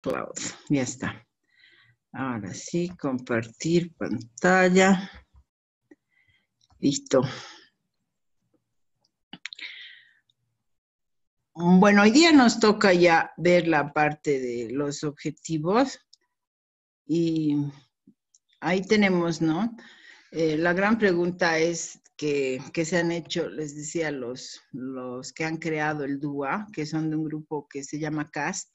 Cloud. Ya está. Ahora sí, compartir pantalla. Listo. Bueno, hoy día nos toca ya ver la parte de los objetivos y ahí tenemos, ¿no? La gran pregunta es que se han hecho, les decía, los que han creado el DUA, que son de un grupo que se llama CAST.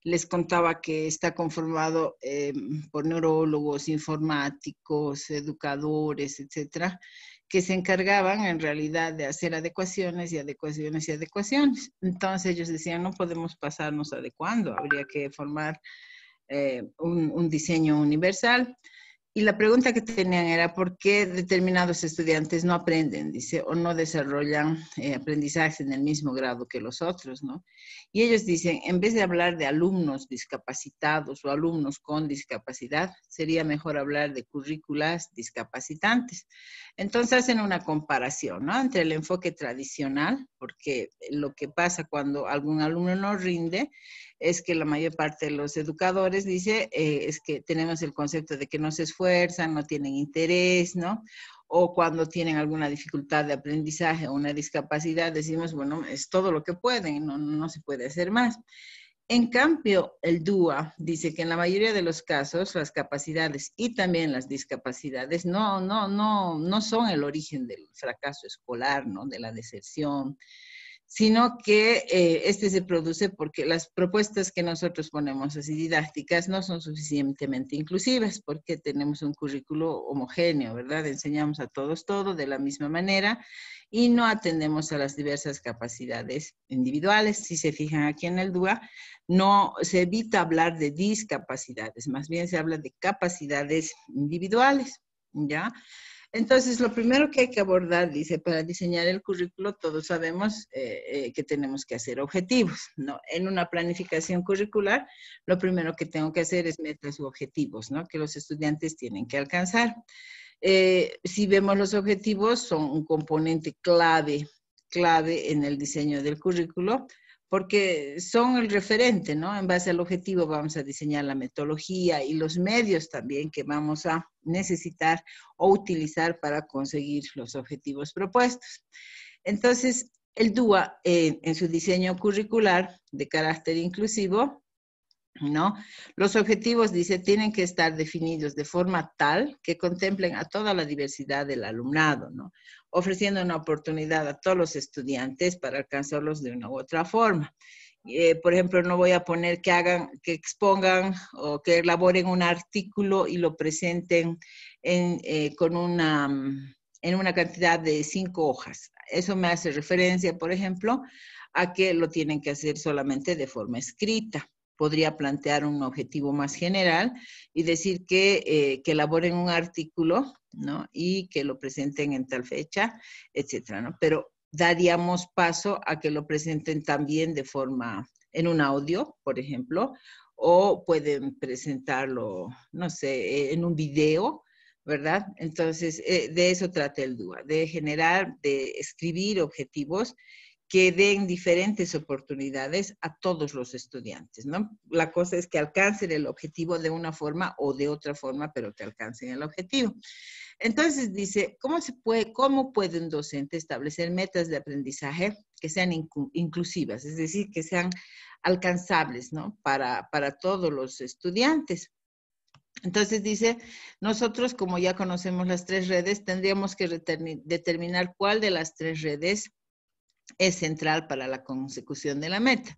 Les contaba que está conformado por neurólogos, informáticos, educadores, etcétera, que se encargaban en realidad de hacer adecuaciones y adecuaciones y adecuaciones. Entonces ellos decían, no podemos pasarnos adecuando, habría que formar un diseño universal. Y la pregunta que tenían era por qué determinados estudiantes no aprenden, dice, o no desarrollan aprendizaje en el mismo grado que los otros, ¿no? Y ellos dicen, en vez de hablar de alumnos discapacitados o alumnos con discapacidad, sería mejor hablar de currículas discapacitantes. Entonces hacen una comparación, ¿no? Entre el enfoque tradicional, porque lo que pasa cuando algún alumno no rinde es que la mayor parte de los educadores dice es que tenemos el concepto de que no se esfuerzan, no tienen interés, ¿no? O cuando tienen alguna dificultad de aprendizaje o una discapacidad, decimos, bueno, es todo lo que pueden, no se puede hacer más. En cambio, el DUA dice que en la mayoría de los casos las capacidades y también las discapacidades no son el origen del fracaso escolar, ¿no? De la deserción, sino que este se produce porque las propuestas que nosotros ponemos así didácticas no son suficientemente inclusivas, porque tenemos un currículo homogéneo, ¿verdad? Enseñamos a todos todo de la misma manera y no atendemos a las diversas capacidades individuales. Si se fijan aquí en el DUA, no se evita hablar de discapacidades, más bien se habla de capacidades individuales, ¿ya? Entonces, lo primero que hay que abordar, dice, para diseñar el currículo, todos sabemos que tenemos que hacer objetivos, ¿no? En una planificación curricular, lo primero que tengo que hacer es metas u objetivos, ¿no? Que los estudiantes tienen que alcanzar. Si vemos los objetivos, son un componente clave en el diseño del currículo, porque son el referente, ¿no? En base al objetivo vamos a diseñar la metodología y los medios también que vamos a necesitar o utilizar para conseguir los objetivos propuestos. Entonces, el DUA en su diseño curricular de carácter inclusivo, ¿no? Los objetivos, dice, tienen que estar definidos de forma tal que contemplen a toda la diversidad del alumnado, ¿no? Ofreciendo una oportunidad a todos los estudiantes para alcanzarlos de una u otra forma. Por ejemplo, no voy a poner que expongan o que elaboren un artículo y lo presenten en una cantidad de 5 hojas. Eso me hace referencia, por ejemplo, a que lo tienen que hacer solamente de forma escrita. Podría plantear un objetivo más general y decir que elaboren un artículo, ¿no? Y que lo presenten en tal fecha, etcétera, ¿no? Pero daríamos paso a que lo presenten también de forma, en un audio, por ejemplo, o pueden presentarlo, no sé, en un video, ¿verdad? Entonces, de eso trata el DUA, de generar, de escribir objetivos que den diferentes oportunidades a todos los estudiantes, ¿no? La cosa es que alcancen el objetivo de una forma o de otra forma, pero que alcancen el objetivo. Entonces dice, ¿cómo puede un docente establecer metas de aprendizaje que sean inclusivas? Es decir, que sean alcanzables, ¿no? Para todos los estudiantes. Entonces dice, nosotros como ya conocemos las 3 redes, tendríamos que determinar cuál de las 3 redes es central para la consecución de la meta.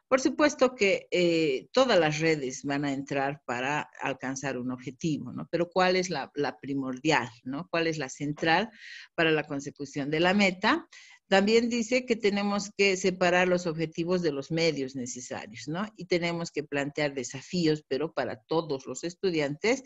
Por supuesto que todas las redes van a entrar para alcanzar un objetivo, ¿no? Pero ¿cuál es la primordial, ¿no? ¿Cuál es la central para la consecución de la meta? También dice que tenemos que separar los objetivos de los medios necesarios, ¿no? Y tenemos que plantear desafíos, pero para todos los estudiantes.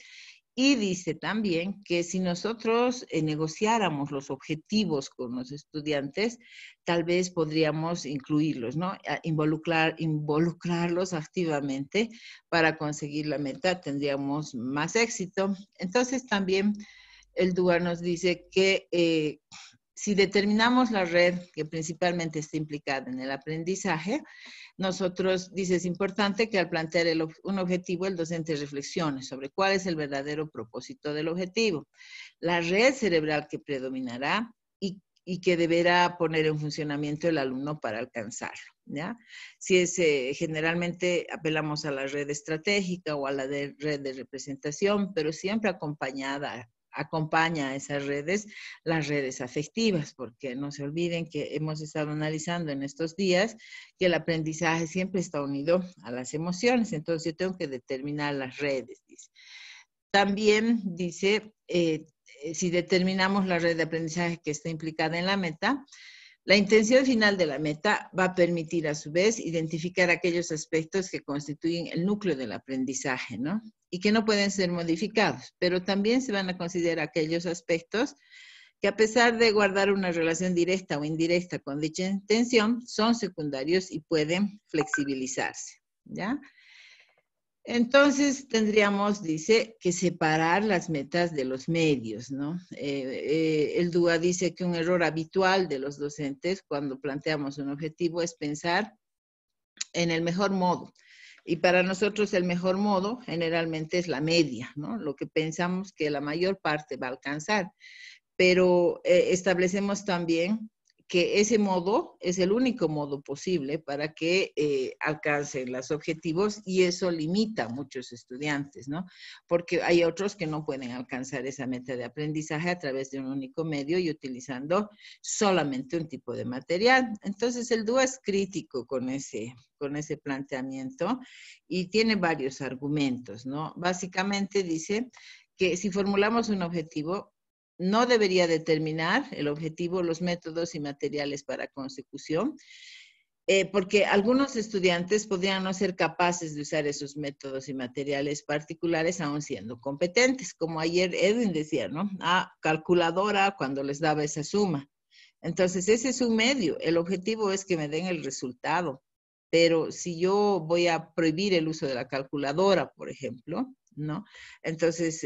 Y dice también que si nosotros negociáramos los objetivos con los estudiantes, tal vez podríamos incluirlos, ¿no? Involucrarlos activamente para conseguir la meta, tendríamos más éxito. Entonces también el DUA nos dice que si determinamos la red que principalmente está implicada en el aprendizaje, nosotros, dice, es importante que al plantear un objetivo, el docente reflexione sobre cuál es el verdadero propósito del objetivo, la red cerebral que predominará y que deberá poner en funcionamiento el alumno para alcanzarlo, ¿ya? Si es, generalmente apelamos a la red estratégica o a la red de representación, pero siempre acompaña a esas redes las redes afectivas, porque no se olviden que hemos estado analizando en estos días que el aprendizaje siempre está unido a las emociones, entonces yo tengo que determinar las redes, dice. También dice, si determinamos la red de aprendizaje que está implicada en la meta, la intención final de la meta va a permitir a su vez identificar aquellos aspectos que constituyen el núcleo del aprendizaje, ¿no? Y que no pueden ser modificados, pero también se van a considerar aquellos aspectos que a pesar de guardar una relación directa o indirecta con dicha intención, son secundarios y pueden flexibilizarse, ¿ya? Entonces tendríamos, dice, que separar las metas de los medios, ¿no? El DUA dice que un error habitual de los docentes cuando planteamos un objetivo es pensar en el mejor modo. Y para nosotros el mejor modo generalmente es la media, ¿no? Lo que pensamos que la mayor parte va a alcanzar. Pero establecemos también que ese modo es el único modo posible para que alcancen los objetivos y eso limita a muchos estudiantes, ¿no? Porque hay otros que no pueden alcanzar esa meta de aprendizaje a través de un único medio y utilizando solamente un tipo de material. Entonces el DUA es crítico con ese planteamiento y tiene varios argumentos, ¿no? Básicamente dice que si formulamos un objetivo, no debería determinar el objetivo, los métodos y materiales para consecución, porque algunos estudiantes podrían no ser capaces de usar esos métodos y materiales particulares aún siendo competentes, como ayer Edwin decía, ¿no? Calculadora cuando les daba esa suma. Entonces, ese es un medio. El objetivo es que me den el resultado. Pero si yo voy a prohibir el uso de la calculadora, por ejemplo, ¿no? Entonces,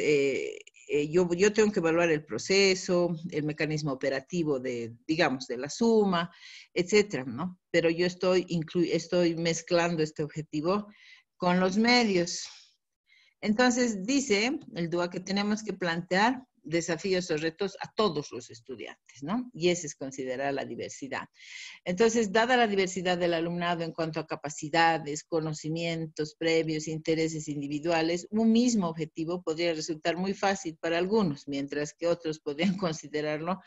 yo tengo que evaluar el proceso, el mecanismo operativo digamos, de la suma, etcétera, ¿no? Pero yo estoy mezclando este objetivo con los medios. Entonces, dice el DUA que tenemos que plantear desafíos o retos a todos los estudiantes, ¿no? Y ese es considerar la diversidad. Entonces, dada la diversidad del alumnado en cuanto a capacidades, conocimientos previos, intereses individuales, un mismo objetivo podría resultar muy fácil para algunos, mientras que otros podrían considerarlo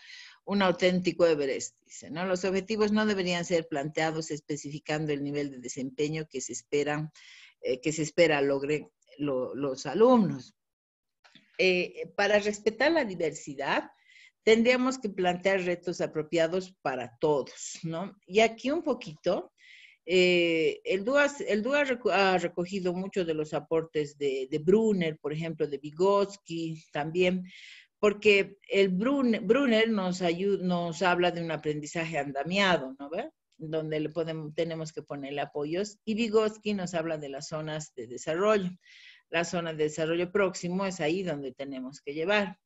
un auténtico Everest, dice, ¿no? Los objetivos no deberían ser planteados especificando el nivel de desempeño que se espera logren los alumnos. Para respetar la diversidad, tendríamos que plantear retos apropiados para todos, ¿no? Y aquí un poquito, el DUA ha recogido muchos de los aportes de Brunner, por ejemplo, de Vygotsky también, porque Brunner nos habla de un aprendizaje andamiado, ¿no ve? Donde tenemos que ponerle apoyos, y Vygotsky nos habla de las zonas de desarrollo. La zona de desarrollo próximo es ahí donde tenemos que llegar.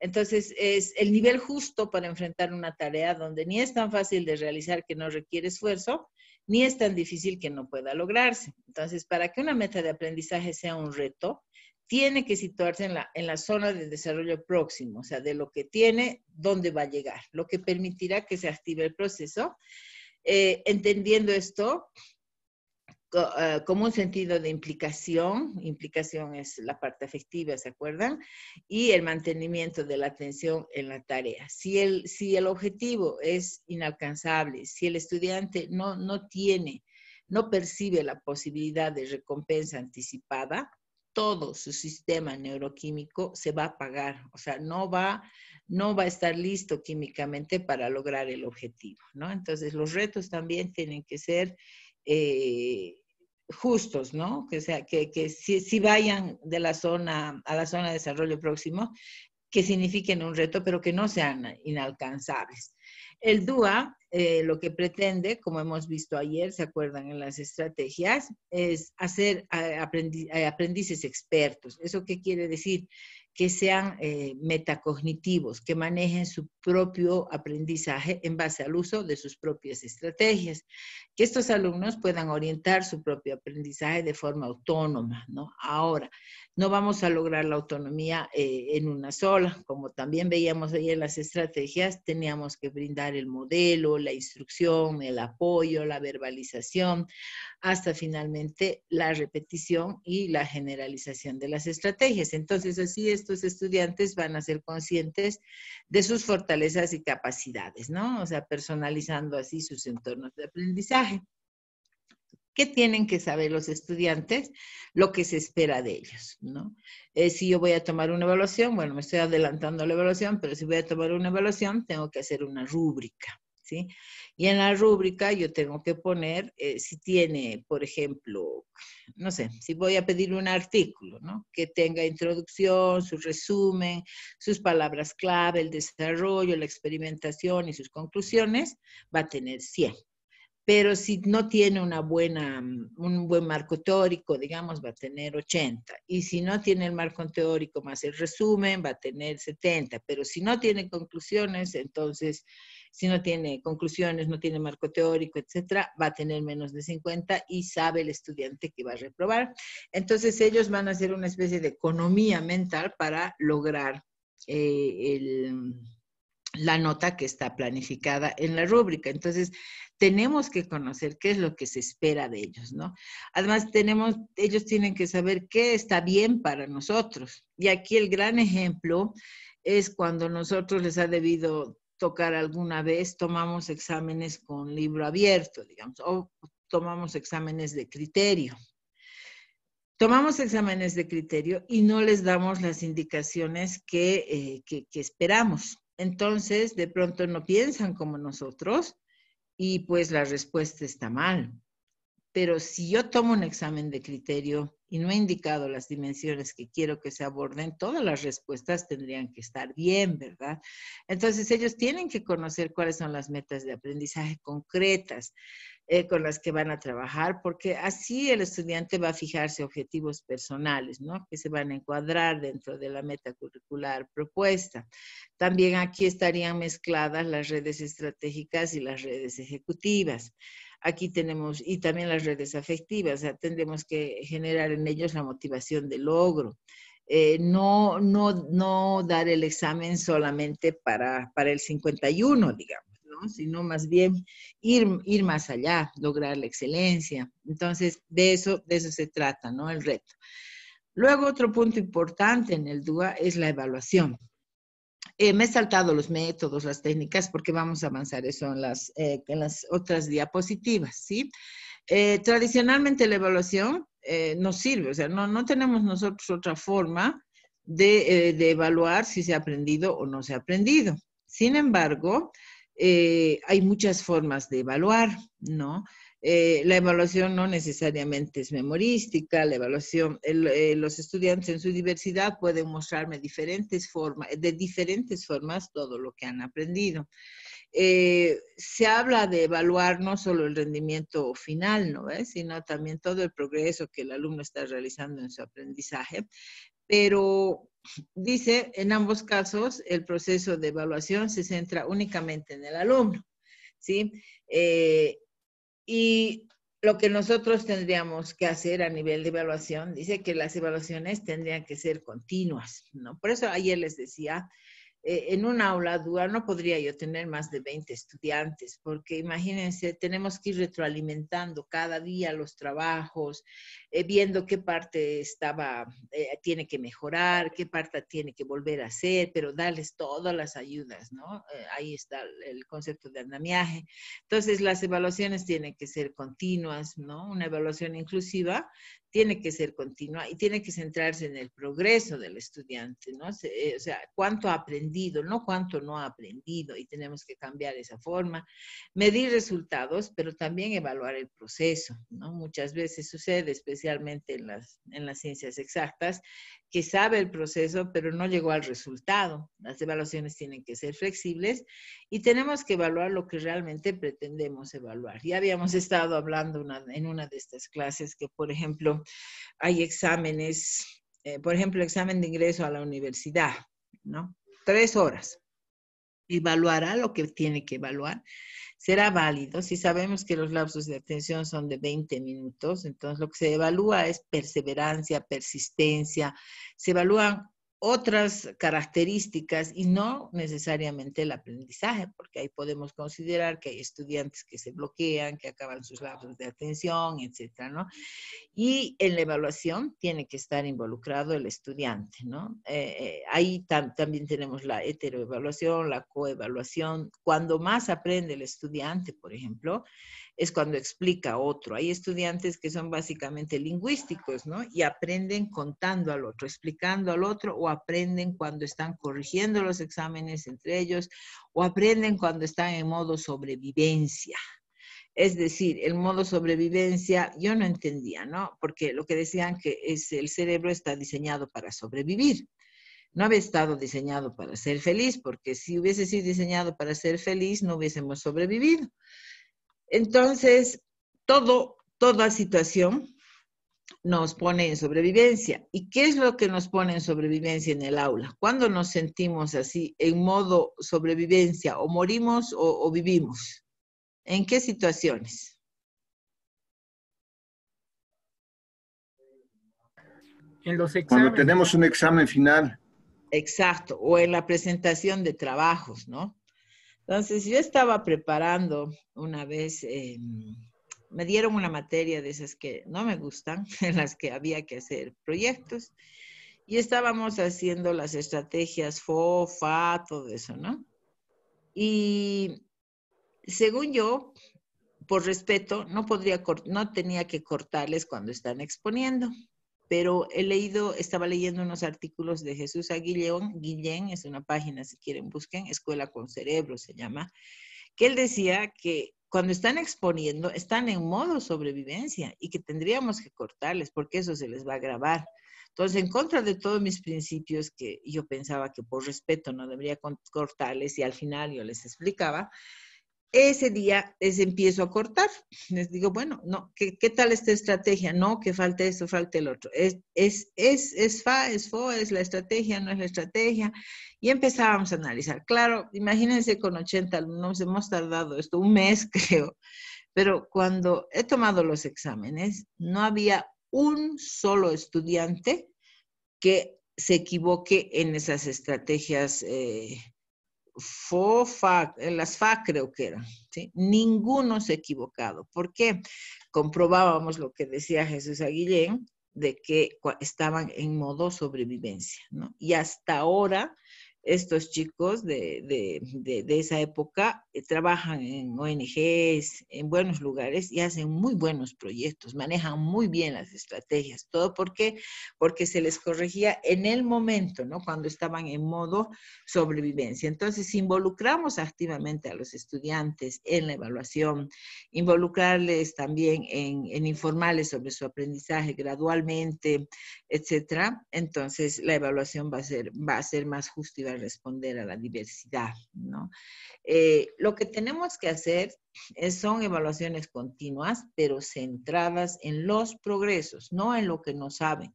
Entonces, es el nivel justo para enfrentar una tarea donde ni es tan fácil de realizar que no requiere esfuerzo, ni es tan difícil que no pueda lograrse. Entonces, para que una meta de aprendizaje sea un reto, tiene que situarse en la zona de desarrollo próximo, o sea, de lo que tiene, dónde va a llegar, lo que permitirá que se active el proceso. Entendiendo esto, como un sentido de implicación es la parte afectiva, ¿se acuerdan? Y el mantenimiento de la atención en la tarea. Si el objetivo es inalcanzable, si el estudiante no percibe la posibilidad de recompensa anticipada, todo su sistema neuroquímico se va a apagar, o sea, no va a estar listo químicamente para lograr el objetivo, ¿no? Entonces, los retos también tienen que ser justos, ¿no? Que si vayan de la zona a la zona de desarrollo próximo, que signifiquen un reto, pero que no sean inalcanzables. El DUA, lo que pretende, como hemos visto ayer, ¿se acuerdan en las estrategias? Es hacer aprendices expertos. ¿Eso qué quiere decir? que sean metacognitivos, que manejen su propio aprendizaje en base al uso de sus propias estrategias, que estos alumnos puedan orientar su propio aprendizaje de forma autónoma, ¿no? Ahora, no vamos a lograr la autonomía en una sola, como también veíamos ahí en las estrategias, teníamos que brindar el modelo, la instrucción, el apoyo, la verbalización, hasta finalmente la repetición y la generalización de las estrategias. Entonces, así estos estudiantes van a ser conscientes de sus fortalezas y capacidades, ¿no? O sea, personalizando así sus entornos de aprendizaje. ¿Qué tienen que saber los estudiantes? Lo que se espera de ellos, ¿no? Si yo voy a tomar una evaluación, bueno, me estoy adelantando a la evaluación, pero si voy a tomar una evaluación, tengo que hacer una rúbrica, ¿sí? Y en la rúbrica yo tengo que poner, si tiene, por ejemplo, no sé, si voy a pedir un artículo, ¿no? Que tenga introducción, su resumen, sus palabras clave, el desarrollo, la experimentación y sus conclusiones, va a tener 100. Pero si no tiene un buen marco teórico, digamos, va a tener 80. Y si no tiene el marco teórico más el resumen, va a tener 70. Pero si no tiene conclusiones, entonces, si no tiene conclusiones, no tiene marco teórico, etcétera, va a tener menos de 50 y sabe el estudiante que va a reprobar. Entonces, ellos van a hacer una especie de economía mental para lograr la nota que está planificada en la rúbrica. Entonces, tenemos que conocer qué es lo que se espera de ellos, ¿no? Además, ellos tienen que saber qué está bien para nosotros. Y aquí el gran ejemplo es cuando nosotros les ha debido tocar alguna vez, tomamos exámenes con libro abierto, digamos, o tomamos exámenes de criterio. Tomamos exámenes de criterio y no les damos las indicaciones que esperamos. Entonces, de pronto no piensan como nosotros y pues la respuesta está mal. Pero si yo tomo un examen de criterio y no he indicado las dimensiones que quiero que se aborden, todas las respuestas tendrían que estar bien, ¿verdad? Entonces, ellos tienen que conocer cuáles son las metas de aprendizaje concretas con las que van a trabajar, porque así el estudiante va a fijarse objetivos personales, ¿no? Que se van a encuadrar dentro de la meta curricular propuesta. También aquí estarían mezcladas las redes estratégicas y las redes ejecutivas. Aquí tenemos, y también las redes afectivas, o sea, tendremos que generar en ellos la motivación de logro. No dar el examen solamente para el 51, digamos, ¿no? Sino más bien ir más allá, lograr la excelencia. Entonces, de eso se trata, ¿no? El reto. Luego, otro punto importante en el DUA es la evaluación. Me he saltado los métodos, las técnicas, porque vamos a avanzar eso en las otras diapositivas, ¿sí? Tradicionalmente la evaluación nos sirve, o sea, no tenemos nosotros otra forma de evaluar si se ha aprendido o no se ha aprendido. Sin embargo, hay muchas formas de evaluar, ¿no? La evaluación no necesariamente es memorística, la evaluación, los estudiantes en su diversidad pueden mostrarme de diferentes formas todo lo que han aprendido. Se habla de evaluar no solo el rendimiento final, ¿no? Sino también todo el progreso que el alumno está realizando en su aprendizaje, pero dice, en ambos casos, el proceso de evaluación se centra únicamente en el alumno, ¿sí? Y lo que nosotros tendríamos que hacer a nivel de evaluación, dice que las evaluaciones tendrían que ser continuas, ¿no? Por eso ayer les decía, en un aula dual no podría yo tener más de 20 estudiantes, porque imagínense, tenemos que ir retroalimentando cada día los trabajos, viendo qué parte tiene que mejorar, qué parte tiene que volver a hacer, pero darles todas las ayudas, ¿no? Ahí está el concepto de andamiaje. Entonces, las evaluaciones tienen que ser continuas, ¿no? Una evaluación inclusiva tiene que ser continua y tiene que centrarse en el progreso del estudiante, ¿no? O sea, cuánto ha aprendido, no cuánto no ha aprendido, y tenemos que cambiar esa forma. Medir resultados, pero también evaluar el proceso, ¿no? Muchas veces sucede, especialmente en las ciencias exactas, que sabe el proceso, pero no llegó al resultado. Las evaluaciones tienen que ser flexibles y tenemos que evaluar lo que realmente pretendemos evaluar. Ya habíamos estado hablando en una de estas clases que, por ejemplo, hay exámenes por ejemplo, examen de ingreso a la universidad, ¿no? 3 horas. Evaluará lo que tiene que evaluar. Será válido. Si sabemos que los lapsos de atención son de 20 minutos, entonces lo que se evalúa es perseverancia, persistencia. Se evalúan otras características y no necesariamente el aprendizaje, porque ahí podemos considerar que hay estudiantes que se bloquean, que acaban sus lapsos de atención, etcétera, ¿no? Y en la evaluación tiene que estar involucrado el estudiante, ¿no? Ahí también tenemos la heteroevaluación, la coevaluación. Cuando más aprende el estudiante, por ejemplo, es cuando explica a otro. Hay estudiantes que son básicamente lingüísticos, ¿no? Y aprenden contando al otro, explicando al otro, o aprenden cuando están corrigiendo los exámenes entre ellos, o aprenden cuando están en modo sobrevivencia. Es decir, el modo sobrevivencia, yo no entendía, ¿no? Porque lo que decían que es el cerebro está diseñado para sobrevivir. No había estado diseñado para ser feliz, porque si hubiese sido diseñado para ser feliz, no hubiésemos sobrevivido. Entonces, toda situación nos pone en sobrevivencia. ¿Y qué es lo que nos pone en sobrevivencia en el aula? ¿Cuándo nos sentimos así, en modo sobrevivencia? ¿O morimos o vivimos? ¿En qué situaciones? En los Cuando exámenes. tenemos un examen final. Exacto, o en la presentación de trabajos, ¿no? Entonces, yo estaba preparando una vez, me dieron una materia de esas que no me gustan, en las que había que hacer proyectos, y estábamos haciendo las estrategias FO, FA, todo eso, ¿no? Y según yo, por respeto, no tenía que cortarles cuando están exponiendo, pero estaba leyendo unos artículos de Jesús Guillén, es una página, si quieren busquen, Escuela con Cerebro se llama, que él decía que cuando están exponiendo, están en modo sobrevivencia y que tendríamos que cortarles porque eso se les va a grabar. Entonces, en contra de todos mis principios que yo pensaba que por respeto no debería cortarles y al final yo les explicaba, ese día empiezo a cortar. Les digo, bueno, no, ¿qué tal esta estrategia? No, que falta esto, falta el otro. Es FA, es FO, es la estrategia, no es la estrategia. Y empezábamos a analizar. Claro, imagínense con 80 alumnos, hemos tardado esto un mes, creo. Pero cuando he tomado los exámenes, no había un solo estudiante que se equivoque en esas estrategias en las FA creo que eran, ¿sí? Ninguno se ha equivocado. ¿Por qué? Comprobábamos lo que decía Jesús Aguillén, de que estaban en modo sobrevivencia, ¿no? Y hasta ahora, estos chicos de esa época trabajan en ONGs, en buenos lugares y hacen muy buenos proyectos, manejan muy bien las estrategias. ¿Todo por qué? Porque se les corregía en el momento, ¿no? Cuando estaban en modo sobrevivencia. Entonces, si involucramos activamente a los estudiantes en la evaluación, involucrarles también en informarles sobre su aprendizaje gradualmente, etcétera, entonces la evaluación va a ser más justa y va a responder a la diversidad, ¿no? Lo que tenemos que hacer son evaluaciones continuas, pero centradas en los progresos, no en lo que no saben.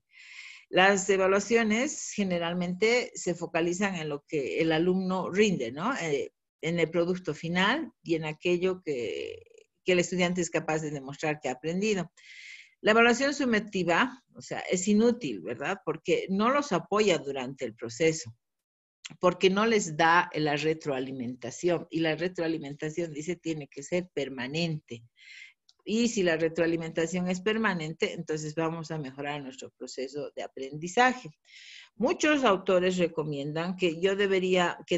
Las evaluaciones generalmente se focalizan en lo que el alumno rinde, ¿no? En el producto final y en aquello que el estudiante es capaz de demostrar que ha aprendido. La evaluación sumativa, o sea, es inútil, ¿verdad? Porque no los apoya durante el proceso, porque no les da la retroalimentación y la retroalimentación, dice, tiene que ser permanente. Y si la retroalimentación es permanente, entonces vamos a mejorar nuestro proceso de aprendizaje. Muchos autores recomiendan que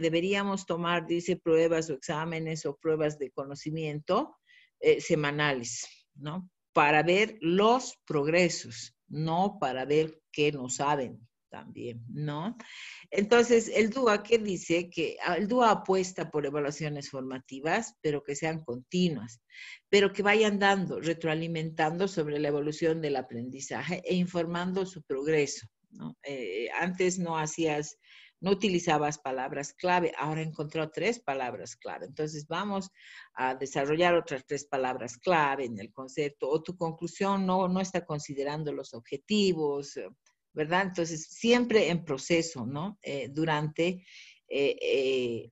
deberíamos tomar, dice, pruebas o exámenes o pruebas de conocimiento semanales, ¿no? Para ver los progresos, no para ver qué no saben también, ¿no? Entonces, el DUA, ¿qué dice? Que el DUA apuesta por evaluaciones formativas, pero que sean continuas, pero que vayan dando, retroalimentando sobre la evolución del aprendizaje e informando su progreso, ¿no? Antes no utilizabas palabras clave, ahora he encontrado 3 palabras clave. Entonces vamos a desarrollar otras 3 palabras clave en el concepto, o tu conclusión no está considerando los objetivos, ¿verdad? Entonces, siempre en proceso, ¿no?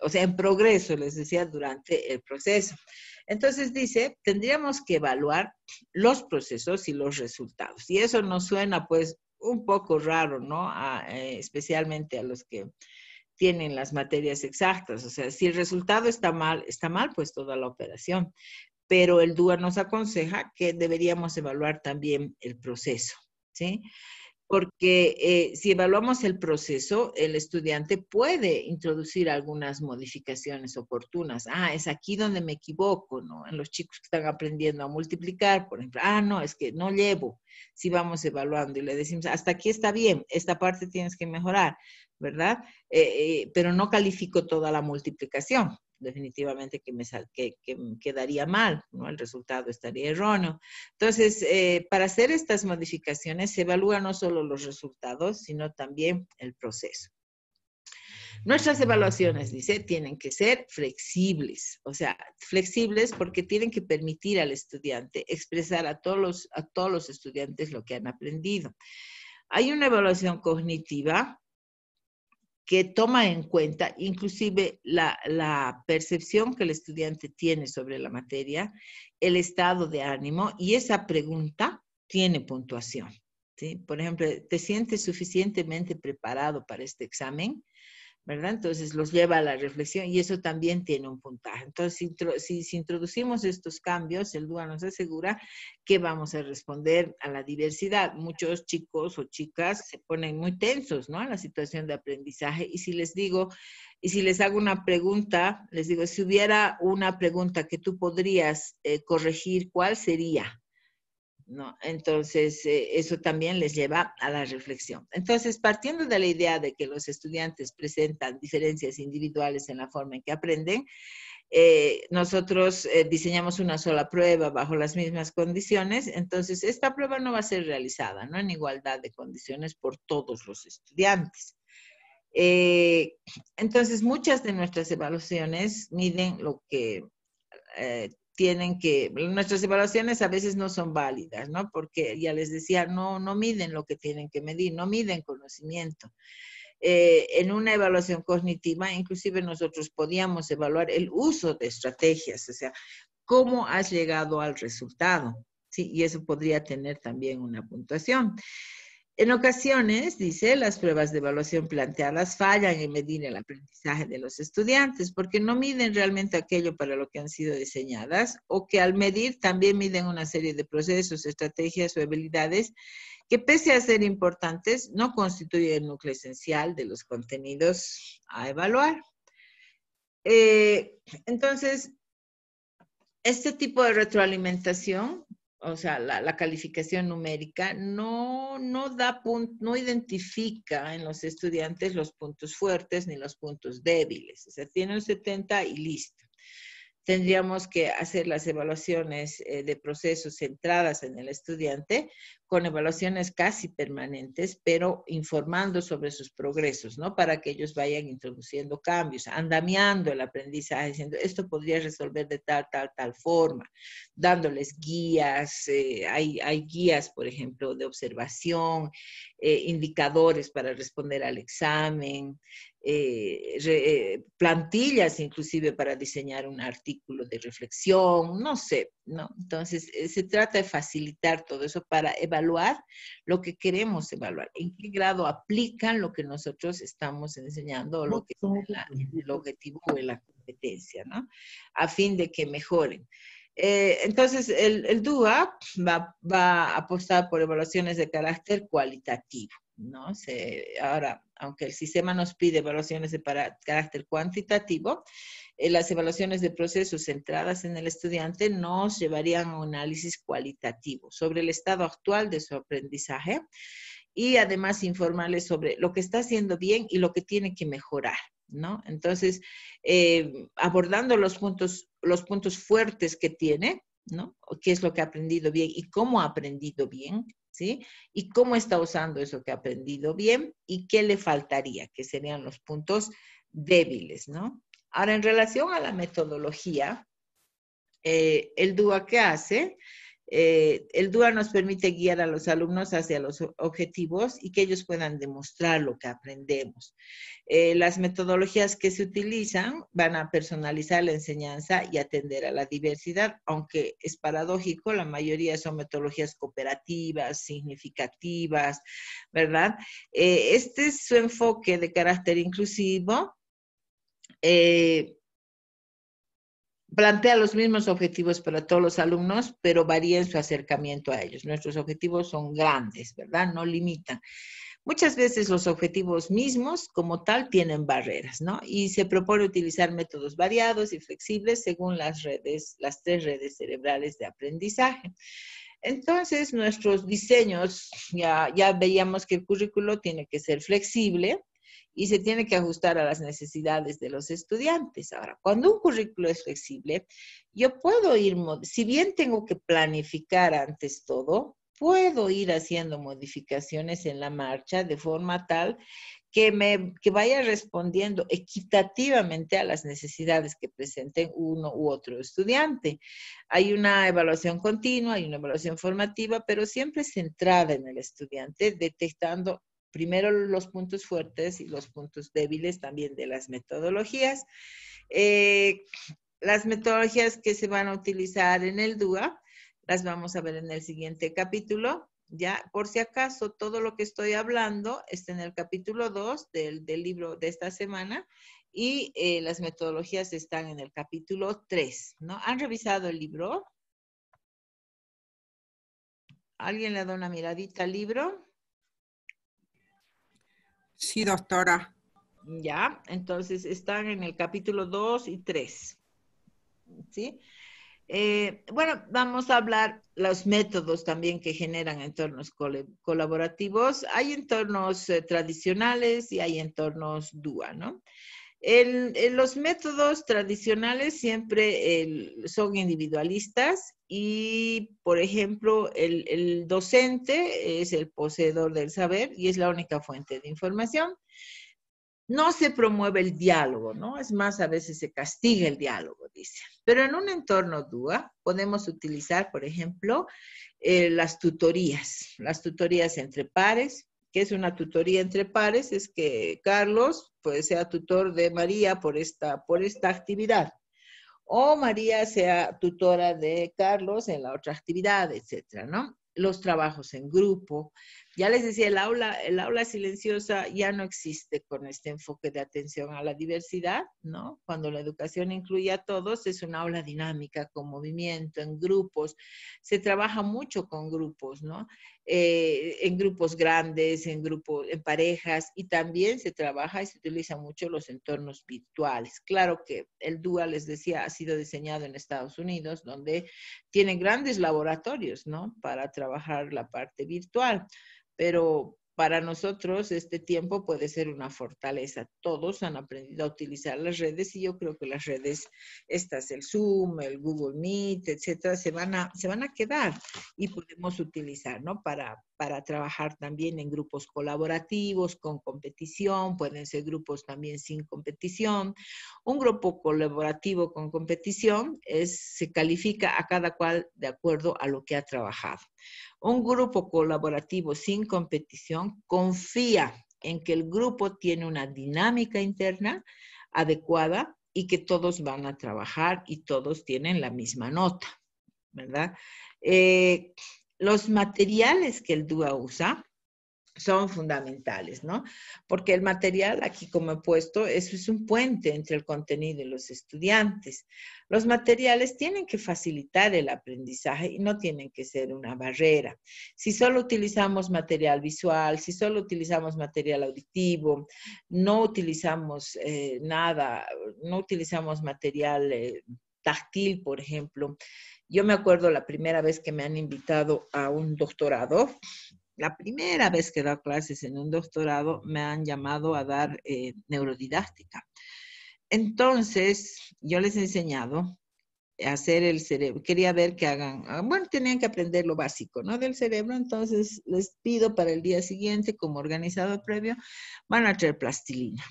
O sea, en progreso, les decía, durante el proceso. Entonces dice, tendríamos que evaluar los procesos y los resultados. Y eso nos suena pues un poco raro, ¿no? Especialmente a los que tienen las materias exactas. O sea, si el resultado está mal, pues toda la operación. Pero el DUA nos aconseja que deberíamos evaluar también el proceso, ¿sí? Porque si evaluamos el proceso, el estudiante puede introducir algunas modificaciones oportunas. Ah, es aquí donde me equivoco, ¿no? En los chicos que están aprendiendo a multiplicar, por ejemplo. Ah, no, es que no llevo. Si vamos evaluando y le decimos, hasta aquí está bien, esta parte tienes que mejorar, ¿verdad? Pero no califico toda la multiplicación. Definitivamente que quedaría mal, ¿no? El resultado estaría erróneo. Entonces, para hacer estas modificaciones se evalúan no solo los resultados, sino también el proceso. Nuestras evaluaciones, dice, tienen que ser flexibles, o sea, flexibles porque tienen que permitir al estudiante expresar a todos los estudiantes lo que han aprendido. Hay una evaluación cognitiva que toma en cuenta inclusive la percepción que el estudiante tiene sobre la materia, el estado de ánimo, y esa pregunta tiene puntuación, ¿sí? Por ejemplo, ¿te sientes suficientemente preparado para este examen? ¿Verdad? Entonces los lleva a la reflexión y eso también tiene un puntaje. Entonces, si introducimos estos cambios, el DUA nos asegura que vamos a responder a la diversidad. Muchos chicos o chicas se ponen muy tensos, ¿no? En la situación de aprendizaje. Y si les hago una pregunta, les digo, si hubiera una pregunta que tú podrías corregir, ¿cuál sería? ¿No? Entonces, eso también les lleva a la reflexión. Entonces, partiendo de la idea de que los estudiantes presentan diferencias individuales en la forma en que aprenden, nosotros diseñamos una sola prueba bajo las mismas condiciones. Entonces, esta prueba no va a ser realizada, ¿no? En igualdad de condiciones por todos los estudiantes. Entonces, muchas de nuestras evaluaciones miden lo que nuestras evaluaciones a veces no son válidas, ¿no? Porque ya les decía, no miden lo que tienen que medir, no miden conocimiento. En una evaluación cognitiva, inclusive nosotros podíamos evaluar el uso de estrategias, o sea, cómo has llegado al resultado, ¿sí? Y eso podría tener también una puntuación. En ocasiones, dice, las pruebas de evaluación planteadas fallan en medir el aprendizaje de los estudiantes porque no miden realmente aquello para lo que han sido diseñadas, o que al medir también miden una serie de procesos, estrategias o habilidades que, pese a ser importantes, no constituyen el núcleo esencial de los contenidos a evaluar. Entonces, este tipo de retroalimentación, o sea, la calificación numérica, no identifica en los estudiantes los puntos fuertes ni los puntos débiles. O sea, tiene un 70 y listo. Tendríamos que hacer las evaluaciones de procesos centradas en el estudiante, con evaluaciones casi permanentes, pero informando sobre sus progresos, ¿no? Para que ellos vayan introduciendo cambios, andamiando el aprendizaje, diciendo, esto podría resolver de tal forma, dándoles guías. Hay guías, por ejemplo, de observación, indicadores para responder al examen, plantillas inclusive para diseñar un artículo de reflexión, no sé, ¿no? Entonces, se trata de facilitar todo eso para evaluar lo que queremos evaluar, en qué grado aplican lo que nosotros estamos enseñando o lo que es el objetivo o la competencia, ¿no? A fin de que mejoren. Entonces, el DUA va a apostar por evaluaciones de carácter cualitativo, ¿no? Ahora, aunque el sistema nos pide evaluaciones de carácter cuantitativo, las evaluaciones de procesos centradas en el estudiante nos llevarían a un análisis cualitativo sobre el estado actual de su aprendizaje y además informarles sobre lo que está haciendo bien y lo que tiene que mejorar, ¿no? Entonces, abordando los puntos fuertes que tiene, ¿no? ¿Qué es lo que ha aprendido bien y cómo ha aprendido bien? ¿Sí? Y cómo está usando eso que ha aprendido bien y qué le faltaría, que serían los puntos débiles, ¿no? Ahora, en relación a la metodología, el DUA, ¿qué hace? El DUA nos permite guiar a los alumnos hacia los objetivos y que ellos puedan demostrar lo que aprendemos. Las metodologías que se utilizan van a personalizar la enseñanza y atender a la diversidad, aunque es paradójico, la mayoría son metodologías cooperativas, significativas, ¿verdad? Este es su enfoque de carácter inclusivo. Plantea los mismos objetivos para todos los alumnos, pero varía en su acercamiento a ellos. Nuestros objetivos son grandes, ¿verdad? No limitan. Muchas veces los objetivos mismos, como tal, tienen barreras, ¿no? Y se propone utilizar métodos variados y flexibles según las tres redes cerebrales de aprendizaje. Entonces, nuestros diseños, ya veíamos que el currículo tiene que ser flexible y se tiene que ajustar a las necesidades de los estudiantes. Ahora, cuando un currículo es flexible, yo puedo ir, si bien tengo que planificar antes todo, puedo ir haciendo modificaciones en la marcha de forma tal que vaya respondiendo equitativamente a las necesidades que presenten uno u otro estudiante. Hay una evaluación continua, hay una evaluación formativa, pero siempre centrada en el estudiante, detectando primero los puntos fuertes y los puntos débiles también de las metodologías. Las metodologías que se van a utilizar en el DUA las vamos a ver en el siguiente capítulo. Ya, por si acaso, todo lo que estoy hablando está en el capítulo 2 del libro de esta semana y las metodologías están en el capítulo 3, ¿no? ¿Han revisado el libro? ¿Alguien le da una miradita al libro? Sí, doctora. Ya, entonces están en el capítulo 2 y 3, ¿sí? Bueno, vamos a hablar los métodos también que generan entornos colaborativos. Hay entornos tradicionales y hay entornos DUA, ¿no? Los métodos tradicionales siempre son individualistas y, por ejemplo, el docente es el poseedor del saber y es la única fuente de información. No se promueve el diálogo, ¿no? Es más, a veces se castiga el diálogo, dice. Pero en un entorno DUA podemos utilizar, por ejemplo, las tutorías entre pares. ¿Qué es una tutoría entre pares? Es que Carlos, pues, sea tutor de María por esta actividad. O María sea tutora de Carlos en la otra actividad, etcétera, ¿no? Los trabajos en grupo. Ya les decía, el aula silenciosa ya no existe con este enfoque de atención a la diversidad, ¿no? Cuando la educación incluye a todos, es una aula dinámica, con movimiento, en grupos. Se trabaja mucho con grupos, ¿no? En grupos grandes, en parejas, y también se trabaja y se utilizan mucho los entornos virtuales. Claro que el DUA, les decía, ha sido diseñado en Estados Unidos, donde tienen grandes laboratorios, ¿no? Para trabajar la parte virtual, pero para nosotros este tiempo puede ser una fortaleza. Todos han aprendido a utilizar las redes y yo creo que las redes, estas, el Zoom, el Google Meet, etcétera, se van a quedar y podemos utilizar, ¿no? Para trabajar también en grupos colaborativos, con competición, pueden ser grupos también sin competición. Un grupo colaborativo con competición se califica a cada cual de acuerdo a lo que ha trabajado. Un grupo colaborativo sin competición confía en que el grupo tiene una dinámica interna adecuada y que todos van a trabajar y todos tienen la misma nota, ¿verdad? Los materiales que el DUA usa son fundamentales, ¿no? Porque el material, aquí como he puesto, eso es un puente entre el contenido y los estudiantes. Los materiales tienen que facilitar el aprendizaje y no tienen que ser una barrera. Si solo utilizamos material visual, si solo utilizamos material auditivo, no utilizamos nada, no utilizamos material táctil, por ejemplo. Yo me acuerdo la primera vez que me han invitado a un doctorado. La primera vez que he dado clases en un doctorado me han llamado a dar neurodidáctica. Entonces, yo les he enseñado a hacer el cerebro. Quería ver que hagan, bueno, tenían que aprender lo básico, ¿no? Del cerebro. Entonces, les pido para el día siguiente, como organizado previo, van a traer plastilina.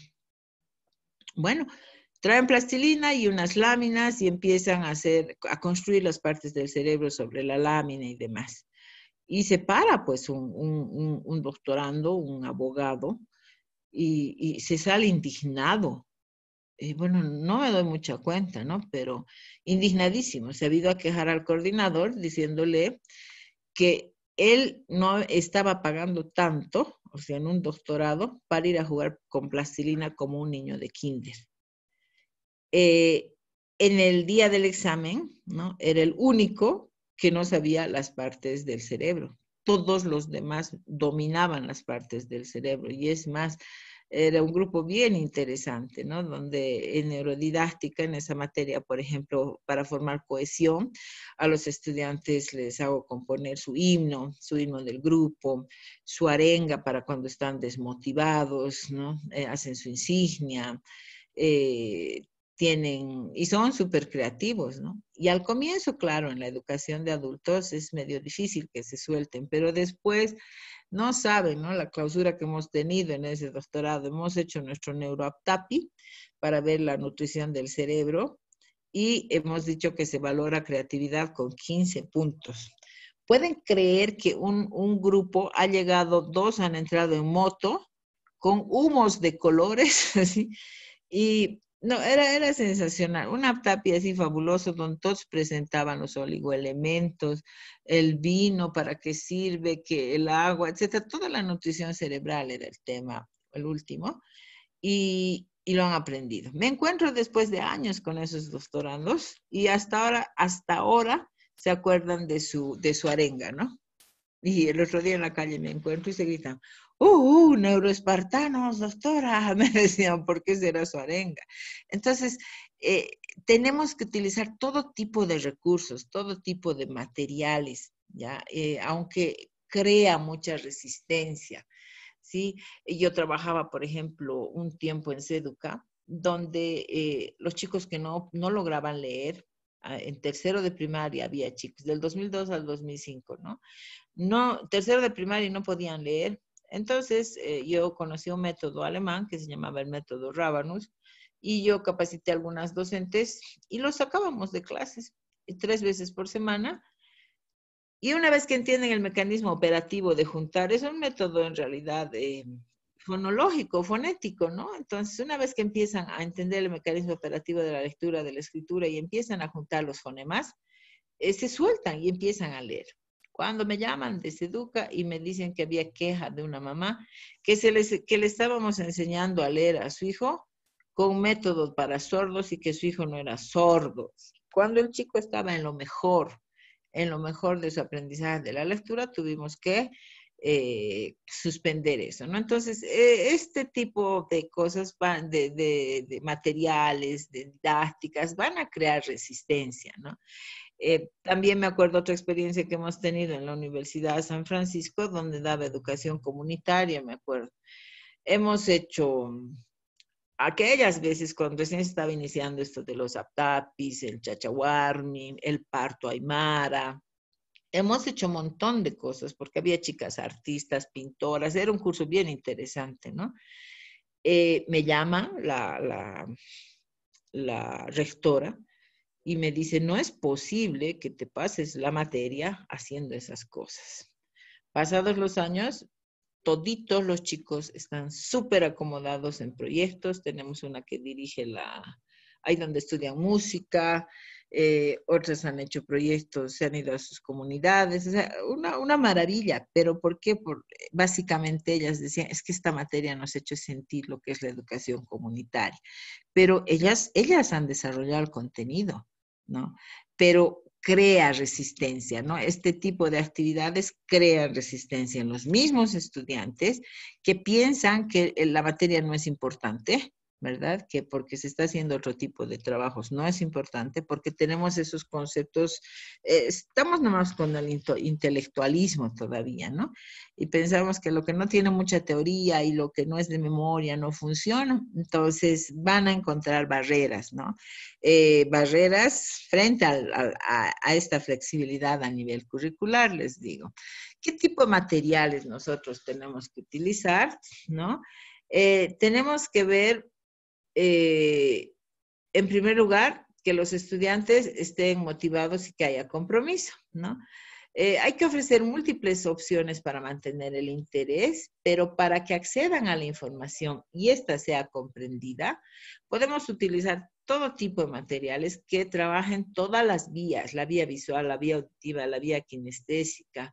Bueno, traen plastilina y unas láminas y empiezan a construir las partes del cerebro sobre la lámina y demás. Y se para pues un doctorando, un abogado, y se sale indignado. Bueno, no me doy mucha cuenta, ¿no? Pero indignadísimo. Se ha ido a quejar al coordinador diciéndole que él no estaba pagando tanto, o sea, en un doctorado, para ir a jugar con plastilina como un niño de kinder. En el día del examen, ¿no? Era el único que no sabía las partes del cerebro. Todos los demás dominaban las partes del cerebro. Y es más, era un grupo bien interesante, ¿no? Donde en neurodidáctica, en esa materia, por ejemplo, para formar cohesión, a los estudiantes les hago componer su himno del grupo, su arenga para cuando están desmotivados, ¿no? Hacen su insignia, tienen, y son súper creativos, ¿no? Y al comienzo, claro, en la educación de adultos es medio difícil que se suelten, pero después no saben, ¿no? La clausura que hemos tenido en ese doctorado, hemos hecho nuestro neuroaptapi para ver la nutrición del cerebro y hemos dicho que se valora creatividad con 15 puntos. ¿Pueden creer que un grupo ha llegado, 2 han entrado en moto con humos de colores, así, y no, era sensacional. Una aptapi así fabuloso donde todos presentaban los oligoelementos, el vino, para qué sirve, que el agua, etcétera. Toda la nutrición cerebral era el tema, el último, y lo han aprendido. Me encuentro después de años con esos doctorandos y hasta ahora se acuerdan de su arenga, ¿no? Y el otro día en la calle me encuentro y se gritan, neuroespartanos, doctora, me decían, porque esa era su arenga. Entonces, tenemos que utilizar todo tipo de recursos, todo tipo de materiales, ¿ya? Aunque crea mucha resistencia, ¿sí? Yo trabajaba, por ejemplo, un tiempo en Seduca, donde los chicos que no lograban leer, en tercero de primaria había chicos, del 2002 al 2005, ¿no? Tercero de primaria y no podían leer. Entonces, yo conocí un método alemán que se llamaba el método Rabanus y yo capacité a algunas docentes y los sacábamos de clases 3 veces por semana. Y una vez que entienden el mecanismo operativo de juntar, es un método en realidad fonológico, fonético, ¿no? Entonces, una vez que empiezan a entender el mecanismo operativo de la lectura, de la escritura y empiezan a juntar los fonemas, se sueltan y empiezan a leer. Cuando me llaman de Seduca y me dicen que había queja de una mamá, que le estábamos enseñando a leer a su hijo con métodos para sordos y que su hijo no era sordo. Cuando el chico estaba en lo mejor de su aprendizaje de la lectura, tuvimos que suspender eso, ¿no? Entonces, este tipo de cosas, de materiales, de didácticas, van a crear resistencia, ¿no? También me acuerdo otra experiencia que hemos tenido en la Universidad de San Francisco, donde daba educación comunitaria, me acuerdo. Hemos hecho aquellas veces cuando recién se estaba iniciando esto de los aptapis, el chachahuarmi, el parto aymara. Hemos hecho un montón de cosas porque había chicas artistas, pintoras, era un curso bien interesante, ¿no? Me llama la rectora y me dice, no es posible que te pases la materia haciendo esas cosas. Pasados los años, toditos los chicos están súper acomodados en proyectos. Tenemos una que dirige ahí donde estudian música, otras han hecho proyectos, se han ido a sus comunidades, o sea, una maravilla. ¿Pero por qué? Básicamente ellas decían, es que esta materia nos ha hecho sentir lo que es la educación comunitaria. Pero ellas han desarrollado el contenido, ¿no? Pero crea resistencia, ¿no? Este tipo de actividades crean resistencia en los mismos estudiantes que piensan que la materia no es importante, ¿verdad? Que porque se está haciendo otro tipo de trabajos no es importante, porque tenemos esos conceptos, estamos nomás con el intelectualismo todavía, ¿no? Y pensamos que lo que no tiene mucha teoría y lo que no es de memoria no funciona, entonces van a encontrar barreras, ¿no? Barreras frente a esta flexibilidad a nivel curricular, les digo. ¿Qué tipo de materiales nosotros tenemos que utilizar, ¿no? Tenemos que ver en primer lugar, que los estudiantes estén motivados y que haya compromiso, ¿no? Hay que ofrecer múltiples opciones para mantener el interés, pero para que accedan a la información y ésta sea comprendida, podemos utilizar todo tipo de materiales que trabajen todas las vías, la vía visual, la vía auditiva, la vía kinestésica.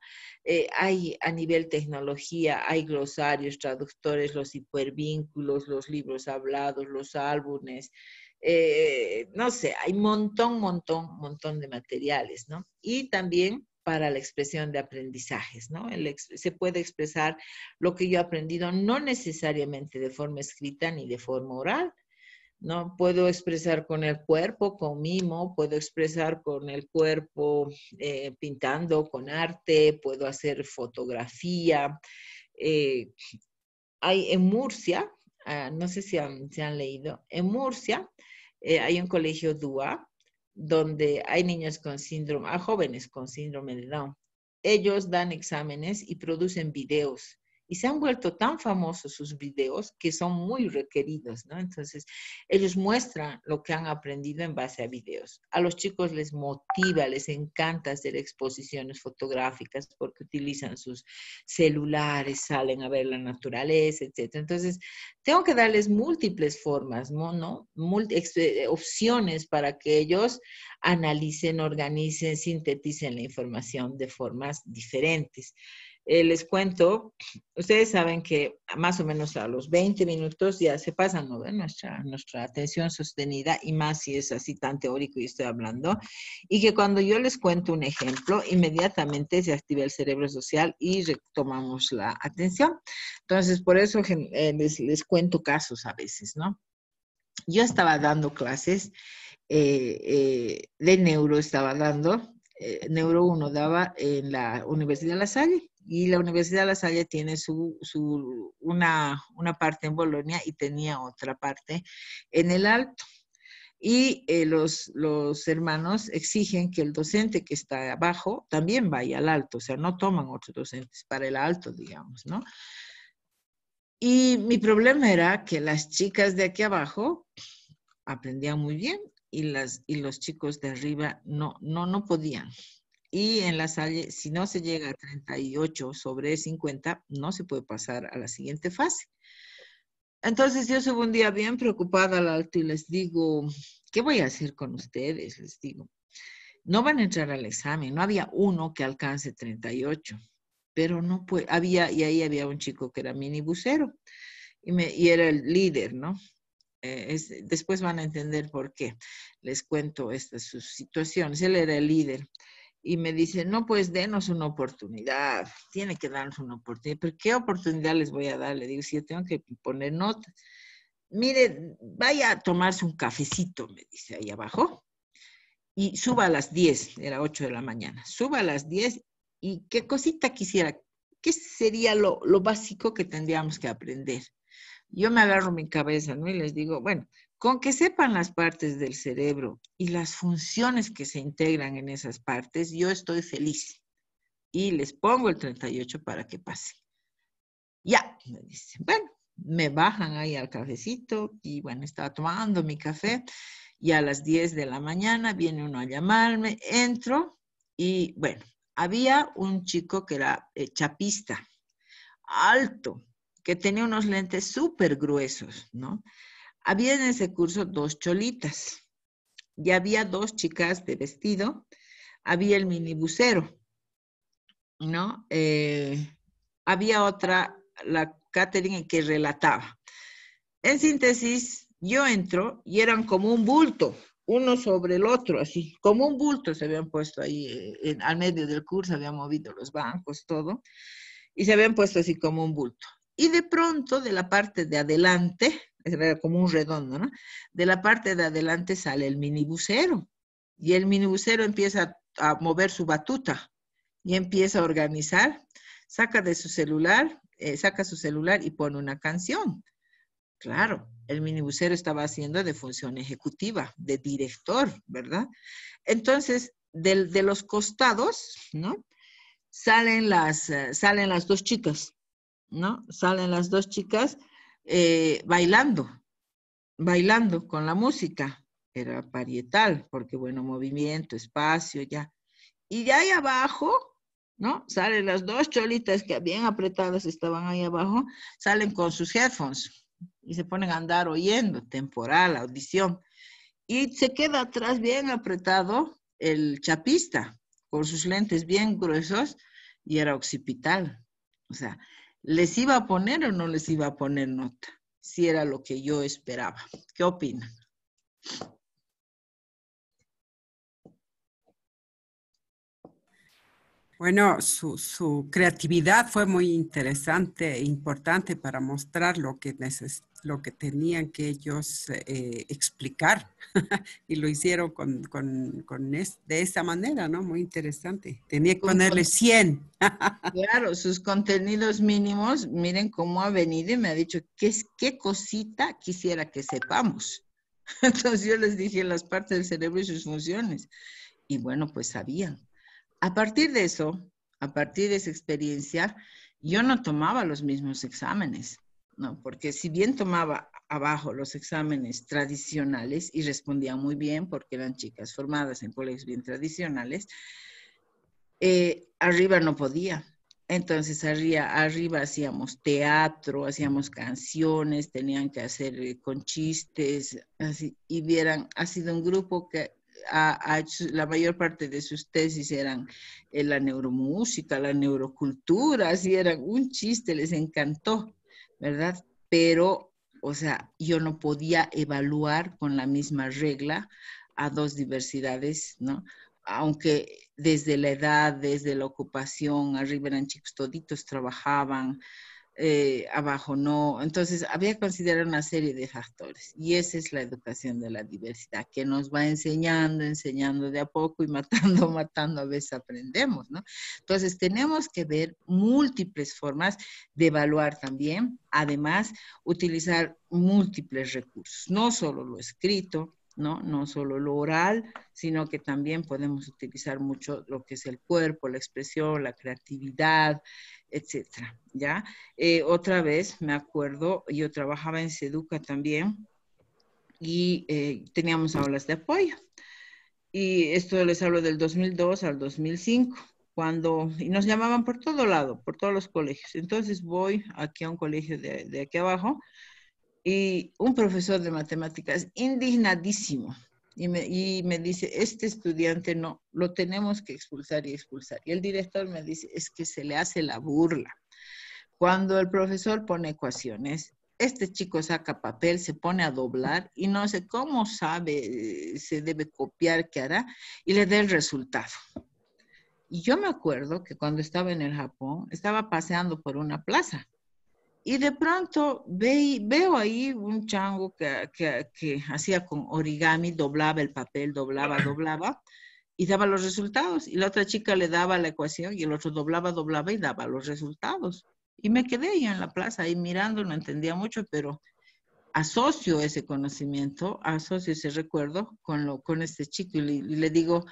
Hay a nivel tecnología, hay glosarios, traductores, los hipervínculos, los libros hablados, los álbumes, no sé, hay montón de materiales, ¿no? Y también para la expresión de aprendizajes, ¿no? Se puede expresar lo que yo he aprendido, no necesariamente de forma escrita ni de forma oral, ¿no? Puedo expresar con el cuerpo, con mimo, puedo expresar con el cuerpo pintando, con arte, puedo hacer fotografía. Hay en Murcia, no sé si han leído, en Murcia hay un colegio DUA donde hay niños con síndrome, hay jóvenes con síndrome de Down. Ellos dan exámenes y producen videos. Y se han vuelto tan famosos sus videos que son muy requeridos, ¿no? Entonces, ellos muestran lo que han aprendido en base a videos. A los chicos les motiva, les encanta hacer exposiciones fotográficas porque utilizan sus celulares, salen a ver la naturaleza, etc. Entonces, tengo que darles múltiples formas, ¿no? Opciones para que ellos analicen, organicen, sinteticen la información de formas diferentes. Les cuento, ustedes saben que más o menos a los 20 minutos ya se pasan, ¿no? Nuestra atención sostenida, y más si es así tan teórico y estoy hablando, y que cuando yo les cuento un ejemplo, inmediatamente se activa el cerebro social y retomamos la atención. Entonces, por eso les cuento casos a veces, ¿no? Yo estaba dando clases de neuro, Neuro 1 daba en la Universidad de La Salle, y la Universidad de La Salle tiene una parte en Bolonia y tenía otra parte en el Alto. Y los hermanos exigen que el docente que está abajo también vaya al Alto, o sea, no toman otros docentes para el Alto, digamos, ¿no? Y mi problema era que las chicas de aquí abajo aprendían muy bien y los chicos de arriba no podían. Y en La Salle, si no se llega a 38 sobre 50, no se puede pasar a la siguiente fase. Entonces yo subo un día bien preocupada al Alto y les digo, ¿qué voy a hacer con ustedes? Les digo, no van a entrar al examen. No había uno que alcance 38, pero no puede, y ahí había un chico que era minibusero y era el líder, ¿no? Después van a entender por qué. Les cuento sus situaciones. Él era el líder. Y me dice, no, pues denos una oportunidad. Tiene que darnos una oportunidad. ¿Pero qué oportunidad les voy a dar? Le digo, si yo tengo que poner notas. Mire, vaya a tomarse un cafecito, me dice ahí abajo. Y suba a las 10, era 8 de la mañana. Suba a las 10 y qué cosita quisiera. ¿Qué sería lo básico que tendríamos que aprender? Yo me agarro mi cabeza, ¿no? Y les digo, bueno, con que sepan las partes del cerebro y las funciones que se integran en esas partes, yo estoy feliz. Y les pongo el 38 para que pase. Ya, me dicen. Bueno, me bajan ahí al cafecito y bueno, estaba tomando mi café y a las 10 de la mañana viene uno a llamarme, entro y bueno, había un chico que era chapista, alto, que tenía unos lentes súper gruesos, ¿no? Había en ese curso 2 cholitas y había 2 chicas de vestido, había el minibusero, ¿no? Había otra, la Catherine, que relataba. En síntesis, yo entro y eran como un bulto, uno sobre el otro, así, como un bulto se habían puesto ahí, al medio del curso, habían movido los bancos, todo, y se habían puesto así como un bulto. Y de pronto, de la parte de adelante, era como un redondo, ¿no? De la parte de adelante sale el minibusero, y el minibusero empieza a mover su batuta, y empieza a organizar, saca su celular y pone una canción. Claro, el minibusero estaba haciendo de función ejecutiva, de director, ¿verdad? Entonces, de los costados, ¿no? Salen las 2 chicas, ¿no? Salen las 2 chicas bailando con la música. era parietal, porque bueno, movimiento, espacio, ya. Y de ahí abajo, ¿no? Salen las dos cholitas que bien apretadas estaban ahí abajo, salen con sus headphones y se ponen a andar oyendo, temporal, audición. Y se queda atrás bien apretado el chapista, con sus lentes bien gruesos, y era occipital. O sea, ¿les iba a poner o no les iba a poner nota? Si era lo que yo esperaba. ¿Qué opinan? Bueno, su creatividad fue muy interesante e importante para mostrar lo que tenían que ellos explicar y lo hicieron de esa manera, ¿no? Muy interesante. Tenía que Con, ponerle 100. claro, sus contenidos mínimos, miren cómo ha venido y me ha dicho qué cosita quisiera que sepamos. Entonces yo les dije las partes del cerebro y sus funciones. Y bueno, pues sabían. A partir de eso, a partir de esa experiencia, yo no tomaba los mismos exámenes, ¿no? Porque si bien tomaba abajo los exámenes tradicionales y respondía muy bien porque eran chicas formadas en colegios bien tradicionales, arriba no podía. Entonces arriba hacíamos teatro, hacíamos canciones, tenían que hacer con chistes, así, y vieran, ha sido un grupo que ha hecho, la mayor parte de sus tesis eran la neuromúsica, la neurocultura, así eran un chiste, les encantó, ¿verdad? Pero, o sea, yo no podía evaluar con la misma regla a dos diversidades, ¿no? Aunque desde la edad, desde la ocupación, arriba eran chicos toditos trabajaban, abajo no. Entonces había que considerar una serie de factores y esa es la educación de la diversidad que nos va enseñando de a poco y matando, matando, a veces aprendemos, ¿no? Entonces tenemos que ver múltiples formas de evaluar también, además utilizar múltiples recursos, no solo lo escrito, ¿no? No solo lo oral, sino que también podemos utilizar mucho lo que es el cuerpo, la expresión, la creatividad, etcétera, ¿ya? Otra vez me acuerdo, yo trabajaba en Seduca también y teníamos aulas de apoyo. Y esto les hablo del 2002 al 2005, y nos llamaban por todo lado, por todos los colegios. Entonces voy aquí a un colegio de aquí abajo y un profesor de matemáticas indignadísimo. Y me dice, este estudiante no, lo tenemos que expulsar y expulsar. Y el director me dice, es que se le hace la burla. Cuando el profesor pone ecuaciones, este chico saca papel, se pone a doblar y no sé cómo sabe, se debe copiar, qué hará, y le da el resultado. Y yo me acuerdo que cuando estaba en el Japón, estaba paseando por una plaza y de pronto veo ahí un chango que hacía con origami, doblaba el papel, doblaba, y daba los resultados. Y la otra chica le daba la ecuación y el otro doblaba y daba los resultados. Y me quedé ahí en la plaza, ahí mirando, no entendía mucho, pero asocio ese conocimiento, asocio ese recuerdo con este chico y le digo,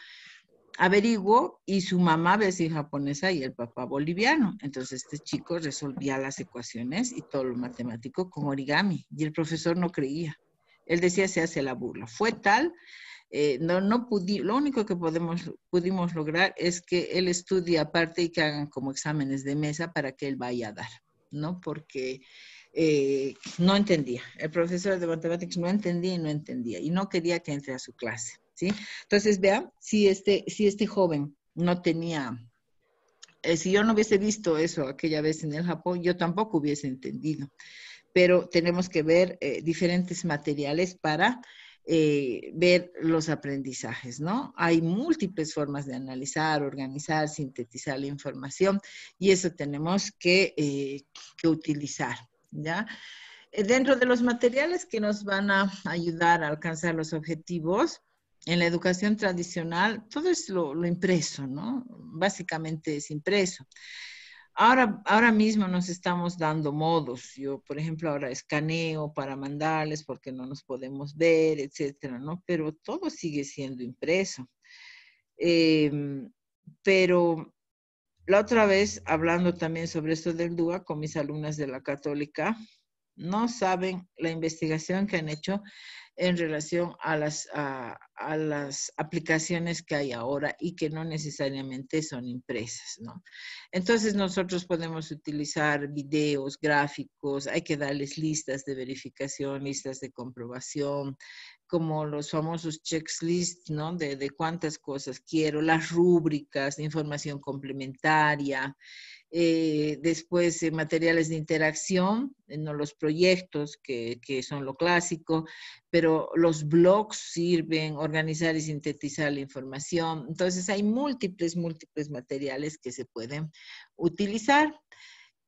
averiguo, y su mamá es japonesa y el papá boliviano. Entonces este chico resolvía las ecuaciones y todo lo matemático con origami y el profesor no creía. Él decía, se hace la burla. Fue tal, lo único que pudimos lograr es que él estudie aparte y que hagan como exámenes de mesa para que él vaya a dar, ¿no? Porque no entendía. El profesor de matemáticas no entendía y no quería que entre a su clase, ¿sí? Entonces, vean, si este joven no tenía, si yo no hubiese visto eso aquella vez en el Japón, yo tampoco hubiese entendido. Pero tenemos que ver diferentes materiales para ver los aprendizajes, ¿no? Hay múltiples formas de analizar, organizar, sintetizar la información y eso tenemos que utilizar, ¿ya? Dentro de los materiales que nos van a ayudar a alcanzar los objetivos, en la educación tradicional, todo es lo impreso, ¿no? Básicamente es impreso. Ahora mismo nos estamos dando modos. Yo, por ejemplo, ahora escaneo para mandarles porque no nos podemos ver, etcétera, ¿no? Pero todo sigue siendo impreso. Pero la otra vez, hablando también sobre esto del DUA con mis alumnas de la Católica, no saben la investigación que han hecho en relación a las aplicaciones que hay ahora y que no necesariamente son impresas, ¿no? Entonces nosotros podemos utilizar videos, gráficos, hay que darles listas de verificación, listas de comprobación, como los famosos checklists, ¿no? De cuántas cosas quiero, las rúbricas, información complementaria, después materiales de interacción, no los proyectos que son lo clásico, pero los blogs sirven, organizar y sintetizar la información. Entonces hay múltiples materiales que se pueden utilizar.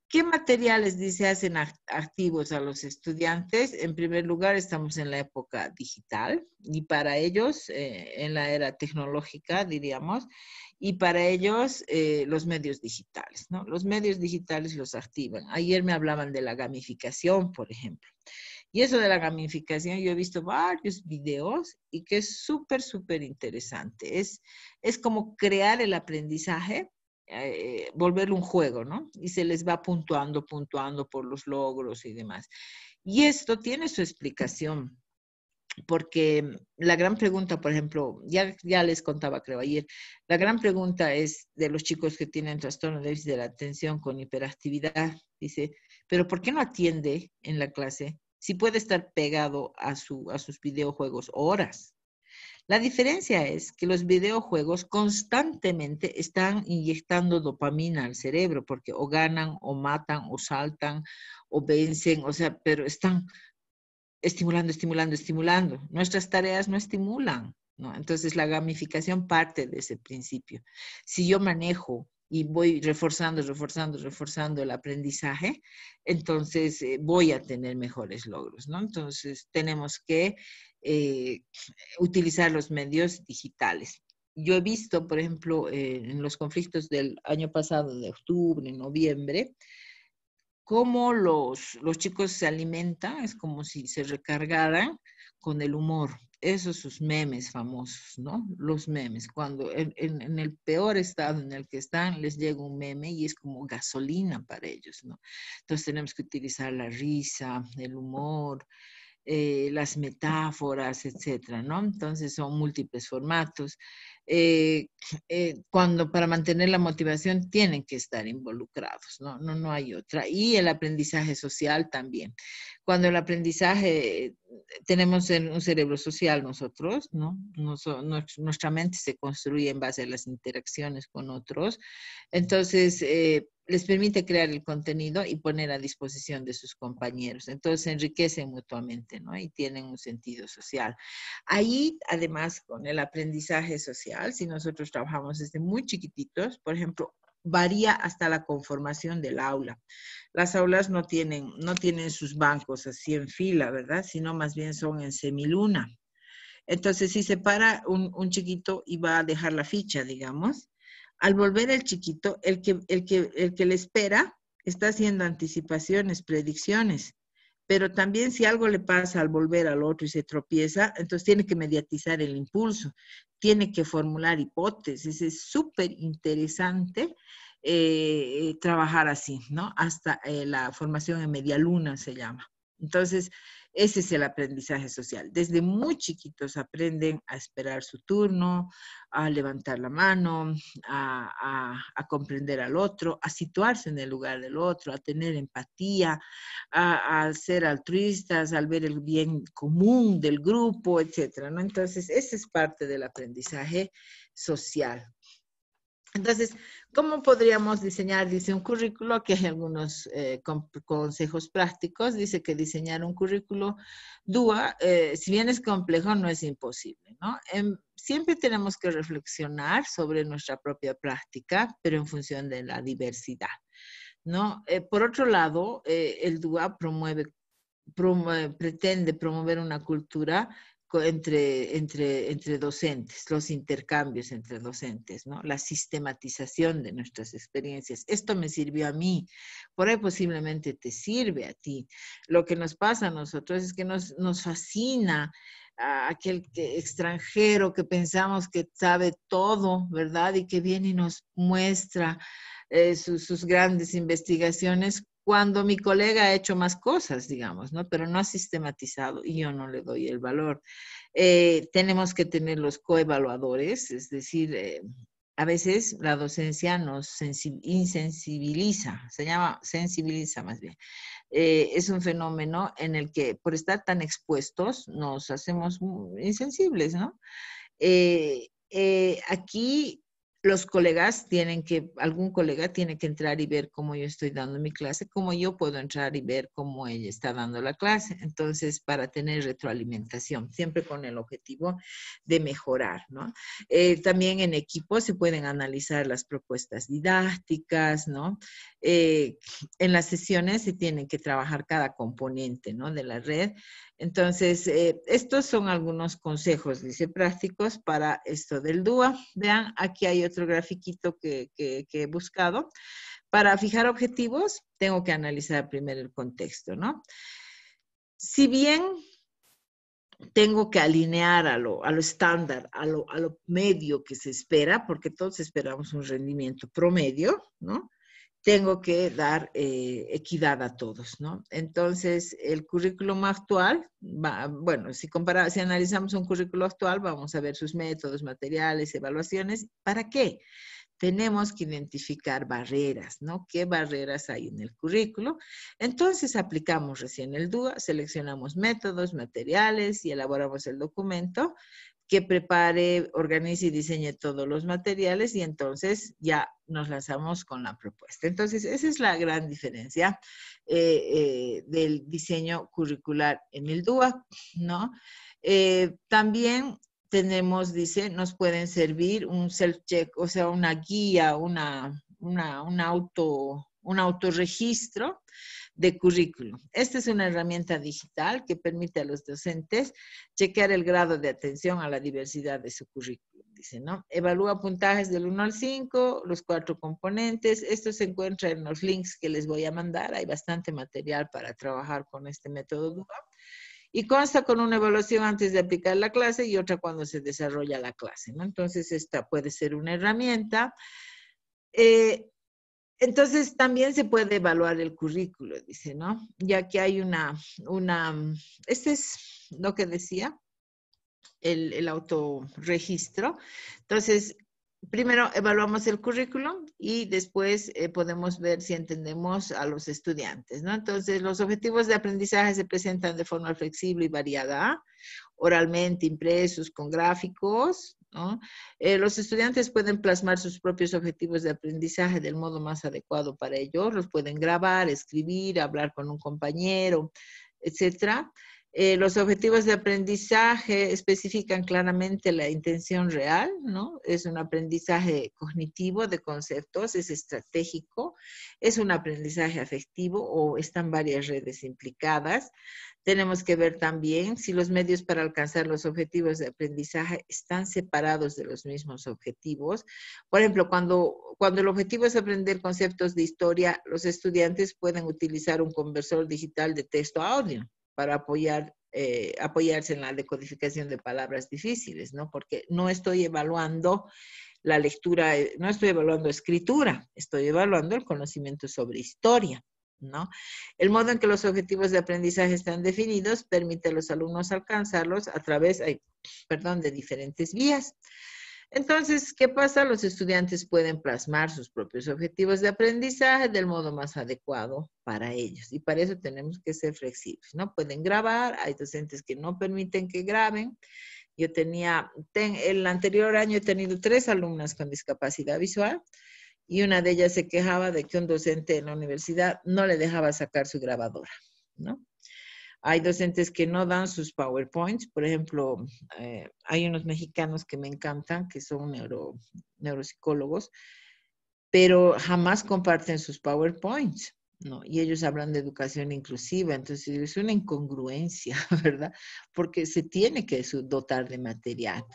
¿Qué materiales, dice, hacen activos a los estudiantes? En primer lugar, estamos en la época digital y para ellos, en la era tecnológica, diríamos, y para ellos los medios digitales, ¿no? Los medios digitales los activan. Ayer me hablaban de la gamificación, por ejemplo. Y eso de la gamificación, yo he visto varios videos y que es súper interesante. Es como crear el aprendizaje, volverlo un juego, ¿no? Y se les va puntuando por los logros y demás. Y esto tiene su explicación, porque la gran pregunta, por ejemplo, ya les contaba, creo, ayer, la gran pregunta es de los chicos que tienen trastorno de déficit de la atención con hiperactividad. Dice, ¿pero por qué no atiende en la clase si puede estar pegado a sus videojuegos horas? La diferencia es que los videojuegos constantemente están inyectando dopamina al cerebro porque o ganan, o matan, o saltan, o vencen, o sea, pero están estimulando. Nuestras tareas no estimulan, ¿no? Entonces la gamificación parte de ese principio. Si yo manejo y voy reforzando el aprendizaje, entonces voy a tener mejores logros, ¿no? Entonces tenemos que utilizar los medios digitales. Yo he visto, por ejemplo, en los conflictos del año pasado, de octubre, noviembre, cómo los chicos se alimentan, es como si se recargaran con el humor. Esos sus memes famosos, ¿no? Los memes, cuando en el peor estado en el que están, les llega un meme y es como gasolina para ellos, ¿no? Entonces tenemos que utilizar la risa, el humor, las metáforas, etcétera, ¿no? Entonces son múltiples formatos. Cuando para mantener la motivación tienen que estar involucrados, ¿no? No hay otra. Y el aprendizaje social también. Cuando el aprendizaje, tenemos un cerebro social nosotros, ¿no? Nuestra mente se construye en base a las interacciones con otros. Entonces, les permite crear el contenido y poner a disposición de sus compañeros. Entonces se enriquecen mutuamente, ¿no? Y tienen un sentido social. Ahí, además, con el aprendizaje social, si nosotros trabajamos desde muy chiquititos, por ejemplo, varía hasta la conformación del aula. Las aulas no tienen sus bancos así en fila, ¿verdad? Sino más bien son en semiluna. Entonces, si se para un chiquito y va a dejar la ficha, digamos, al volver el chiquito, el que le espera está haciendo anticipaciones, predicciones, pero también si algo le pasa al volver al otro y se tropieza, entonces tiene que mediatizar el impulso, tiene que formular hipótesis. Es súper interesante trabajar así, ¿no? Hasta la formación en media luna se llama. Entonces, ese es el aprendizaje social. Desde muy chiquitos aprenden a esperar su turno, a levantar la mano, a comprender al otro, a situarse en el lugar del otro, a tener empatía, a ser altruistas, al ver el bien común del grupo, etcétera, ¿no? Entonces, ese es parte del aprendizaje social. Entonces, ¿cómo podríamos diseñar? Dice un currículo, que hay algunos consejos prácticos. Dice que diseñar un currículo DUA, si bien es complejo, no es imposible, ¿no? Siempre tenemos que reflexionar sobre nuestra propia práctica, pero en función de la diversidad, ¿no? Por otro lado, el DUA pretende promover una cultura entre docentes, los intercambios entre docentes, ¿no? La sistematización de nuestras experiencias. Esto me sirvió a mí, por ahí posiblemente te sirve a ti. Lo que nos pasa a nosotros es que nos fascina a aquel extranjero que pensamos que sabe todo, ¿verdad? Y que viene y nos muestra sus grandes investigaciones, cuando mi colega ha hecho más cosas, digamos, ¿no? Pero no ha sistematizado y yo no le doy el valor. Tenemos que tener los coevaluadores, es decir, a veces la docencia nos insensibiliza, se llama sensibiliza más bien. Es un fenómeno en el que por estar tan expuestos nos hacemos insensibles, ¿no? Aquí los colegas algún colega tiene que entrar y ver cómo yo estoy dando mi clase, cómo yo puedo entrar y ver cómo ella está dando la clase. Entonces, para tener retroalimentación, siempre con el objetivo de mejorar, ¿no? También en equipo se pueden analizar las propuestas didácticas, ¿no? En las sesiones se tiene que trabajar cada componente, ¿no? De la red. Entonces, estos son algunos consejos, dice, prácticos para esto del DUA. Vean, aquí hay otro grafiquito que he buscado. Para fijar objetivos, tengo que analizar primero el contexto, ¿no? Si bien tengo que alinear a lo estándar, a lo medio que se espera, porque todos esperamos un rendimiento promedio, ¿no? Tengo que dar equidad a todos, ¿no? Entonces, el currículum actual, bueno, si analizamos un currículo actual, vamos a ver sus métodos, materiales, evaluaciones. ¿Para qué? Tenemos que identificar barreras, ¿no? ¿Qué barreras hay en el currículo? Entonces, aplicamos recién el DUA, seleccionamos métodos, materiales y elaboramos el documento que prepare, organice y diseñe todos los materiales y entonces ya nos lanzamos con la propuesta. Entonces, esa es la gran diferencia del diseño curricular en el DUA, ¿no? También tenemos, dice, nos pueden servir un self-check, o sea, una guía, un autorregistro de currículum. Esta es una herramienta digital que permite a los docentes chequear el grado de atención a la diversidad de su currículum, dice, ¿no? Evalúa puntajes del 1 al 5, los 4 componentes. Esto se encuentra en los links que les voy a mandar. Hay bastante material para trabajar con este método DUA. Y consta con una evaluación antes de aplicar la clase y otra cuando se desarrolla la clase, ¿no? Entonces, esta puede ser una herramienta. Entonces, también se puede evaluar el currículo, dice, ¿no? Ya que hay este es lo que decía, el autorregistro. Entonces, primero evaluamos el currículum y después podemos ver si entendemos a los estudiantes, ¿no? Entonces, los objetivos de aprendizaje se presentan de forma flexible y variada, oralmente, impresos, con gráficos, ¿no? Los estudiantes pueden plasmar sus propios objetivos de aprendizaje del modo más adecuado para ellos. Los pueden grabar, escribir, hablar con un compañero, etcétera. Los objetivos de aprendizaje especifican claramente la intención real, ¿no? Es un aprendizaje cognitivo de conceptos, es estratégico, es un aprendizaje afectivo o están varias redes implicadas. Tenemos que ver también si los medios para alcanzar los objetivos de aprendizaje están separados de los mismos objetivos. Por ejemplo, cuando el objetivo es aprender conceptos de historia, los estudiantes pueden utilizar un conversor digital de texto a audio para apoyarse en la decodificación de palabras difíciles, ¿no? Porque no estoy evaluando la lectura, no estoy evaluando escritura, estoy evaluando el conocimiento sobre historia, ¿no? El modo en que los objetivos de aprendizaje están definidos permite a los alumnos alcanzarlos a través, de diferentes vías. Entonces, ¿qué pasa? Los estudiantes pueden plasmar sus propios objetivos de aprendizaje del modo más adecuado para ellos. Y para eso tenemos que ser flexibles, ¿no? Pueden grabar, hay docentes que no permiten que graben. Yo el anterior año he tenido 3 alumnas con discapacidad visual y una de ellas se quejaba de que un docente en la universidad no le dejaba sacar su grabadora, ¿no? Hay docentes que no dan sus PowerPoints. Por ejemplo, hay unos mexicanos que me encantan, que son neuropsicólogos, pero jamás comparten sus PowerPoints, ¿no? Y ellos hablan de educación inclusiva. Entonces, es una incongruencia, ¿verdad? Porque se tiene que dotar de material.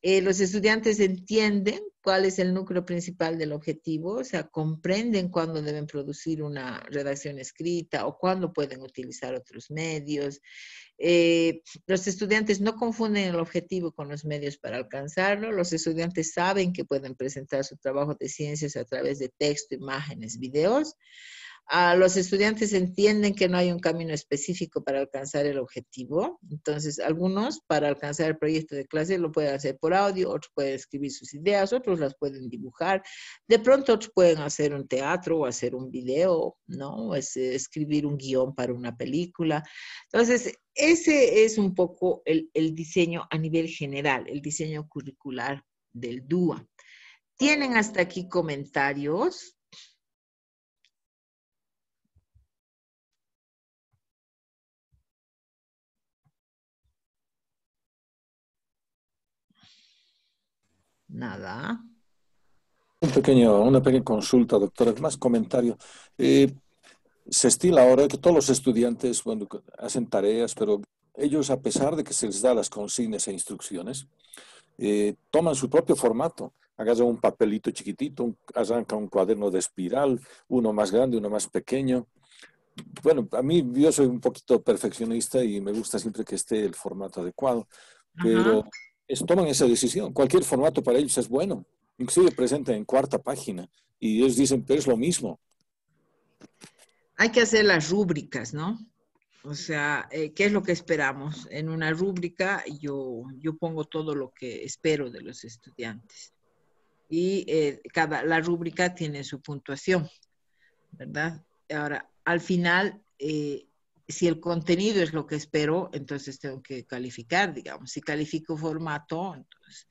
Los estudiantes entienden cuál es el núcleo principal del objetivo, o sea, comprenden cuándo deben producir una redacción escrita o cuándo pueden utilizar otros medios. Los estudiantes no confunden el objetivo con los medios para alcanzarlo. Los estudiantes saben que pueden presentar su trabajo de ciencias a través de texto, imágenes, videos. Los estudiantes entienden que no hay un camino específico para alcanzar el objetivo. Entonces, algunos para alcanzar el proyecto de clase lo pueden hacer por audio, otros pueden escribir sus ideas, otros las pueden dibujar. De pronto otros pueden hacer un teatro o hacer un video, ¿no? Escribir un guión para una película. Entonces, ese es un poco el diseño a nivel general, el diseño curricular del DUA. ¿Tienen hasta aquí comentarios? Nada. Una pequeña consulta, doctora, más comentario. Se estila ahora que todos los estudiantes, bueno, hacen tareas, pero ellos, a pesar de que se les da las consignas e instrucciones, toman su propio formato. Agarran un papelito chiquitito, arrancan un cuaderno de espiral, uno más grande, uno más pequeño. Bueno, a mí yo soy un poquito perfeccionista y me gusta siempre que esté el formato adecuado, pero toman esa decisión. Cualquier formato para ellos es bueno. Inclusive presenta en 4ª página y ellos dicen, pero es lo mismo. Hay que hacer las rúbricas, ¿no? O sea, ¿qué es lo que esperamos? En una rúbrica yo pongo todo lo que espero de los estudiantes. Y la rúbrica tiene su puntuación, ¿verdad? Ahora, al final, si el contenido es lo que espero, entonces tengo que calificar, digamos. Si califico formato, entonces,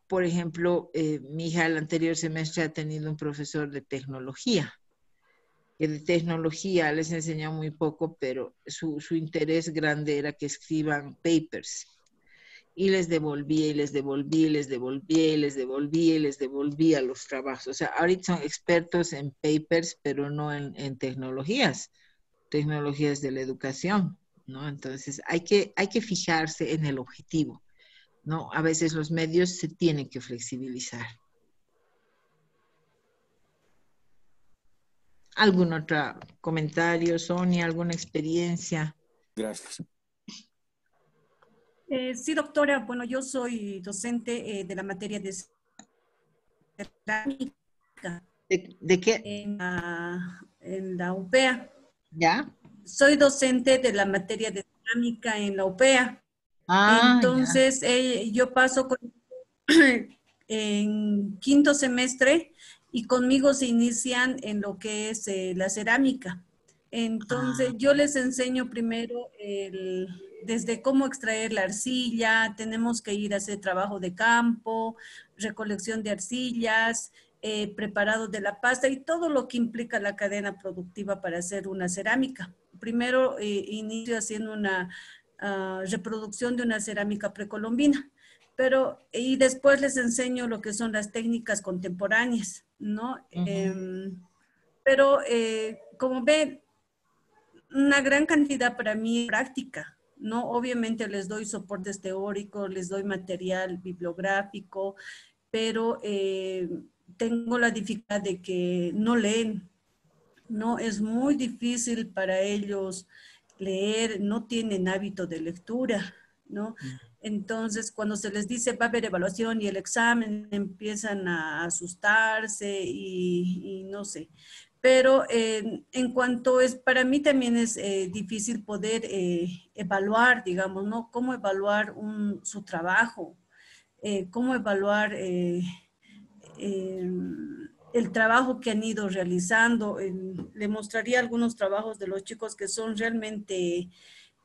por ejemplo, mi hija el anterior semestre ha tenido un profesor de tecnología, que de tecnología les enseñó muy poco, pero su interés grande era que escriban papers. Y les devolvía, y les devolvía, y les devolvía, y les devolvía, y les devolvía los trabajos. O sea, ahorita son expertos en papers, pero no en tecnologías de la educación, ¿no? Entonces, hay que fijarse en el objetivo, ¿no? A veces los medios se tienen que flexibilizar. ¿Algún otro comentario, Sonia? ¿Alguna experiencia? Gracias. Sí, doctora. Bueno, yo soy docente de la materia de cerámica. ¿De qué? En la UPEA. ¿Ya? Soy docente de la materia de cerámica en la UPEA. Entonces, yo paso en 5º semestre y conmigo se inician en lo que es la cerámica. Entonces, yo les enseño primero desde cómo extraer la arcilla, tenemos que ir a hacer trabajo de campo, recolección de arcillas, preparado de la pasta y todo lo que implica la cadena productiva para hacer una cerámica. Primero inicio haciendo una reproducción de una cerámica precolombina, y después les enseño lo que son las técnicas contemporáneas, ¿no? Pero como ven, una gran cantidad para mí práctica, ¿no? Obviamente les doy soportes teóricos, les doy material bibliográfico, pero tengo la dificultad de que no leen, ¿no? Es muy difícil para ellos leer, no tienen hábito de lectura, ¿no? Entonces, cuando se les dice va a haber evaluación y el examen, empiezan a asustarse y no sé. Pero en cuanto para mí también es difícil poder evaluar, digamos, ¿no? Cómo evaluar su trabajo, cómo evaluar el trabajo que han ido realizando. Le mostraría algunos trabajos de los chicos que son realmente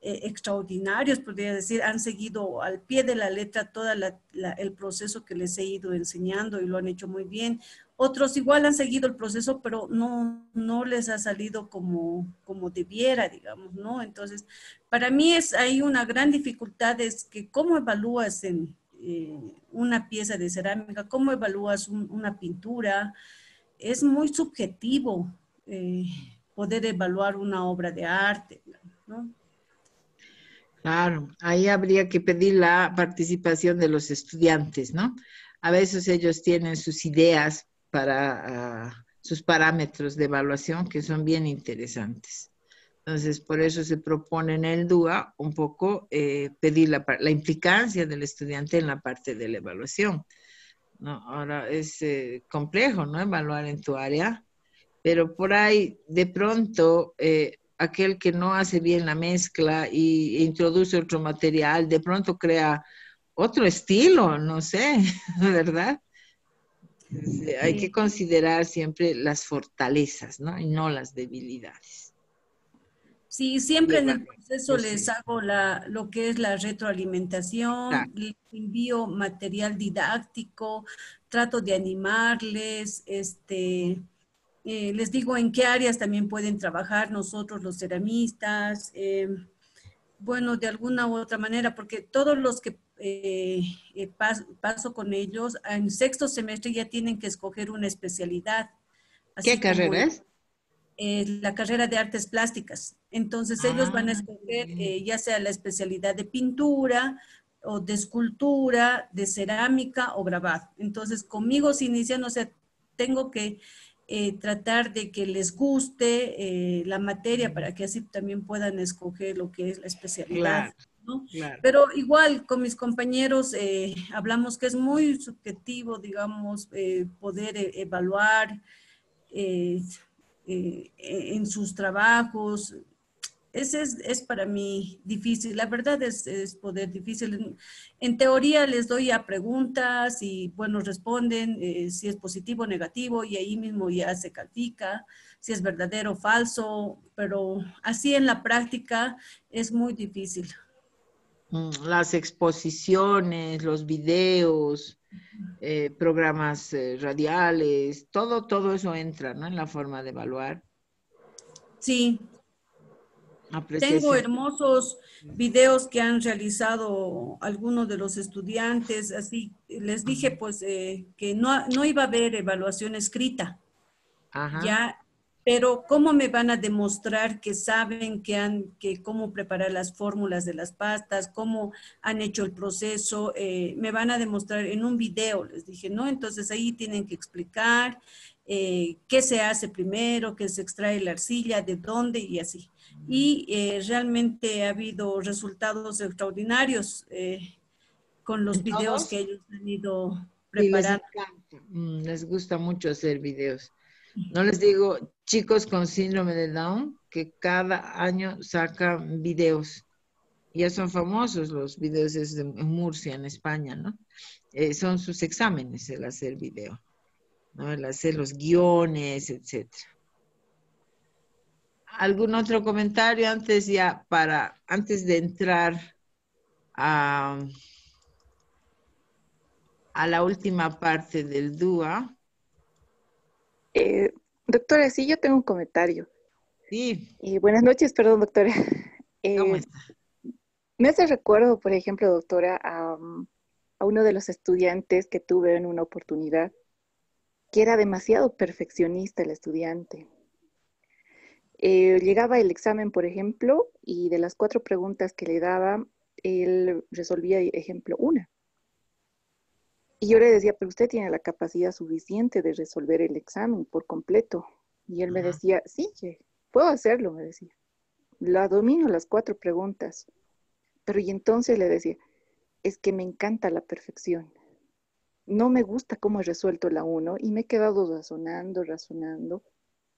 extraordinarios, podría decir, han seguido al pie de la letra todo el proceso que les he ido enseñando y lo han hecho muy bien. Otros igual han seguido el proceso, pero no les ha salido como debiera, digamos, ¿no? Entonces, para mí hay una gran dificultad, es que cómo evalúas una pieza de cerámica, cómo evalúas una pintura. Es muy subjetivo poder evaluar una obra de arte, ¿no? Claro, ahí habría que pedir la participación de los estudiantes, ¿no? A veces ellos tienen sus ideas para sus parámetros de evaluación que son bien interesantes. Entonces, por eso se propone en el DUA un poco pedir la implicancia del estudiante en la parte de la evaluación, ¿no? Ahora es complejo, ¿no? Evaluar en tu área, pero por ahí de pronto aquel que no hace bien la mezcla y introduce otro material, de pronto crea otro estilo, no sé, ¿verdad? Hay que considerar siempre las fortalezas, ¿no? Y no las debilidades. Sí, siempre en el Llevar proceso les proceso. hago lo que es la retroalimentación, Claro. les envío material didáctico, trato de animarles, les digo en qué áreas también pueden trabajar nosotros los ceramistas, bueno, de alguna u otra manera, porque todos los que paso con ellos, en sexto semestre ya tienen que escoger una especialidad, ¿Qué así como carrera es? la carrera de artes plásticas. Entonces ellos van a Ah, escoger ya sea la especialidad de pintura o de escultura, de cerámica o grabado. Entonces conmigo se inician, o sea, tengo que tratar de que les guste la materia para que así también puedan escoger lo que es la especialidad. claro, ¿No? claro. Pero igual con mis compañeros hablamos que es muy subjetivo, digamos, poder evaluar en sus trabajos. Ese es para mí difícil. La verdad es poder difícil. En teoría les doy a preguntas y, bueno, responden si es positivo o negativo y ahí mismo ya se califica si es verdadero o falso, pero así en la práctica es muy difícil. Las exposiciones, los videos, programas radiales, todo eso entra, ¿no? En la forma de evaluar. Sí, tengo Apreciación. hermosos videos que han realizado algunos de los estudiantes, así les dije pues que no iba a haber evaluación escrita, Ajá. ya, pero ¿cómo me van a demostrar que saben que cómo preparar las fórmulas de las pastas, cómo han hecho el proceso? Me van a demostrar en un video, les dije, ¿no? Entonces ahí tienen que explicar qué se hace primero, qué se extrae la arcilla, de dónde y así. Y realmente ha habido resultados extraordinarios con los videos que ¿Todos? ellos han ido Sí, les preparando. encanta. Les gusta mucho hacer videos. No les digo, chicos con síndrome de Down, que cada año sacan videos. Ya son famosos los videos en Murcia, en España, ¿no? Son sus exámenes el hacer video, ¿no? El hacer los guiones, etcétera. ¿Algún otro comentario antes de entrar a, a la última parte del DUA? Doctora, sí, yo tengo un comentario. Sí, Buenas noches, perdón, doctora. ¿cómo Eh, está? Me hace recuerdo, por ejemplo, doctora, a uno de los estudiantes que tuve en una oportunidad, que era demasiado perfeccionista el estudiante. Llegaba el examen, por ejemplo, y de las 4 preguntas que le daba, él resolvía, ejemplo, una. Y yo le decía, pero usted tiene la capacidad suficiente de resolver el examen por completo. Y él me Ajá. decía, sí, que puedo hacerlo, me decía. La domino las 4 preguntas. Pero y entonces le decía, es que me encanta la perfección. No me gusta cómo he resuelto la uno y me he quedado razonando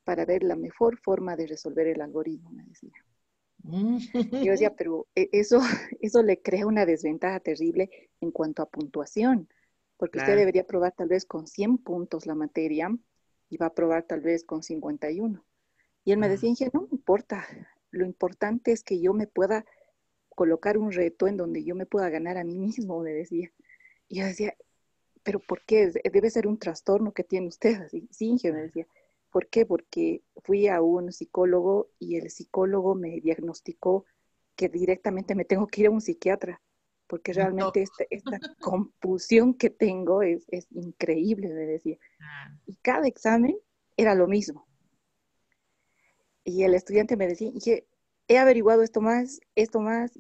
para ver la mejor forma de resolver el algoritmo, me decía. Yo decía, pero eso le crea una desventaja terrible en cuanto a puntuación, porque usted Claro. debería probar tal vez con 100 puntos la materia y va a probar tal vez con 51. Y él me Ah, decía, Inge, no me importa, lo importante es que yo me pueda colocar un reto en donde yo me pueda ganar a mí mismo, me decía. Y yo decía, pero ¿por qué? Debe ser un trastorno que tiene usted. Así, sí, Inge, me decía. ¿Por qué? Porque fui a un psicólogo y el psicólogo me diagnosticó que directamente me tengo que ir a un psiquiatra, porque no. realmente esta confusión que tengo es increíble, me decía. Ah, Y cada examen era lo mismo. Y el estudiante me decía, Inge, he averiguado esto más y esto más,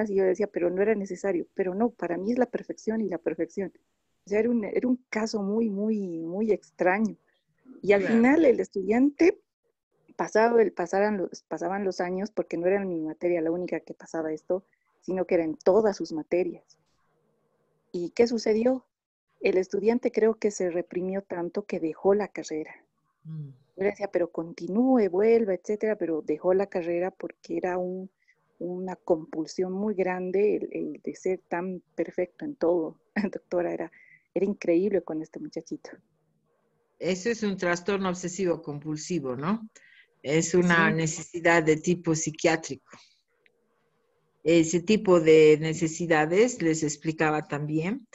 y yo decía, pero no era necesario. Pero no, para mí es la perfección y la perfección. O sea, era un caso muy extraño. Y al claro. final el estudiante pasaban los años, porque no era en mi materia la única que pasaba esto, sino que era en todas sus materias. ¿Y qué sucedió? El estudiante creo que se reprimió tanto que dejó la carrera. Mm. Yo le decía, pero continúe, vuelva, etcétera, pero dejó la carrera porque era una compulsión muy grande el de ser tan perfecto en todo. Doctora, era increíble con este muchachito. Eso es un trastorno obsesivo compulsivo, ¿no? Es una necesidad de tipo psiquiátrico. Ese tipo de necesidades, les explicaba también,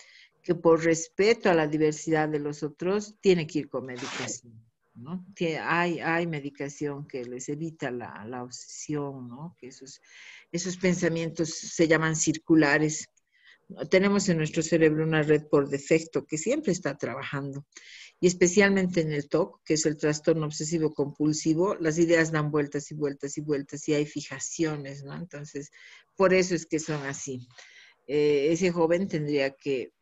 que por respeto a la diversidad de los otros, tiene que ir con medicación, ¿no? Hay medicación que les evita la obsesión, ¿no? Que esos pensamientos se llaman circulares. Tenemos en nuestro cerebro una red por defecto que siempre está trabajando. Y especialmente en el TOC, que es el trastorno obsesivo compulsivo, las ideas dan vueltas y vueltas y vueltas y hay fijaciones, ¿no? Entonces, por eso es que son así. Ese joven tendría que,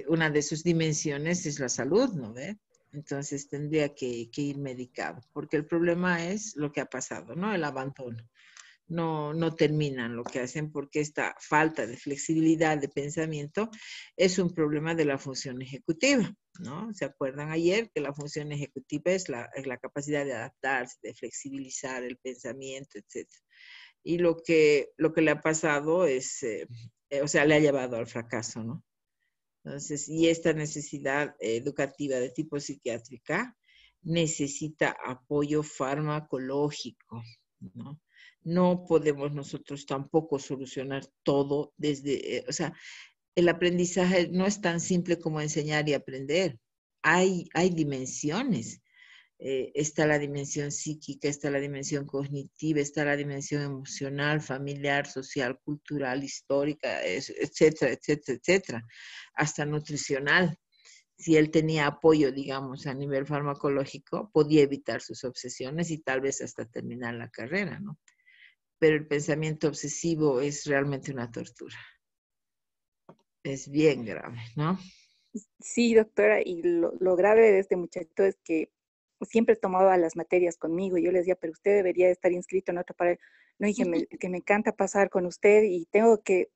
una de sus dimensiones es la salud, ¿no ve? Entonces tendría que ir medicado, porque el problema es lo que ha pasado, ¿no? El abandono. No terminan lo que hacen porque esta falta de flexibilidad de pensamiento es un problema de la función ejecutiva, ¿no? ¿Se acuerdan ayer que la función ejecutiva es la capacidad de adaptarse, de flexibilizar el pensamiento, etcétera? Y lo que le ha pasado es, o sea, le ha llevado al fracaso, ¿no? Entonces, y esta necesidad educativa de tipo psiquiátrica necesita apoyo farmacológico, ¿no? No podemos nosotros tampoco solucionar todo desde, o sea, el aprendizaje no es tan simple como enseñar y aprender. Hay dimensiones. Está la dimensión psíquica, está la dimensión cognitiva, está la dimensión emocional, familiar, social, cultural, histórica, etcétera, etcétera, etcétera, hasta nutricional. Si él tenía apoyo, digamos, a nivel farmacológico, podía evitar sus obsesiones y tal vez hasta terminar la carrera, ¿no? Pero el pensamiento obsesivo es realmente una tortura. Es bien grave, ¿no? Sí, doctora, y lo grave de este muchacho es que siempre tomaba las materias conmigo. Yo le decía, pero usted debería estar inscrito en otra pared. No, dije, que me encanta pasar con usted y tengo que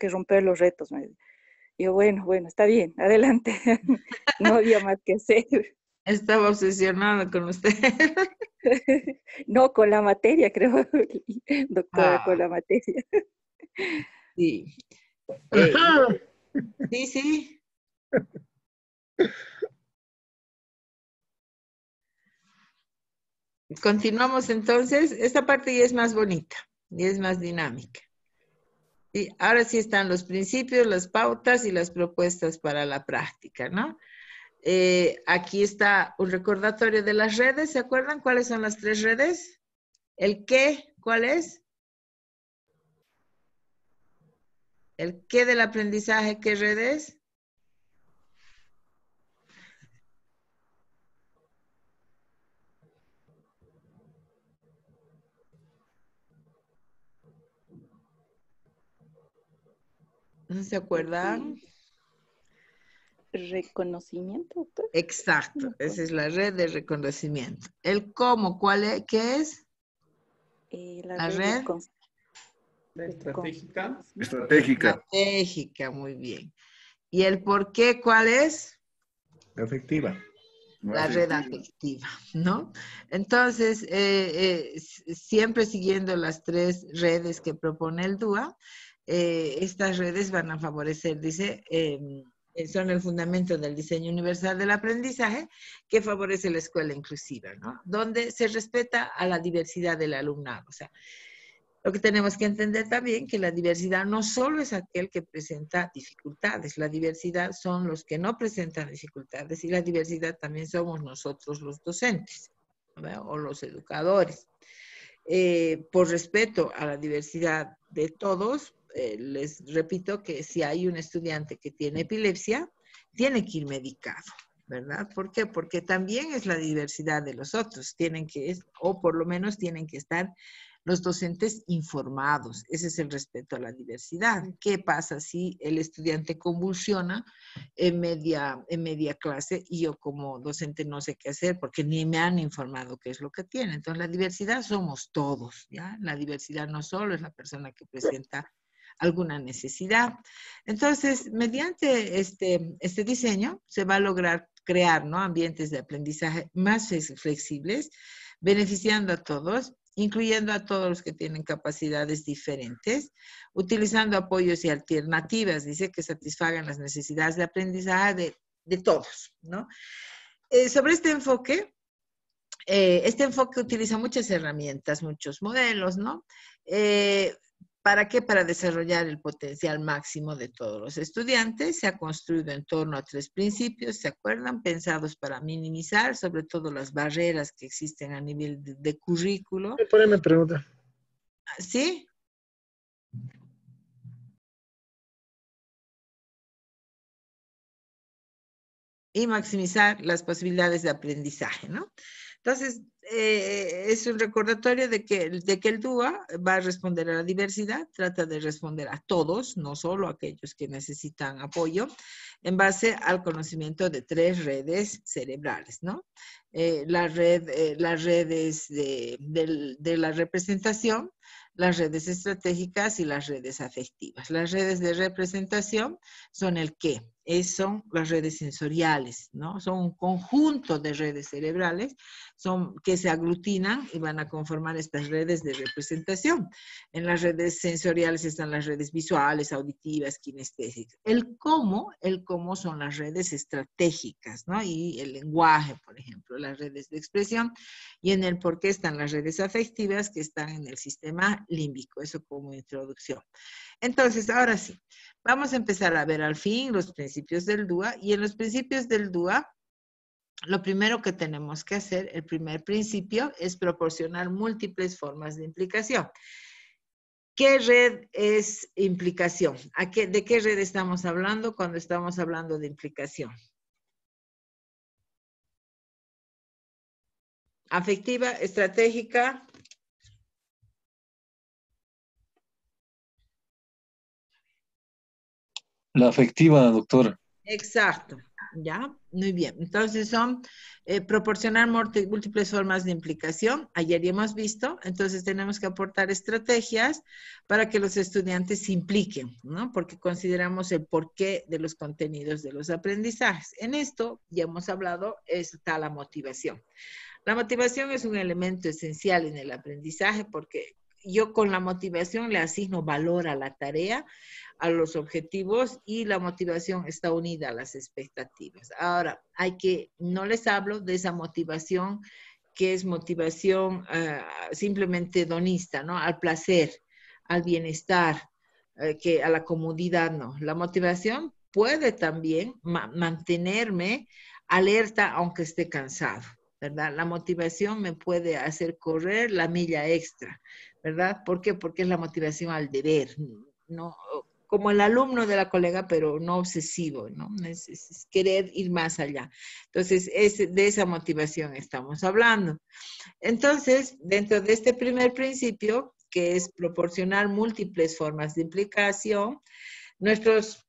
romper los retos. Y yo, bueno, está bien, adelante. No había más que hacer. Estaba obsesionada con usted. No, con la materia, creo, doctora, con la materia. Sí. Sí. Continuamos entonces. Esta parte ya es más bonita y es más dinámica. Y ahora sí están los principios, las pautas y las propuestas para la práctica, ¿no? Aquí está un recordatorio de las redes. ¿Se acuerdan cuáles son las 3 redes? ¿El qué? ¿Cuál es? ¿El qué del aprendizaje? ¿Qué red es? ¿No se acuerdan? ¿Reconocimiento, doctor? Exacto, esa es la red de reconocimiento. ¿El cómo? ¿Cuál es? ¿Qué es? La red estratégica. Estratégica, muy bien. ¿Y el por qué? ¿Cuál es? Afectiva. La red afectiva, ¿no? Entonces, siempre siguiendo las 3 redes que propone el DUA, estas redes van a favorecer, dice, son el fundamento del diseño universal del aprendizaje que favorece la escuela inclusiva, ¿no? Donde se respeta a la diversidad del alumnado. O sea, lo que tenemos que entender también que la diversidad no solo es aquel que presenta dificultades, la diversidad son los que no presentan dificultades y la diversidad también somos nosotros los docentes, ¿verdad? O los educadores. Por respeto a la diversidad de todos, les repito que si hay un estudiante que tiene epilepsia, tiene que ir medicado, ¿verdad? ¿Por qué? Porque también es la diversidad de los otros, o por lo menos tienen que estar los docentes informados. Ese es el respeto a la diversidad. ¿Qué pasa si el estudiante convulsiona en media clase y yo como docente no sé qué hacer porque ni me han informado qué es lo que tiene? Entonces la diversidad somos todos, ¿ya? La diversidad no solo es la persona que presenta alguna necesidad. Entonces, mediante este diseño se va a lograr crear, ¿no?, ambientes de aprendizaje más flexibles, beneficiando a todos, incluyendo a todos los que tienen capacidades diferentes, utilizando apoyos y alternativas, dice, que satisfagan las necesidades de aprendizaje de todos, ¿no? Sobre este enfoque utiliza muchas herramientas, muchos modelos, ¿no? ¿Para qué? Para desarrollar el potencial máximo de todos los estudiantes. Se ha construido en torno a 3 principios, ¿se acuerdan? Pensados para minimizar, sobre todo las barreras que existen a nivel de currículo. Poneme pregunta. ¿Sí? Y maximizar las posibilidades de aprendizaje, ¿no? Entonces, es un recordatorio de que el DUA va a responder a la diversidad, trata de responder a todos, no solo a aquellos que necesitan apoyo, en base al conocimiento de 3 redes cerebrales, ¿no? Las redes de la representación, las redes estratégicas y las redes afectivas. Las redes de representación son el qué, son las redes sensoriales, ¿no? Son un conjunto de redes cerebrales que se aglutinan y van a conformar estas redes de representación. En las redes sensoriales están las redes visuales, auditivas, kinestésicas. El cómo son las redes estratégicas, ¿no? Y el lenguaje, por ejemplo, las redes de expresión. Y en el por qué están las redes afectivas, que están en el sistema límbico. Eso como introducción. Entonces, ahora sí, vamos a empezar a ver al fin los principios del DUA. Y en los principios del DUA, lo primero que tenemos que hacer, el primer principio, es proporcionar múltiples formas de implicación. ¿Qué red es implicación? ¿De qué red estamos hablando cuando estamos hablando de implicación? Afectiva, estratégica. La afectiva, doctora. Exacto, ¿ya? Muy bien. Entonces son proporcionar múltiples formas de implicación. Ayer ya hemos visto, entonces tenemos que aportar estrategias para que los estudiantes se impliquen, ¿no? Porque consideramos el porqué de los contenidos de los aprendizajes. En esto, ya hemos hablado, está la motivación. La motivación es un elemento esencial en el aprendizaje porque yo con la motivación le asigno valor a la tarea, a los objetivos y la motivación está unida a las expectativas. Ahora, no les hablo de esa motivación que es motivación simplemente hedonista, ¿no? Al placer, al bienestar, a la comodidad, no. La motivación puede también mantenerme alerta aunque esté cansado, ¿verdad? La motivación me puede hacer correr la milla extra, ¿verdad? ¿Por qué? Porque es la motivación al deber, ¿no? Como el alumno de la colega, pero no obsesivo, ¿no? Es querer ir más allá. Entonces, de esa motivación estamos hablando. Entonces, dentro de este primer principio, que es proporcionar múltiples formas de implicación, nuestros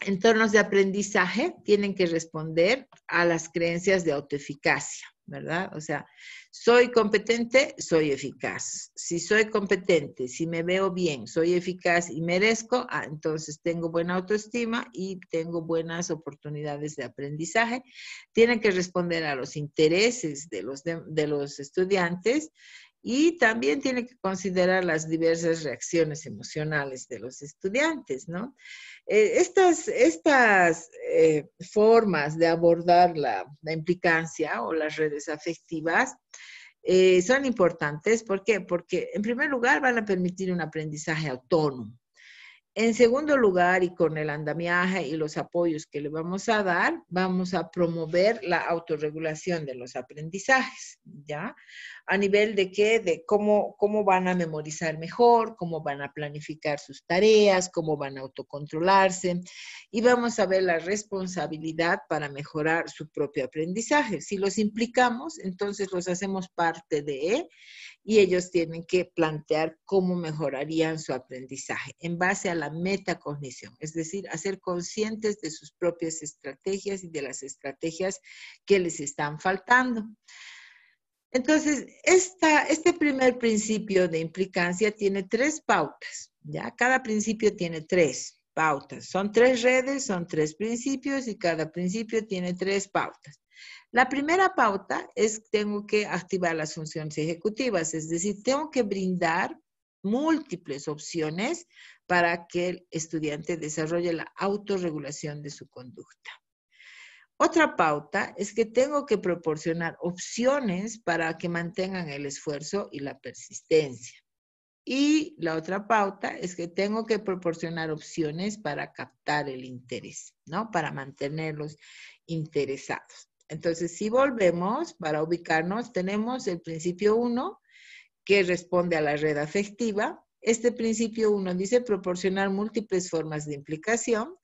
entornos de aprendizaje tienen que responder a las creencias de autoeficacia, ¿verdad? O sea, soy competente, soy eficaz. Si soy competente, si me veo bien, soy eficaz y merezco, entonces tengo buena autoestima y tengo buenas oportunidades de aprendizaje. Tienen que responder a los intereses de los estudiantes y también tienen que considerar las diversas reacciones emocionales de los estudiantes, ¿no? Estas formas de abordar la implicancia o las redes afectivas son importantes. ¿Por qué? Porque en primer lugar van a permitir un aprendizaje autónomo. En segundo lugar, y con el andamiaje y los apoyos que le vamos a dar, vamos a promover la autorregulación de los aprendizajes, ¿ya? A nivel de qué, de cómo van a memorizar mejor, cómo van a planificar sus tareas, cómo van a autocontrolarse, y vamos a ver la responsabilidad para mejorar su propio aprendizaje. Si los implicamos, entonces los hacemos parte de, y ellos tienen que plantear cómo mejorarían su aprendizaje en base a la metacognición, es decir, a ser conscientes de sus propias estrategias y de las estrategias que les están faltando. Entonces, este primer principio de implicancia tiene 3 pautas, ¿ya? Cada principio tiene 3 pautas. Son 3 redes, son 3 principios y cada principio tiene 3 pautas. La primera pauta es que tengo que activar las funciones ejecutivas, es decir, tengo que brindar múltiples opciones para que el estudiante desarrolle la autorregulación de su conducta. Otra pauta es que tengo que proporcionar opciones para que mantengan el esfuerzo y la persistencia. Y la otra pauta es que tengo que proporcionar opciones para captar el interés, ¿no? Para mantenerlos interesados. Entonces, si volvemos para ubicarnos, tenemos el principio 1 que responde a la red afectiva. Este principio 1 dice proporcionar múltiples formas de implicación.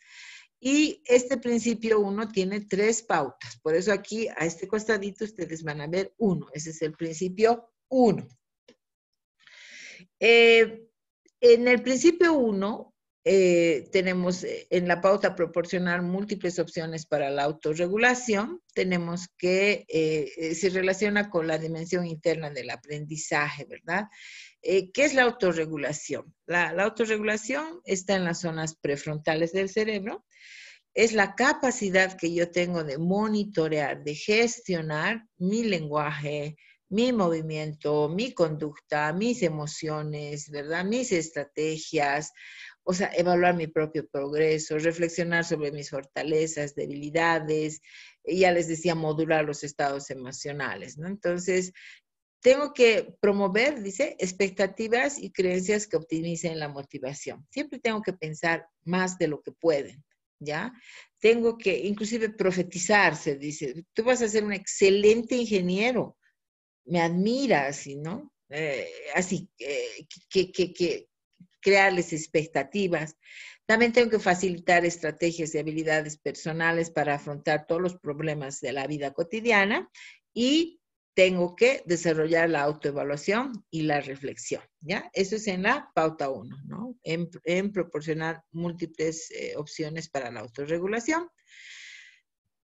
Y este principio 1 tiene 3 pautas. Por eso aquí, a este costadito, ustedes van a ver 1. Ese es el principio 1. En el principio 1, tenemos en la pauta proporcionar múltiples opciones para la autorregulación. Tenemos que se relaciona con la dimensión interna del aprendizaje, ¿verdad? ¿Qué es la autorregulación? La autorregulación está en las zonas prefrontales del cerebro. Es la capacidad que yo tengo de monitorear, de gestionar mi lenguaje, mi movimiento, mi conducta, mis emociones, ¿verdad? Mis estrategias, o sea, evaluar mi propio progreso, reflexionar sobre mis fortalezas, debilidades, ya les decía, modular los estados emocionales, ¿no? Entonces, tengo que promover, dice, expectativas y creencias que optimicen la motivación. Siempre tengo que pensar más de lo que pueden, ¿ya? Tengo que, inclusive, profetizar, se dice, tú vas a ser un excelente ingeniero, me admiras, ¿no? Así, que crearles expectativas. También tengo que facilitar estrategias y habilidades personales para afrontar todos los problemas de la vida cotidiana y tengo que desarrollar la autoevaluación y la reflexión, ¿ya? Eso es en la pauta 1, ¿no? En proporcionar múltiples opciones para la autorregulación.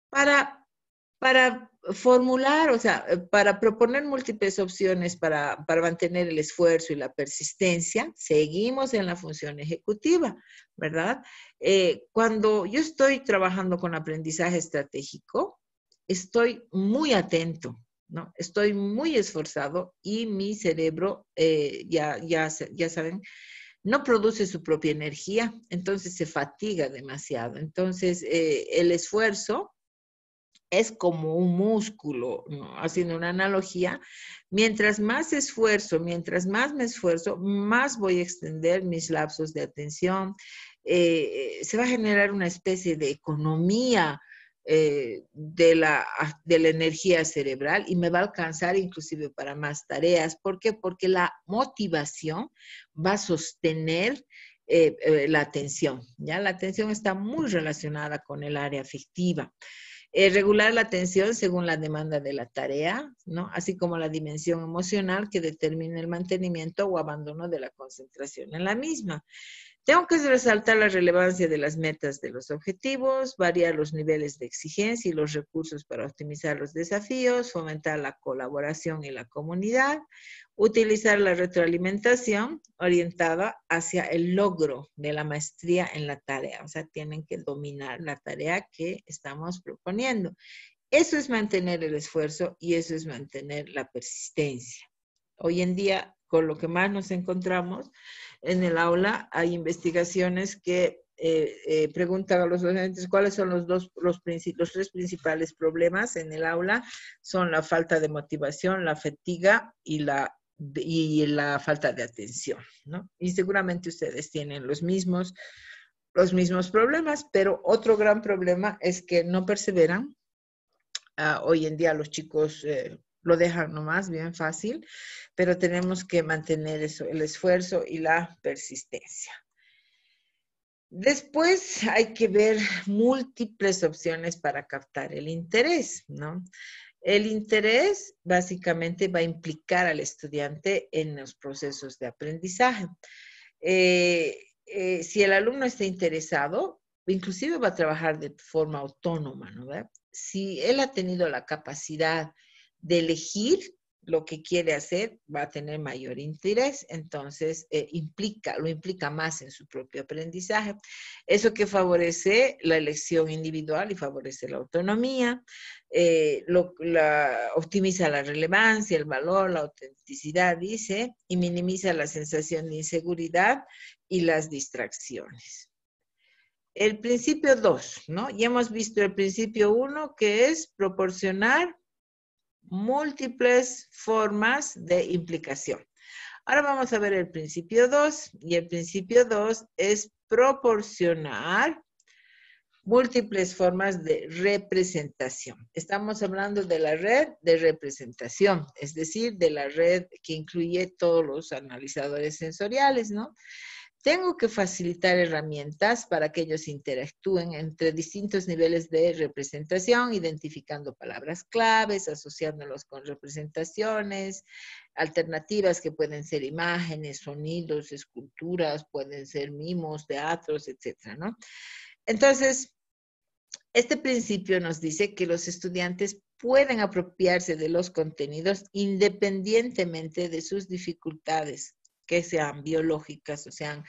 Para formular, o sea, para proponer múltiples opciones para mantener el esfuerzo y la persistencia, seguimos en la función ejecutiva, ¿verdad? Cuando yo estoy trabajando con aprendizaje estratégico, estoy muy atento, ¿no? Estoy muy esforzado y mi cerebro, ya saben, no produce su propia energía, entonces se fatiga demasiado. Entonces, el esfuerzo es como un músculo, ¿no? Haciendo una analogía, mientras más esfuerzo, mientras más me esfuerzo, más voy a extender mis lapsos de atención. Se va a generar una especie de economía de la energía cerebral y me va a alcanzar inclusive para más tareas. ¿Por qué? Porque la motivación va a sostener la atención, ¿ya? La atención está muy relacionada con el área afectiva. Regular la atención según la demanda de la tarea, ¿no? Así como la dimensión emocional que determina el mantenimiento o abandono de la concentración en la misma. Tengo que resaltar la relevancia de las metas de los objetivos, variar los niveles de exigencia y los recursos para optimizar los desafíos, fomentar la colaboración y la comunidad, utilizar la retroalimentación orientada hacia el logro de la maestría en la tarea. O sea, tienen que dominar la tarea que estamos proponiendo. Eso es mantener el esfuerzo y eso es mantener la persistencia. Hoy en día, con lo que más nos encontramos en el aula, hay investigaciones que preguntan a los docentes cuáles son los tres principales problemas en el aula. Son la falta de motivación, la fatiga y la falta de atención, ¿no? Y seguramente ustedes tienen los mismos problemas, pero otro gran problema es que no perseveran. Hoy en día los chicos lo dejan nomás bien fácil, pero tenemos que mantener eso, el esfuerzo y la persistencia. Después hay que ver múltiples opciones para captar el interés, ¿no? El interés básicamente va a implicar al estudiante en los procesos de aprendizaje. Si el alumno está interesado, inclusive va a trabajar de forma autónoma, ¿no? ¿Verdad? Si él ha tenido la capacidad de elegir, lo que quiere hacer va a tener mayor interés, entonces lo implica más en su propio aprendizaje. Eso que favorece la elección individual y favorece la autonomía, optimiza la relevancia, el valor, la autenticidad, dice, y minimiza la sensación de inseguridad y las distracciones. El principio 2, ¿no? Ya hemos visto el principio 1, que es proporcionar múltiples formas de implicación. Ahora vamos a ver el principio 2, y el principio 2 es proporcionar múltiples formas de representación. Estamos hablando de la red de representación, es decir, de la red que incluye todos los analizadores sensoriales, ¿no? Tengo que facilitar herramientas para que ellos interactúen entre distintos niveles de representación, identificando palabras claves, asociándolos con representaciones, alternativas que pueden ser imágenes, sonidos, esculturas, pueden ser mimos, teatros, etcétera, ¿no? Entonces, este principio nos dice que los estudiantes pueden apropiarse de los contenidos independientemente de sus dificultades, que sean biológicas o sean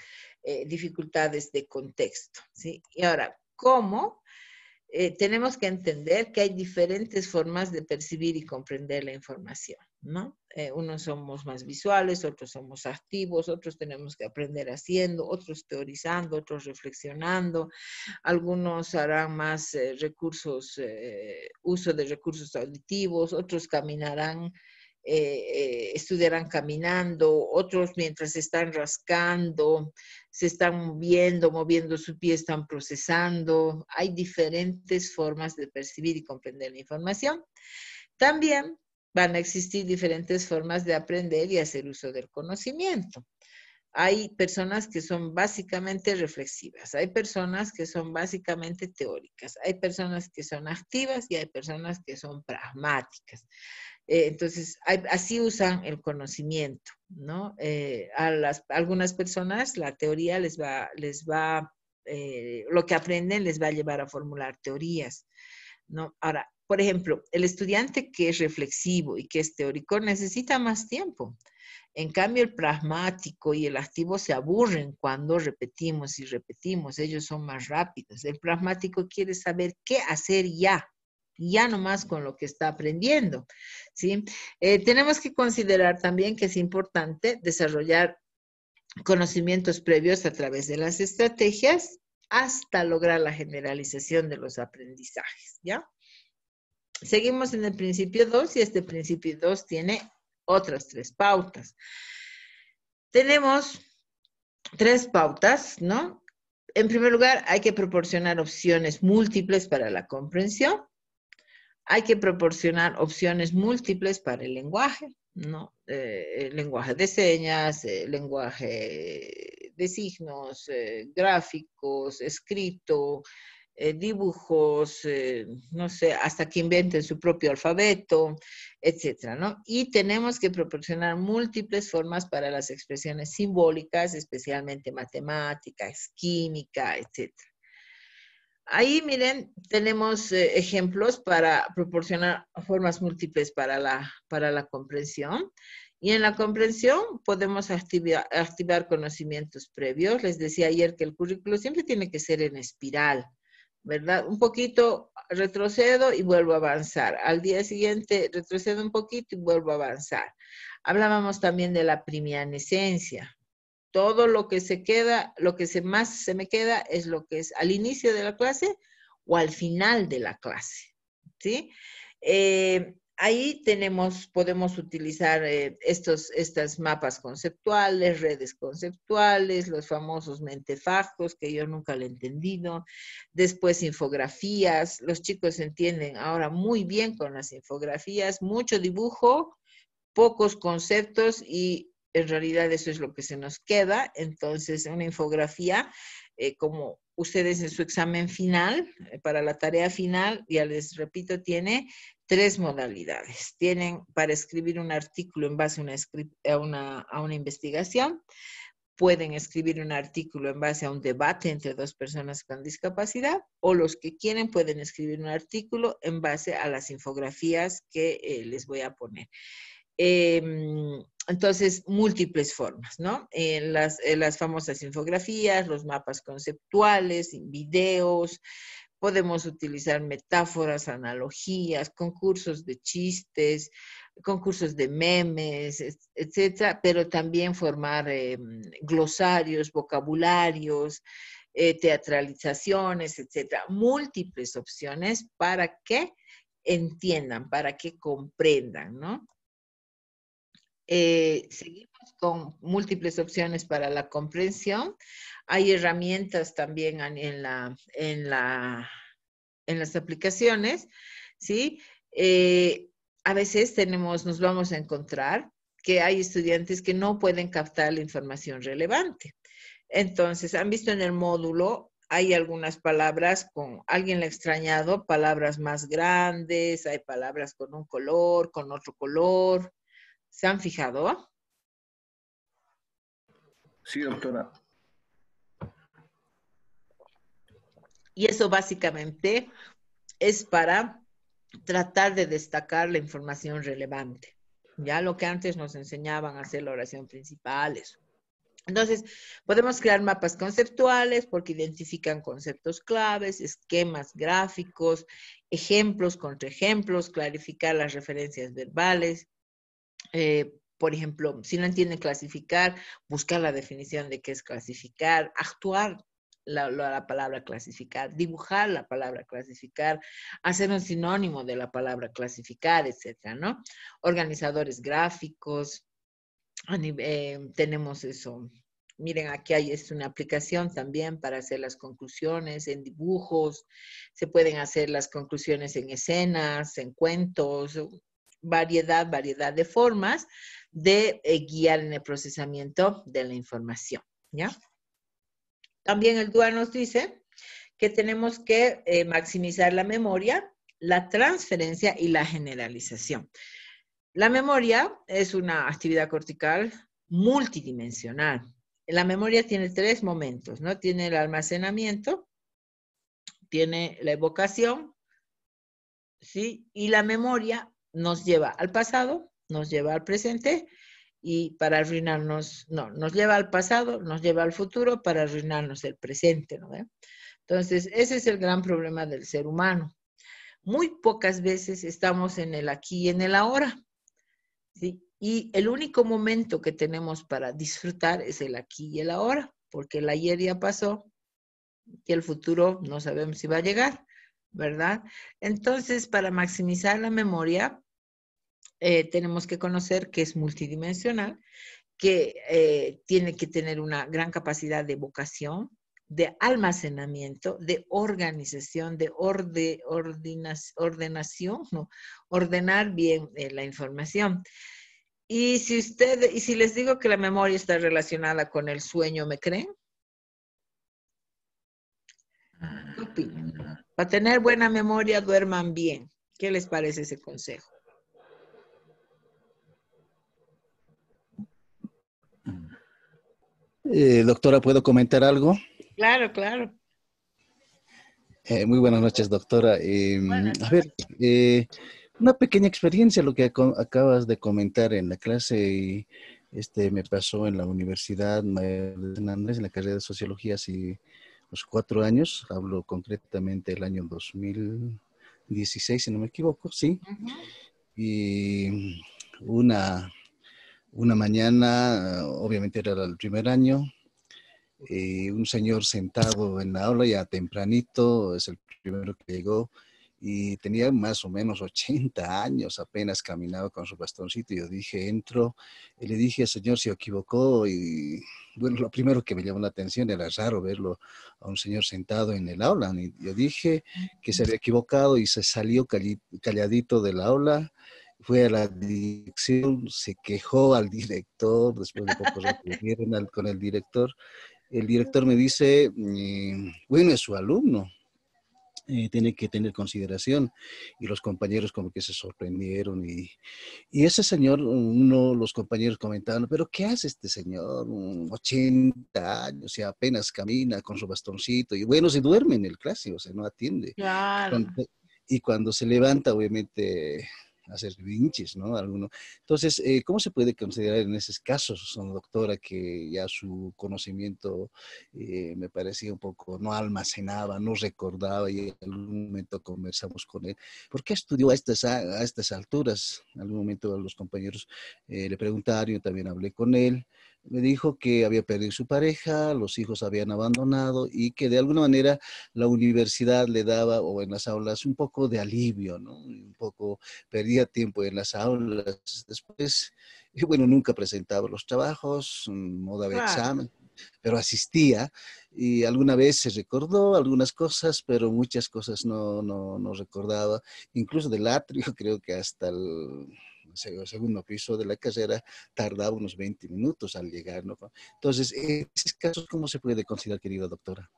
dificultades de contexto, ¿sí? Y ahora, ¿cómo? Tenemos que entender que hay diferentes formas de percibir y comprender la información, ¿no? Unos somos más visuales, otros somos activos, otros tenemos que aprender haciendo, otros teorizando, otros reflexionando, algunos harán más uso de recursos auditivos, otros caminarán, estudiarán caminando, otros mientras están rascando, se están moviendo su pie, están procesando. Hay diferentes formas de percibir y comprender la información. También van a existir diferentes formas de aprender y hacer uso del conocimiento. Hay personas que son básicamente reflexivas, hay personas que son básicamente teóricas, hay personas que son activas y hay personas que son pragmáticas. Entonces, así usan el conocimiento, ¿no? Algunas personas la teoría lo que aprenden les va a llevar a formular teorías, ¿no? Ahora, por ejemplo, el estudiante que es reflexivo y que es teórico necesita más tiempo. En cambio, el pragmático y el activo se aburren cuando repetimos y repetimos. Ellos son más rápidos. El pragmático quiere saber qué hacer ya nomás con lo que está aprendiendo, ¿sí? Tenemos que considerar también que es importante desarrollar conocimientos previos a través de las estrategias hasta lograr la generalización de los aprendizajes, ¿ya? Seguimos en el principio 2 y este principio 2 tiene otras 3 pautas. Tenemos 3 pautas, ¿no? En primer lugar, hay que proporcionar opciones múltiples para la comprensión. Hay que proporcionar opciones múltiples para el lenguaje, ¿no? El lenguaje de señas, el lenguaje de signos, gráficos, escrito, dibujos, no sé, hasta que inventen su propio alfabeto, etcétera, ¿no? Y tenemos que proporcionar múltiples formas para las expresiones simbólicas, especialmente matemáticas, química, etcétera. Ahí, miren, tenemos ejemplos para proporcionar formas múltiples para la comprensión. Y en la comprensión podemos activar conocimientos previos. Les decía ayer que el currículo siempre tiene que ser en espiral, ¿verdad? Un poquito retrocedo y vuelvo a avanzar. Al día siguiente retrocedo un poquito y vuelvo a avanzar. Hablábamos también de la primianescencia. Todo lo que se queda, más se me queda es lo que es al inicio de la clase o al final de la clase, ¿sí? Ahí podemos utilizar estas mapas conceptuales, redes conceptuales, los famosos mentefagos, que yo nunca lo he entendido. Después infografías, los chicos entienden ahora muy bien con las infografías, mucho dibujo, pocos conceptos y en realidad eso es lo que se nos queda. Entonces, una infografía, como ustedes en su examen final, para la tarea final, ya les repito, tiene 3 modalidades. Tienen para escribir un artículo en base a una investigación. Pueden escribir un artículo en base a un debate entre 2 personas con discapacidad, o los que quieren pueden escribir un artículo en base a las infografías que les voy a poner. Entonces, múltiples formas, ¿no? Las famosas infografías, los mapas conceptuales, videos, podemos utilizar metáforas, analogías, concursos de chistes, concursos de memes, etcétera, pero también formar glosarios, vocabularios, teatralizaciones, etcétera. Múltiples opciones para que entiendan, para que comprendan, ¿no? Seguimos con múltiples opciones para la comprensión. Hay herramientas también en las aplicaciones, ¿sí? A veces nos vamos a encontrar que hay estudiantes que no pueden captar la información relevante. Entonces, han visto en el módulo, hay algunas palabras con, alguien le ha extrañado, palabras más grandes, hay palabras con un color, con otro color. ¿Se han fijado? Sí, doctora. Y eso básicamente es para tratar de destacar la información relevante. Ya lo que antes nos enseñaban a hacer la oración principal, eso. Entonces, podemos crear mapas conceptuales porque identifican conceptos claves, esquemas gráficos, ejemplos, contraejemplos, clarificar las referencias verbales. Por ejemplo, si no entienden clasificar, buscar la definición de qué es clasificar, actuar la palabra clasificar, dibujar la palabra clasificar, hacer un sinónimo de la palabra clasificar, etcétera, ¿no? Organizadores gráficos, tenemos eso. Miren, aquí hay una aplicación también para hacer las conclusiones en dibujos, se pueden hacer las conclusiones en escenas, en cuentos, variedad de formas de guiar en el procesamiento de la información, ¿ya? También el DUA nos dice que tenemos que maximizar la memoria, la transferencia y la generalización. La memoria es una actividad cortical multidimensional. La memoria tiene 3 momentos, ¿no? Tiene el almacenamiento, tiene la evocación, ¿sí? Y la memoria nos lleva al pasado, nos lleva al presente y para arruinarnos, no, nos lleva al pasado, nos lleva al futuro para arruinarnos el presente, ¿no? Entonces, ese es el gran problema del ser humano. Muy pocas veces estamos en el aquí y en el ahora, ¿sí? Y el único momento que tenemos para disfrutar es el aquí y el ahora, porque el ayer ya pasó y el futuro no sabemos si va a llegar, ¿verdad? Entonces, para maximizar la memoria, tenemos que conocer que es multidimensional, que tiene que tener una gran capacidad de evocación, de almacenamiento, de organización, de ordenación, ¿no? Ordenar bien la información. Y si les digo que la memoria está relacionada con el sueño, ¿me creen? ¿Qué opinan? Para tener buena memoria, duerman bien. ¿Qué les parece ese consejo? Doctora, ¿puedo comentar algo? Claro, claro. Muy buenas noches, doctora. A ver, una pequeña experiencia, lo que acabas de comentar en la clase, y me pasó en la Universidad de San Andrés, en la carrera de Sociología, hace unos 4 años, hablo concretamente del año 2016, si no me equivoco, ¿sí? Y una mañana, obviamente era el primer año, un señor sentado en la aula ya tempranito, es el primero que llegó, y tenía más o menos 80 años, apenas caminaba con su bastoncito, y yo dije, entro, y le dije, señor, se equivocó, y bueno, lo primero que me llamó la atención era raro verlo a un señor sentado en el aula, y yo dije que se había equivocado, y se salió calladito de la aula, fue a la dirección, se quejó al director, después de poco rato vinieron con el director. El director me dice, bueno, es su alumno, tiene que tener consideración. Y los compañeros como que se sorprendieron. Y ese señor, los compañeros comentaban, pero ¿qué hace este señor? 80 años y apenas camina con su bastoncito. Y bueno, se duerme en el clase, o sea, no atiende. Claro. Y cuando se levanta, obviamente, hacer vinches, ¿no? Alguno. Entonces, ¿cómo se puede considerar en esos casos, doctora, que ya su conocimiento me parecía un poco, no almacenaba, no recordaba y en algún momento conversamos con él? ¿Por qué estudió a estas alturas? En algún momento los compañeros le preguntaron, yo también hablé con él. Me dijo que había perdido su pareja, los hijos habían abandonado y que de alguna manera la universidad le daba, o en las aulas, un poco de alivio, ¿no? Un poco perdía tiempo en las aulas. Después, y bueno, nunca presentaba los trabajos, no daba Claro. examen, pero asistía y alguna vez se recordó algunas cosas, pero muchas cosas no recordaba. Incluso del atrio, creo que hasta el segundo piso de la carrera tardaba unos 20 minutos al llegar, ¿no? Entonces, en esos casos, ¿cómo se puede considerar, querida doctora?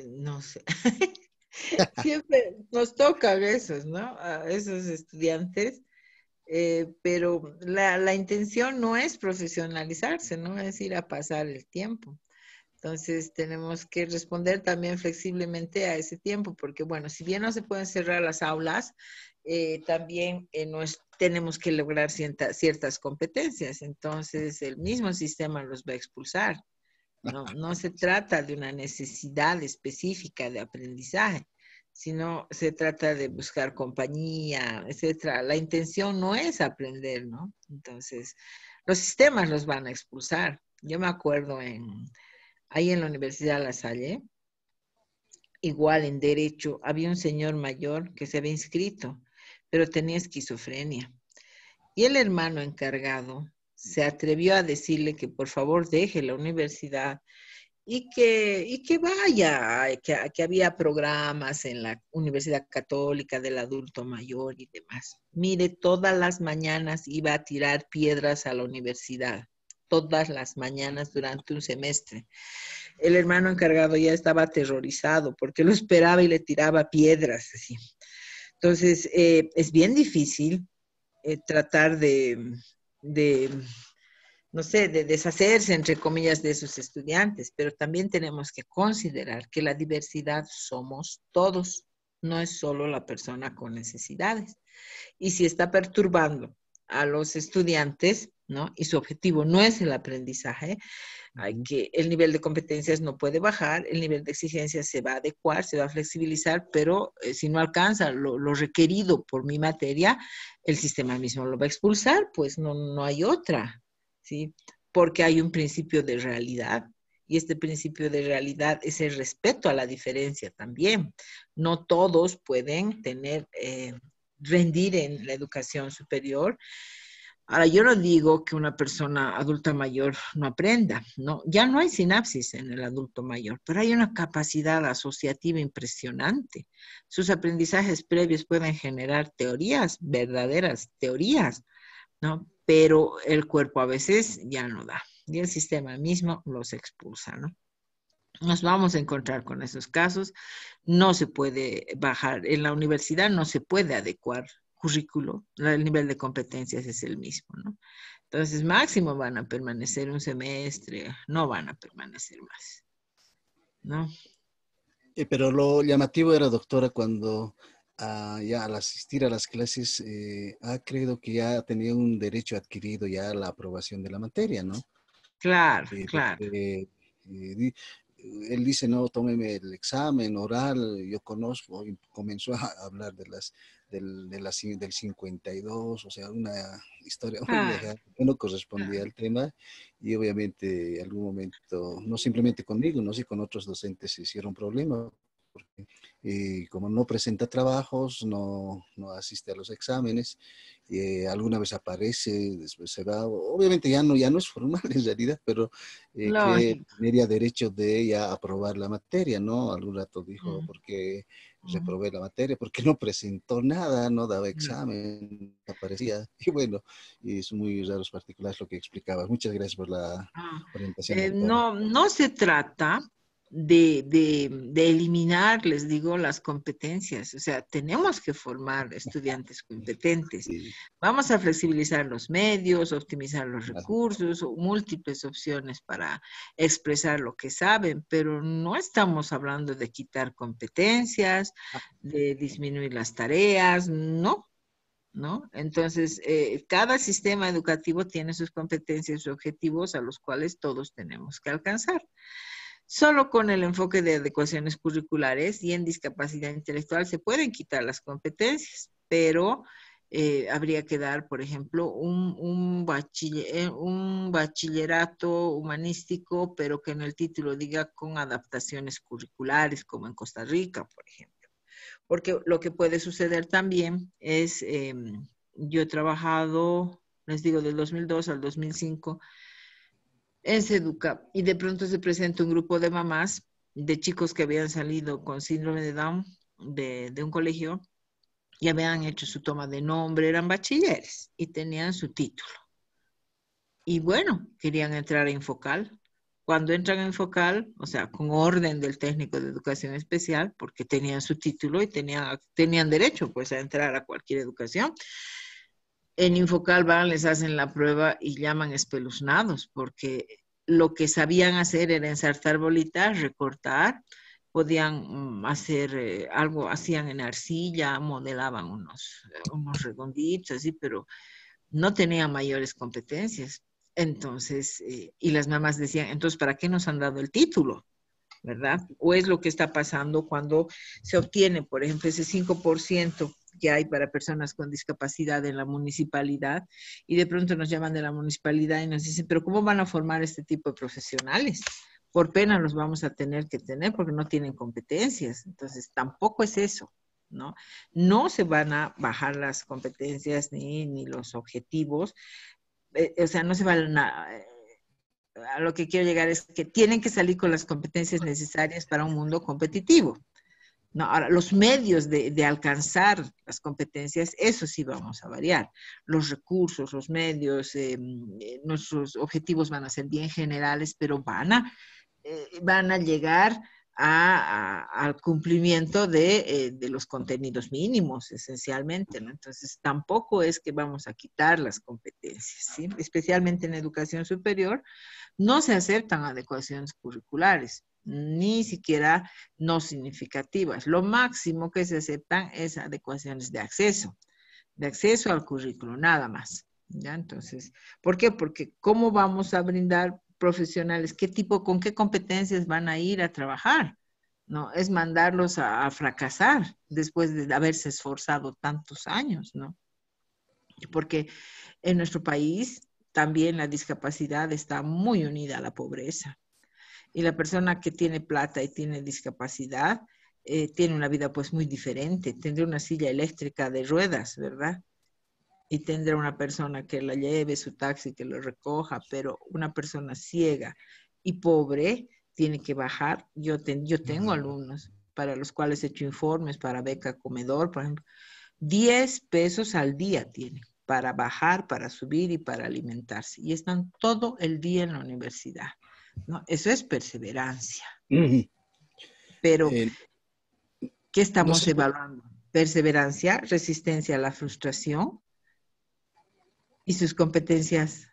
No sé. Siempre nos tocan esos, ¿no? A esos estudiantes, pero la intención no es profesionalizarse, no es ir a pasar el tiempo. Entonces tenemos que responder también flexiblemente a ese tiempo, porque bueno, si bien no se pueden cerrar las aulas, también tenemos que lograr ciertas competencias. Entonces el mismo sistema los va a expulsar. No se trata de una necesidad específica de aprendizaje, sino se trata de buscar compañía, etcétera. La intención no es aprender, ¿no? Entonces, los sistemas los van a expulsar. Yo me acuerdo ahí en la Universidad La Salle, igual en Derecho, había un señor mayor que se había inscrito, pero tenía esquizofrenia. Y el hermano encargado se atrevió a decirle que por favor deje la universidad y que vaya, que había programas en la Universidad Católica del Adulto Mayor y demás. Mire, todas las mañanas iba a tirar piedras a la universidad, todas las mañanas durante un semestre. El hermano encargado ya estaba aterrorizado porque lo esperaba y le tiraba piedras, así. Entonces, es bien difícil tratar de no sé, de deshacerse, entre comillas, de sus estudiantes, pero también tenemos que considerar que la diversidad somos todos, no es solo la persona con necesidades. Y si está perturbando a los estudiantes, ¿no? Y su objetivo no es el aprendizaje, el nivel de competencias no puede bajar, el nivel de exigencia se va a adecuar, se va a flexibilizar, pero si no alcanza lo requerido por mi materia, el sistema mismo lo va a expulsar, pues no hay otra. ¿Sí? Porque hay un principio de realidad y este principio de realidad es el respeto a la diferencia también. No todos pueden rendir en la educación superior. Ahora, yo no digo que una persona adulta mayor no aprenda, ¿no? Ya no hay sinapsis en el adulto mayor, pero hay una capacidad asociativa impresionante. Sus aprendizajes previos pueden generar teorías, verdaderas teorías, ¿no? Pero el cuerpo a veces ya no da y el sistema mismo los expulsa, ¿no? Nos vamos a encontrar con esos casos. No se puede bajar. En la universidad no se puede adecuar currículo. El nivel de competencias es el mismo, ¿no? Entonces, máximo van a permanecer un semestre, no van a permanecer más, ¿no? Pero lo llamativo era, doctora, cuando ya al asistir a las clases ha creído que ya tenía un derecho adquirido ya a la aprobación de la materia, ¿no? Claro, claro. Porque él dice, no, tómeme el examen oral, yo conozco, y comenzó a hablar del 52, o sea, una historia muy Ah, lejana, que no correspondía al tema, y obviamente en algún momento, no simplemente conmigo, no sé, con otros docentes se hicieron problemas, porque como no presenta trabajos, no asiste a los exámenes, alguna vez aparece, después se va, obviamente ya no es formal en realidad, pero cree lógico. tenía derecho de ella a aprobar la materia, ¿no? Algún rato dijo, Mm, porque mm, reprobé la materia, porque no presentó nada, no daba mm. examen, aparecía, y bueno, y es muy raros particulares lo que explicaba. Muchas gracias por la Ah, orientación, doctora. no se trata de eliminar, les digo, las competencias. O sea, tenemos que formar estudiantes competentes. Sí. Vamos a flexibilizar los medios, optimizar los recursos, o múltiples opciones para expresar lo que saben, pero no estamos hablando de quitar competencias, de disminuir las tareas, no. ¿No? Entonces, cada sistema educativo tiene sus competencias y objetivos a los cuales todos tenemos que alcanzar. Solo con el enfoque de adecuaciones curriculares y en discapacidad intelectual se pueden quitar las competencias, pero habría que dar, por ejemplo, un bachillerato humanístico, pero que en el título diga con adaptaciones curriculares, como en Costa Rica, por ejemplo. Porque lo que puede suceder también es, yo he trabajado, les digo, del 2002 al 2005 en Seduca, y de pronto se presenta un grupo de mamás, de chicos que habían salido con síndrome de Down de un colegio y habían hecho su toma de nombre, eran bachilleres y tenían su título. Y bueno, querían entrar a Infocal. Cuando entran a Infocal, o sea, con orden del técnico de educación especial, porque tenían su título y tenían derecho pues a entrar a cualquier educación, en Infocal van, les hacen la prueba y llaman espeluznados, porque lo que sabían hacer era ensartar bolitas, recortar, podían hacer algo, hacían en arcilla, modelaban unos redonditos, así, pero no tenían mayores competencias. Entonces, y las mamás decían, entonces, ¿para qué nos han dado el título? ¿Verdad? O es lo que está pasando cuando se obtiene, por ejemplo, ese 5% que hay para personas con discapacidad en la municipalidad, y de pronto nos llaman de la municipalidad y nos dicen, pero ¿cómo van a formar este tipo de profesionales? Por pena los vamos a tener que tener porque no tienen competencias. Entonces, tampoco es eso, ¿no? No se van a bajar las competencias ni los objetivos, o sea, no se van a lo que quiero llegar es que tienen que salir con las competencias necesarias para un mundo competitivo. No, ahora, los medios de alcanzar las competencias, eso sí vamos a variar. Los recursos, los medios, nuestros objetivos van a ser bien generales, pero van a llegar al cumplimiento de los contenidos mínimos, esencialmente, ¿no? Entonces, tampoco es que vamos a quitar las competencias, ¿sí? Especialmente en educación superior, no se aceptan adecuaciones curriculares, ni siquiera no significativas. Lo máximo que se aceptan es adecuaciones de acceso al currículo, nada más. ¿Ya? Entonces, ¿por qué? Porque ¿cómo vamos a brindar profesionales? ¿Con qué competencias van a ir a trabajar? ¿No? Es mandarlos a fracasar después de haberse esforzado tantos años, ¿no? Porque en nuestro país también la discapacidad está muy unida a la pobreza. Y la persona que tiene plata y tiene discapacidad tiene una vida pues muy diferente. Tendrá una silla eléctrica de ruedas, ¿verdad? Y tendrá una persona que la lleve, su taxi, que lo recoja, pero una persona ciega y pobre tiene que bajar. Yo tengo alumnos para los cuales he hecho informes para beca comedor, por ejemplo. 10 pesos al día tienen para bajar, para subir y para alimentarse. Y están todo el día en la universidad, ¿no? Eso es perseverancia. Pero, ¿qué estamos evaluando? Perseverancia, resistencia a la frustración y sus competencias.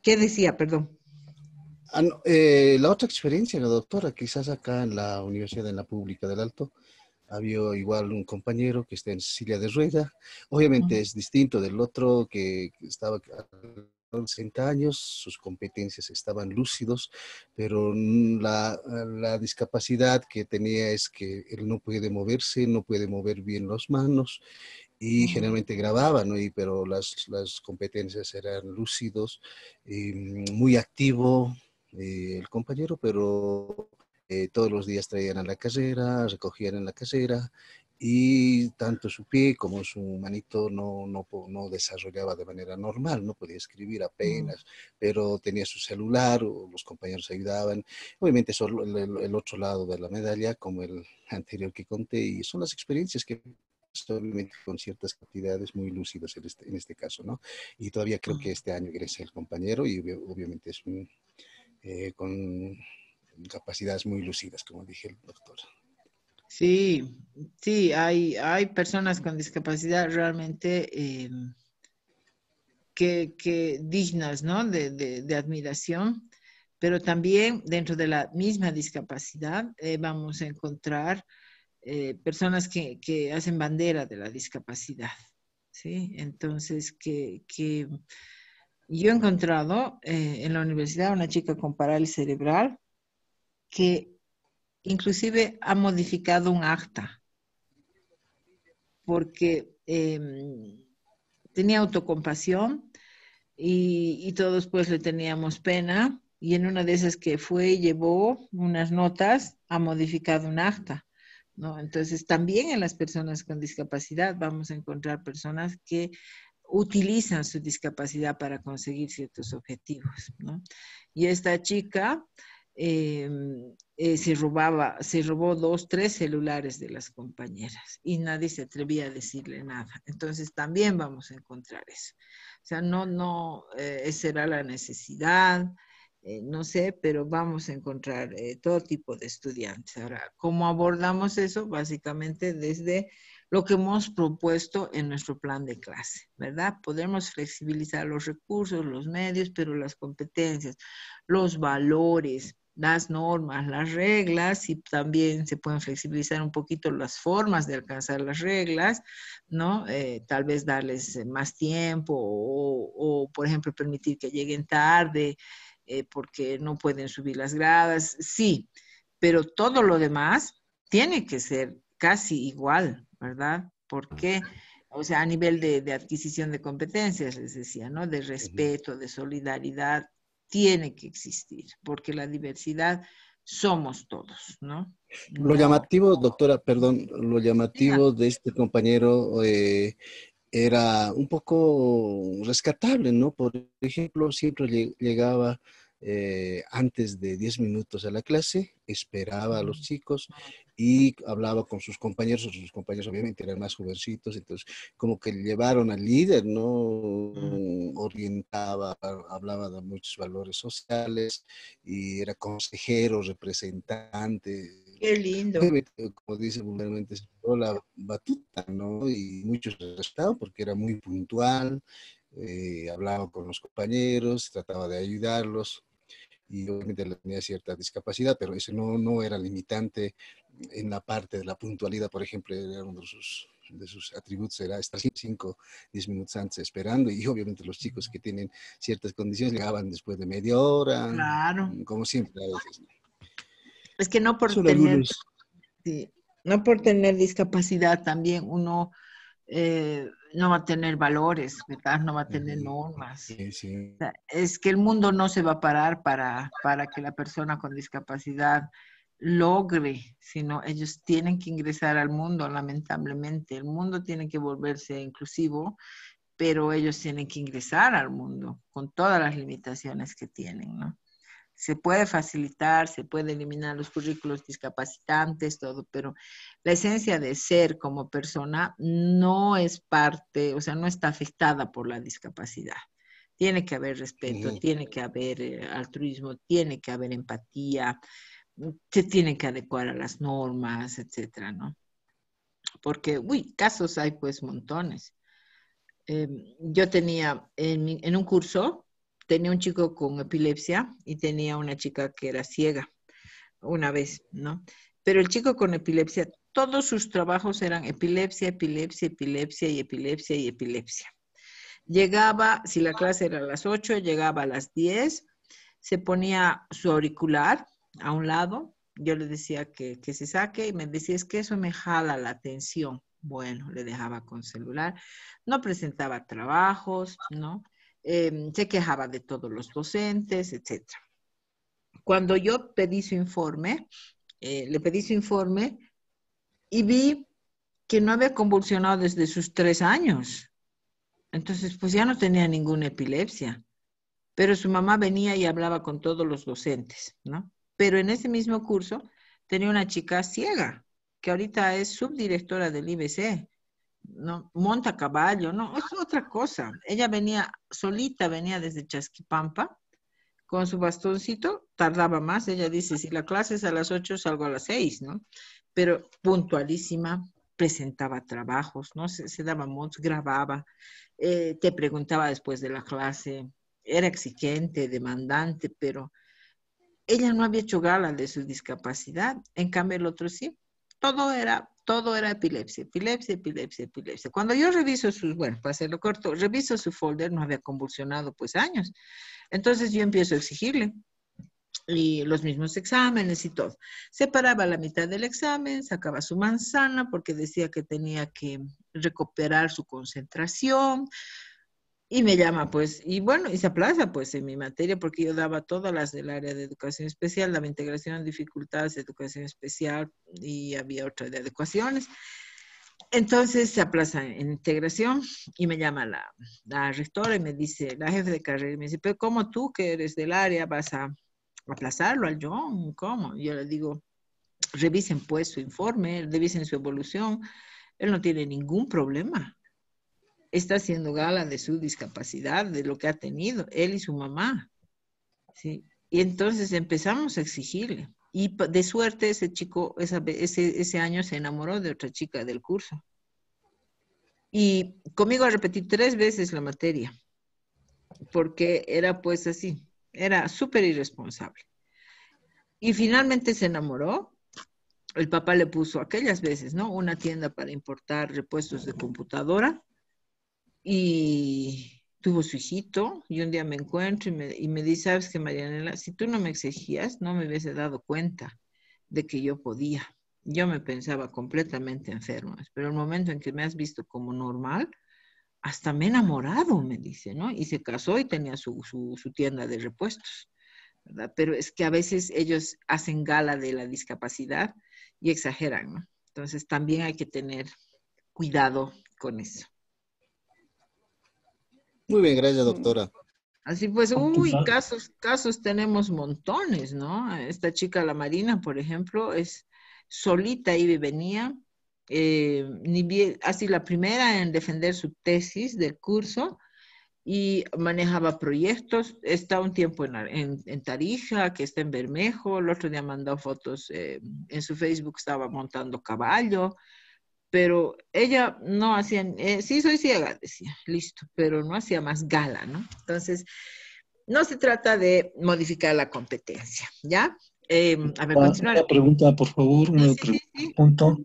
¿Qué decía? Perdón. La otra experiencia, la doctora, quizás acá en la Universidad, en la Pública del Alto, había igual un compañero que está en silla de rueda. Obviamente es distinto del otro que estaba a los 60 años, sus competencias estaban lúcidos, pero la discapacidad que tenía es que él no puede moverse, no puede mover bien las manos y generalmente grababa, ¿no? Pero las competencias eran lúcidos, muy activo el compañero, pero todos los días traían a la casera, recogían en la casera y tanto su pie como su manito no desarrollaba de manera normal, no podía escribir apenas, pero tenía su celular, o los compañeros ayudaban. Obviamente solo el otro lado de la medalla, como el anterior que conté, y son las experiencias que obviamente con ciertas cantidades muy lúcidas en este caso, ¿no? Y todavía creo que este año egresa el compañero y obviamente es con capacidades muy lucidas, como dije el doctor. Sí, sí, hay personas con discapacidad realmente que dignas, ¿no? De admiración, pero también dentro de la misma discapacidad vamos a encontrar personas que hacen bandera de la discapacidad, ¿sí? Entonces, que yo he encontrado en la universidad una chica con parálisis cerebral que inclusive ha modificado un acta porque tenía autocompasión y todos pues le teníamos pena y en una de esas que fue y llevó unas notas, ha modificado un acta, ¿no? Entonces también en las personas con discapacidad vamos a encontrar personas que utilizan su discapacidad para conseguir ciertos objetivos, ¿no? Y esta chica se robó 2, 3 celulares de las compañeras y nadie se atrevía a decirle nada. Entonces también vamos a encontrar eso. O sea, no será la necesidad, no sé, pero vamos a encontrar todo tipo de estudiantes. Ahora, ¿cómo abordamos eso? Básicamente desde lo que hemos propuesto en nuestro plan de clase, ¿verdad? Podemos flexibilizar los recursos, los medios, pero las competencias, los valores, las normas, las reglas, y también se pueden flexibilizar un poquito las formas de alcanzar las reglas, ¿no? Tal vez darles más tiempo o, por ejemplo, permitir que lleguen tarde porque no pueden subir las gradas, sí, pero todo lo demás tiene que ser casi igual, ¿verdad? Porque, o sea, a nivel de adquisición de competencias, les decía, ¿no? De respeto, de solidaridad, tiene que existir, porque la diversidad somos todos, ¿no? Lo llamativo, doctora, perdón, lo llamativo de este compañero era un poco rescatable, ¿no? Por ejemplo, siempre llegaba antes de 10 minutos a la clase, esperaba a los chicos y hablaba con sus compañeros obviamente eran más jovencitos, entonces como que llevaron al líder, ¿no? Orientaba, hablaba de muchos valores sociales y era consejero, representante. Qué lindo. Como dice vulgarmente, la batuta, ¿no? Y muchos respetaban porque era muy puntual, hablaba con los compañeros, trataba de ayudarlos y obviamente tenía cierta discapacidad, pero eso no era limitante en la parte de la puntualidad, por ejemplo, era uno de sus atributos era estar 10 minutos antes esperando y obviamente los chicos que tienen ciertas condiciones llegaban después de media hora, claro, como siempre a veces. Es que no por tener, sí, no por tener discapacidad también uno no va a tener valores, ¿verdad? No va a tener normas. Sí, sí. O sea, es que el mundo no se va a parar para que la persona con discapacidad logre, sino ellos tienen que ingresar al mundo, lamentablemente. El mundo tiene que volverse inclusivo, pero ellos tienen que ingresar al mundo con todas las limitaciones que tienen, ¿no? Se puede facilitar, se puede eliminar los currículos discapacitantes, todo, pero la esencia de ser como persona no es parte, o sea, no está afectada por la discapacidad. Tiene que haber respeto, tiene que haber altruismo, tiene que haber empatía, se tiene que adecuar a las normas, etcétera, ¿no? Porque, casos hay pues montones. Yo tenía en un curso, tenía un chico con epilepsia y tenía una chica que era ciega una vez, ¿no? Pero el chico con epilepsia, todos sus trabajos eran epilepsia, epilepsia, epilepsia y epilepsia y epilepsia. Llegaba, si la clase era a las 8, llegaba a las 10, se ponía su auricular a un lado, yo le decía que se saque y me decía, es que eso me jala la atención. Bueno, le dejaba con celular, no presentaba trabajos, ¿no? Se quejaba de todos los docentes, etc. Cuando yo pedí su informe, le pedí su informe y vi que no había convulsionado desde sus 3 años. Entonces, pues ya no tenía ninguna epilepsia. Pero su mamá venía y hablaba con todos los docentes, ¿no? Pero en ese mismo curso tenía una chica ciega, que ahorita es subdirectora del IBC, ¿no? Monta a caballo, no, es otra cosa. Ella venía solita, venía desde Chasquipampa, con su bastoncito, tardaba más. Ella dice, si la clase es a las 8, salgo a las 6, ¿no? Pero puntualísima, presentaba trabajos, ¿no? Se daba montos, grababa, te preguntaba después de la clase, era exigente, demandante, pero ella no había hecho gala de su discapacidad, en cambio el otro sí. Todo era epilepsia, epilepsia, epilepsia, epilepsia. Cuando yo reviso sus, bueno, para hacerlo corto, reviso su folder, no había convulsionado pues años. Entonces yo empiezo a exigirle y los mismos exámenes y todo. Separaba la mitad del examen, sacaba su manzana porque decía que tenía que recuperar su concentración y me llama pues, y bueno, y se aplaza pues en mi materia porque yo daba todas las del área de educación especial, daba integración, dificultades de educación especial y había otra de adecuaciones. Entonces se aplaza en integración y me llama la rectora y me dice, la jefe de carrera, y me dice, pero ¿cómo tú que eres del área vas a aplazarlo al John? ¿Cómo? Y yo le digo, revisen pues su informe, revisen su evolución, él no tiene ningún problema. Está haciendo gala de su discapacidad, de lo que ha tenido, él y su mamá. ¿Sí? Y entonces empezamos a exigirle. Y de suerte ese chico, ese año se enamoró de otra chica del curso. Y conmigo repetí 3 veces la materia, porque era pues así, era súper irresponsable. Y finalmente se enamoró. El papá le puso aquellas veces, ¿no? Una tienda para importar repuestos de computadora y tuvo su hijito. Y un día me encuentro y me dice, ¿sabes qué, Marianela? Si tú no me exigías, no me hubiese dado cuenta de que yo podía. Yo me pensaba completamente enferma, pero el momento en que me has visto como normal, hasta me he enamorado, me dice, ¿no? Y se casó y tenía su tienda de repuestos, ¿verdad? Pero es que a veces ellos hacen gala de la discapacidad y exageran, ¿no? Entonces también hay que tener cuidado con eso. Muy bien, gracias, doctora. Así pues, uy, casos tenemos montones, ¿no? Esta chica, la Marina, por ejemplo, es solita, iba y venía, ni bien, así la primera en defender su tesis del curso y manejaba proyectos. Está un tiempo en Tarija, que está en Bermejo, el otro día mandó fotos, en su Facebook estaba montando caballo, pero ella no hacía, sí soy ciega, decía, listo, pero no hacía más gala, ¿no? Entonces, no se trata de modificar la competencia, ¿ya? A ver, continuar. Una pregunta, por favor, Sí. punto.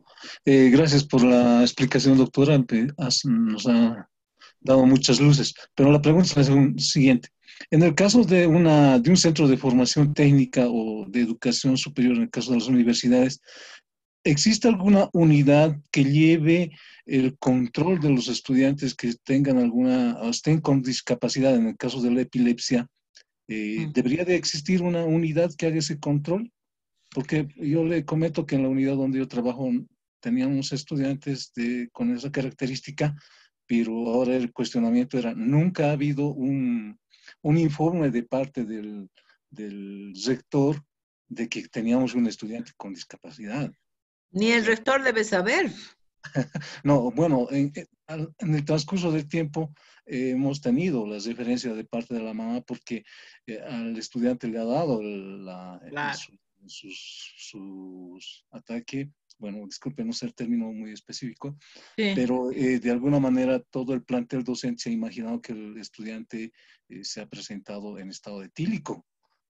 Gracias por la explicación, doctora. Nos ha dado muchas luces. Pero la pregunta es la siguiente. En el caso de un centro de formación técnica o de educación superior, en el caso de las universidades, ¿existe alguna unidad que lleve el control de los estudiantes que tengan o estén con discapacidad, en el caso de la epilepsia? ¿Debería de existir una unidad que haga ese control? Porque yo le comento que en la unidad donde yo trabajo teníamos estudiantes con esa característica, pero ahora el cuestionamiento era, nunca ha habido un informe de parte del rector de que teníamos un estudiante con discapacidad. Ni el rector debe saber. No, bueno, en el transcurso del tiempo hemos tenido las referencias de parte de la mamá porque al estudiante le ha dado Claro. sus ataques. Bueno, disculpen, no sé el término muy específico, Sí. pero de alguna manera todo el plantel docente se ha imaginado que el estudiante se ha presentado en estado etílico,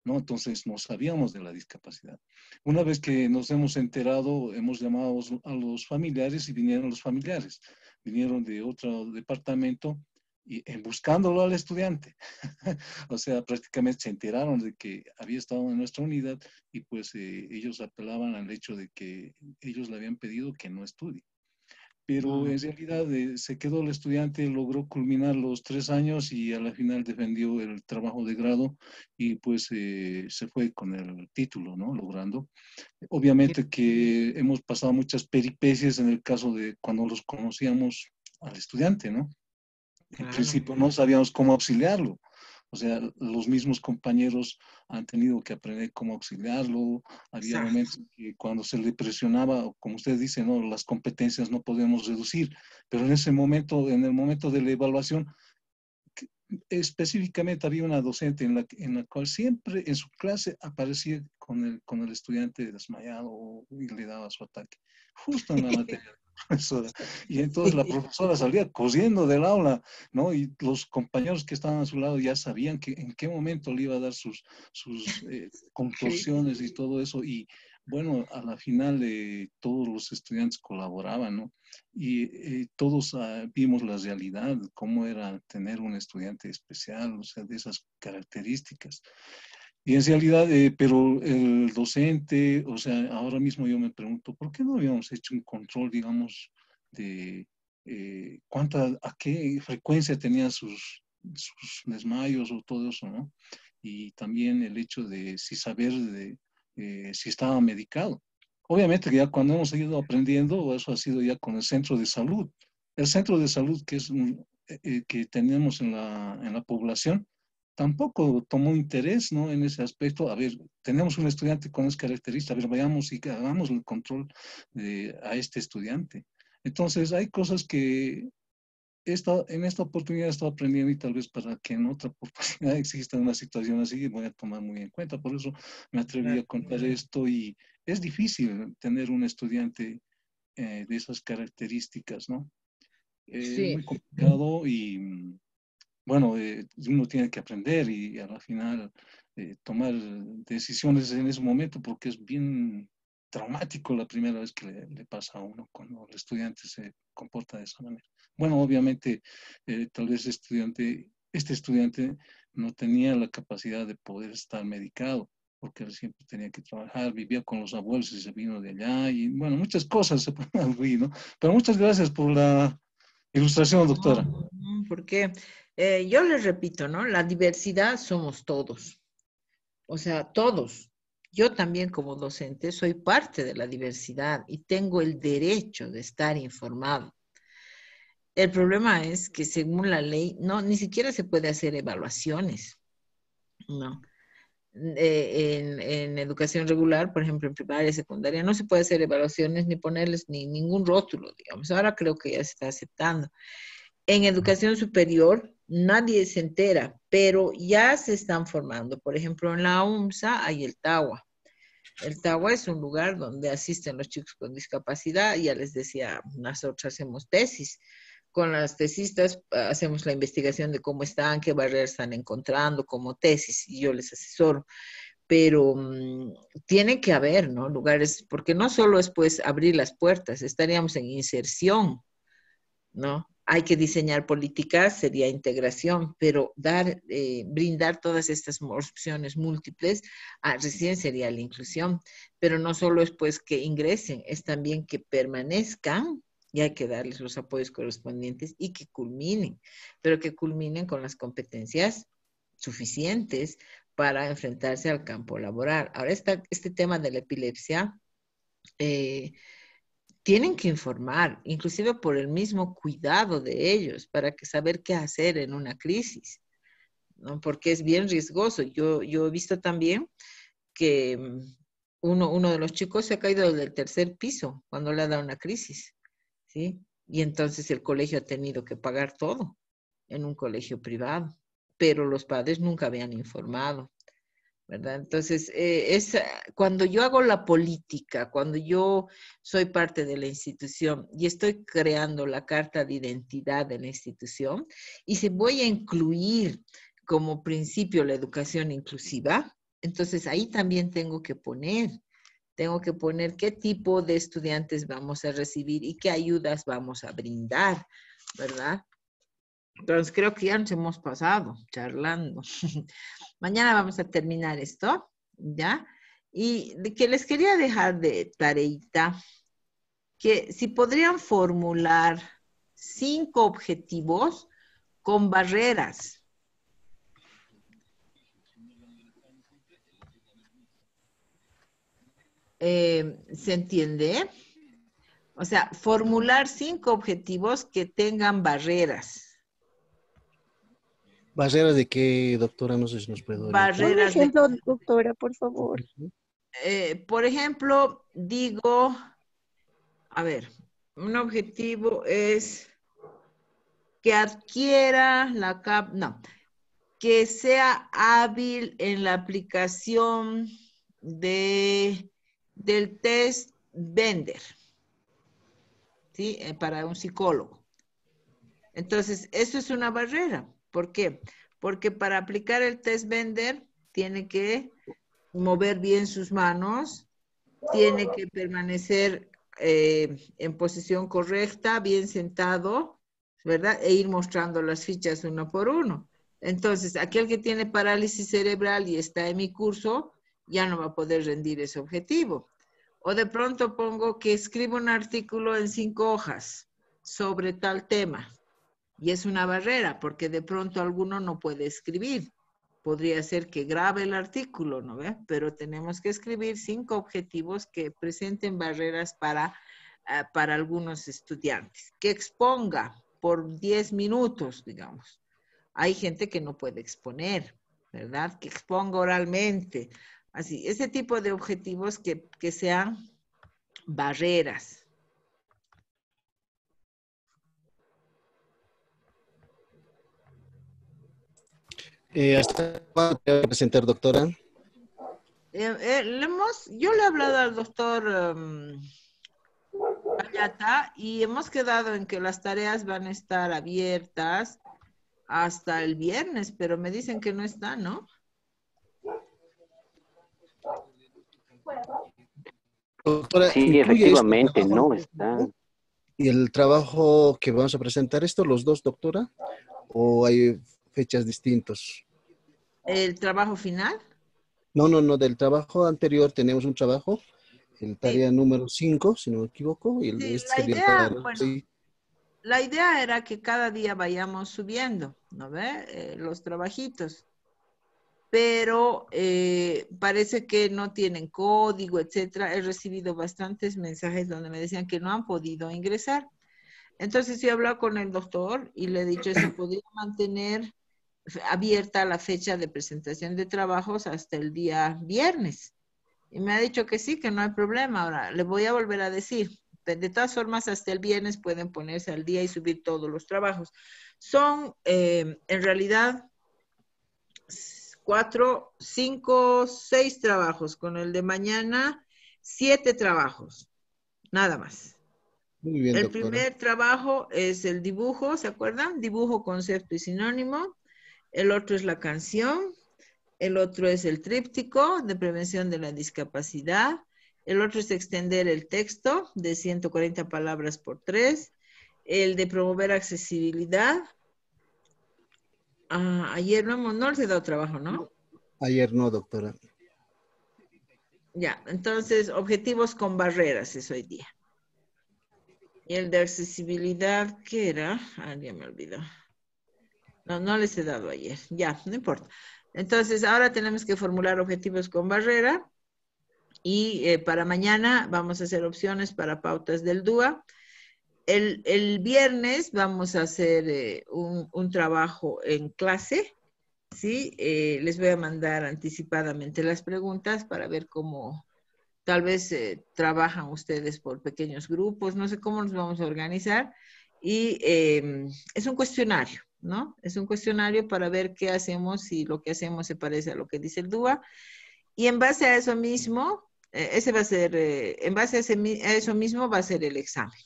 ¿no? Entonces no sabíamos de la discapacidad. Una vez que nos hemos enterado, hemos llamado a los familiares y vinieron los familiares. Vinieron de otro departamento y buscándolo al estudiante. O sea, prácticamente se enteraron de que había estado en nuestra unidad y pues ellos apelaban al hecho de que ellos le habían pedido que no estudie. Pero en realidad se quedó el estudiante, logró culminar los 3 años y a la final defendió el trabajo de grado y pues se fue con el título, ¿no? Logrando. Obviamente que hemos pasado muchas peripecias en el caso de cuando los conocíamos al estudiante, ¿no? En principio no sabíamos cómo auxiliarlo. O sea, los mismos compañeros han tenido que aprender cómo auxiliarlo. Había momentos que cuando se le presionaba, como usted dice, ¿no? Las competencias no podemos reducir. Pero en ese momento, en el momento de la evaluación, específicamente había una docente en la cual siempre en su clase aparecía con el estudiante desmayado y le daba su ataque, justo en la materia de la profesora. Y entonces la profesora salía corriendo del aula, ¿no? Y los compañeros que estaban a su lado ya sabían que en qué momento le iba a dar sus contorsiones y todo eso. Y bueno, a la final todos los estudiantes colaboraban, ¿no? Y todos vimos la realidad, cómo era tener un estudiante especial, o sea, de esas características. Y en realidad, pero el docente, o sea, ahora mismo yo me pregunto, ¿por qué no habíamos hecho un control, digamos, de a qué frecuencia tenían sus desmayos o todo eso, ¿no? Y también el hecho de saber si estaba medicado. Obviamente que ya cuando hemos ido aprendiendo, eso ha sido ya con el centro de salud. El centro de salud que que tenemos en la población, tampoco tomó interés, ¿no? En ese aspecto. A ver, tenemos un estudiante con esas características, a ver, vayamos y hagamos el control a este estudiante. Entonces, hay cosas que en esta oportunidad he estado aprendiendo y tal vez para que en otra oportunidad exista una situación así, voy a tomar muy en cuenta. Por eso me atreví a contar esto y es difícil tener un estudiante de esas características, ¿no? Es Sí. muy complicado y bueno, uno tiene que aprender y a la final tomar decisiones en ese momento porque es bien traumático la primera vez que le pasa a uno cuando el estudiante se comporta de esa manera. Bueno, obviamente, tal vez este estudiante no tenía la capacidad de poder estar medicado porque él siempre tenía que trabajar, vivía con los abuelos y se vino de allá y bueno, muchas cosas se pueden abrir, ¿no? Pero muchas gracias por la ilustración, doctora. Porque yo les repito, ¿no? La diversidad somos todos. O sea, todos. Yo también como docente soy parte de la diversidad y tengo el derecho de estar informado. El problema es que según la ley, no, ni siquiera se puede hacer evaluaciones, ¿no? En educación regular, por ejemplo, en primaria y secundaria, no se puede hacer evaluaciones ni ponerles ningún rótulo, digamos. Ahora creo que ya se está aceptando. En educación superior, nadie se entera, pero ya se están formando. Por ejemplo, en la UMSA hay el TAWA. El TAWA es un lugar donde asisten los chicos con discapacidad. Ya les decía, nosotros hacemos tesis. Con las tesistas hacemos la investigación de cómo están, qué barreras están encontrando como tesis y yo les asesoro. Pero tiene que haber, ¿no? Lugares, porque no solo es pues abrir las puertas, estaríamos en inserción, ¿no? Hay que diseñar políticas, sería integración, pero brindar todas estas opciones múltiples, recién sería la inclusión. Pero no solo es pues que ingresen, es también que permanezcan y hay que darles los apoyos correspondientes y que culminen, pero que culminen con las competencias suficientes para enfrentarse al campo laboral. Ahora está este tema de la epilepsia. Tienen que informar, inclusive por el mismo cuidado de ellos, para saber qué hacer en una crisis, ¿no? Porque es bien riesgoso. Yo he visto también que uno de los chicos se ha caído del tercer piso cuando le ha dado una crisis, ¿sí? Y entonces el colegio ha tenido que pagar todo en un colegio privado, pero los padres nunca habían informado, ¿verdad? Entonces, cuando yo hago la política, cuando yo soy parte de la institución y estoy creando la carta de identidad de la institución y si voy a incluir como principio la educación inclusiva, entonces ahí también tengo que poner qué tipo de estudiantes vamos a recibir y qué ayudas vamos a brindar, ¿verdad? Entonces creo que ya nos hemos pasado charlando. Mañana vamos a terminar esto, ¿ya? Y de que les quería dejar de tareita, que si podrían formular 5 objetivos con barreras. ¿Se entiende? O sea, formular 5 objetivos que tengan barreras. ¿Barreras de qué, doctora? No sé si nos puede Un Barreras de... ejemplo, doctora, por favor. por ejemplo, digo, a ver, un objetivo es que adquiera que sea hábil en la aplicación del test Bender, ¿sí? Para un psicólogo. Entonces, eso es una barrera. ¿Por qué? Porque para aplicar el test Bender tiene que mover bien sus manos, tiene que permanecer en posición correcta, bien sentado, ¿verdad? E ir mostrando las fichas uno por uno. Entonces, aquel que tiene parálisis cerebral y está en mi curso, ya no va a poder rendir ese objetivo. O de pronto pongo que escribo un artículo en 5 hojas sobre tal tema. Y es una barrera, porque de pronto alguno no puede escribir. Podría ser que grabe el artículo, ¿no ve? Pero tenemos que escribir 5 objetivos que presenten barreras para algunos estudiantes. Que exponga por 10 minutos, digamos. Hay gente que no puede exponer, ¿verdad? Que exponga oralmente. Así, ese tipo de objetivos que sean barreras. ¿Hasta cuándo te va a presentar, doctora? Yo le he hablado al doctor Ayata y hemos quedado en que las tareas van a estar abiertas hasta el viernes, pero me dicen que no están, ¿no? Doctora, Sí, ¿incluye esto efectivamente, trabajo no está. y el trabajo que vamos a presentar esto, los dos, doctora? ¿O hay fechas distintas? ¿El trabajo final? No, del trabajo anterior tenemos un trabajo, el tarea Sí, número 5, si no me equivoco, y sí, este la sería el idea, para bueno, sí. la idea era que cada día vayamos subiendo, ¿no ve? Los trabajitos. Pero parece que no tienen código, etcétera. He recibido bastantes mensajes donde me decían que no han podido ingresar. Entonces he hablado con el doctor y le he dicho si podía mantener abierta la fecha de presentación de trabajos hasta el día viernes. Y me ha dicho que sí, que no hay problema. Ahora, le voy a volver a decir. De todas formas, hasta el viernes pueden ponerse al día y subir todos los trabajos. Son, en realidad, 4, 5, 6 trabajos. Con el de mañana, 7 trabajos. Nada más. Muy bien, El doctora. primer trabajo es el dibujo, ¿se acuerdan? Dibujo, concepto y sinónimo. El otro es la canción. El otro es el tríptico de prevención de la discapacidad. El otro es extender el texto de 140 palabras por 3. El de promover accesibilidad. Ayer no les he dado trabajo, ¿no? Ayer no, doctora. Ya, entonces, objetivos con barreras es hoy día. Y el de accesibilidad, ¿qué era? Ya me olvidó. No les he dado ayer. Ya, no importa. Entonces, ahora tenemos que formular objetivos con barrera. Y para mañana vamos a hacer opciones para pautas del DUA. El viernes vamos a hacer un trabajo en clase, ¿sí? Les voy a mandar anticipadamente las preguntas para ver cómo tal vez trabajan ustedes por pequeños grupos, no sé cómo nos vamos a organizar. Y es un cuestionario, ¿no? Es un cuestionario para ver qué hacemos, si lo que hacemos se parece a lo que dice el DUA. Y en base a eso mismo, ese va a ser, en base a eso mismo va a ser el examen.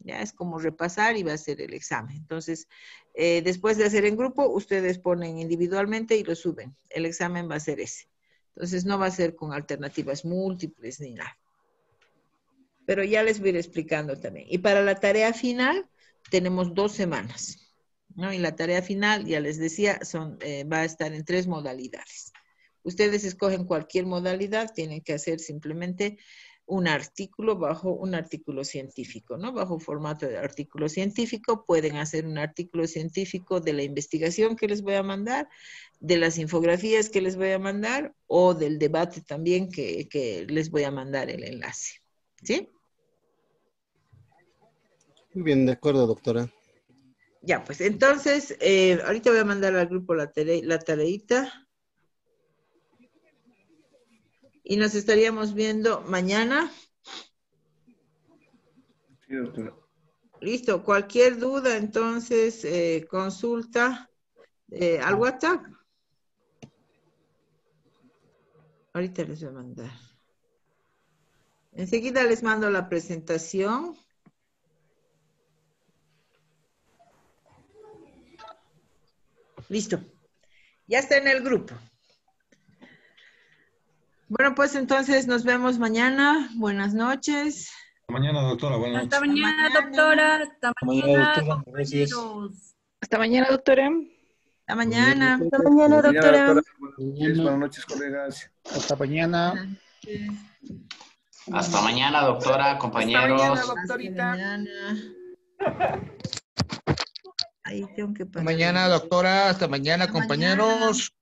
Ya es como repasar y va a ser el examen. Entonces, después de hacer en grupo, ustedes ponen individualmente y lo suben. El examen va a ser ese. Entonces, no va a ser con alternativas múltiples ni nada. Pero ya les voy a ir explicando también. Y para la tarea final, tenemos 2 semanas, ¿no? Y la tarea final, ya les decía, va a estar en 3 modalidades. Ustedes escogen cualquier modalidad, tienen que hacer simplemente un artículo bajo un artículo científico, ¿no? Bajo formato de artículo científico, pueden hacer un artículo científico de la investigación que les voy a mandar, de las infografías que les voy a mandar o del debate también que les voy a mandar el enlace, ¿sí? Muy bien, de acuerdo, doctora. Ya, pues entonces, ahorita voy a mandar al grupo la tareita. Y nos estaríamos viendo mañana. Sí, doctora. Listo, cualquier duda, entonces, consulta al WhatsApp. Ahorita les voy a mandar. Enseguida les mando la presentación. Listo. Ya está en el grupo. Bueno, pues entonces nos vemos mañana. Buenas noches. Hasta mañana, doctora. Buenas Hasta noches. mañana, doctora. Hasta mañana, doctora. compañeros. Hasta mañana, doctora. Hasta mañana. Hasta mañana, doctora. Buenas noches, colegas. Hasta mañana. Hasta mañana, doctora, compañeros. Hasta mañana, doctorita. Hasta mañana. Ahí tengo que Hasta mañana, doctora. Hasta mañana, compañeros.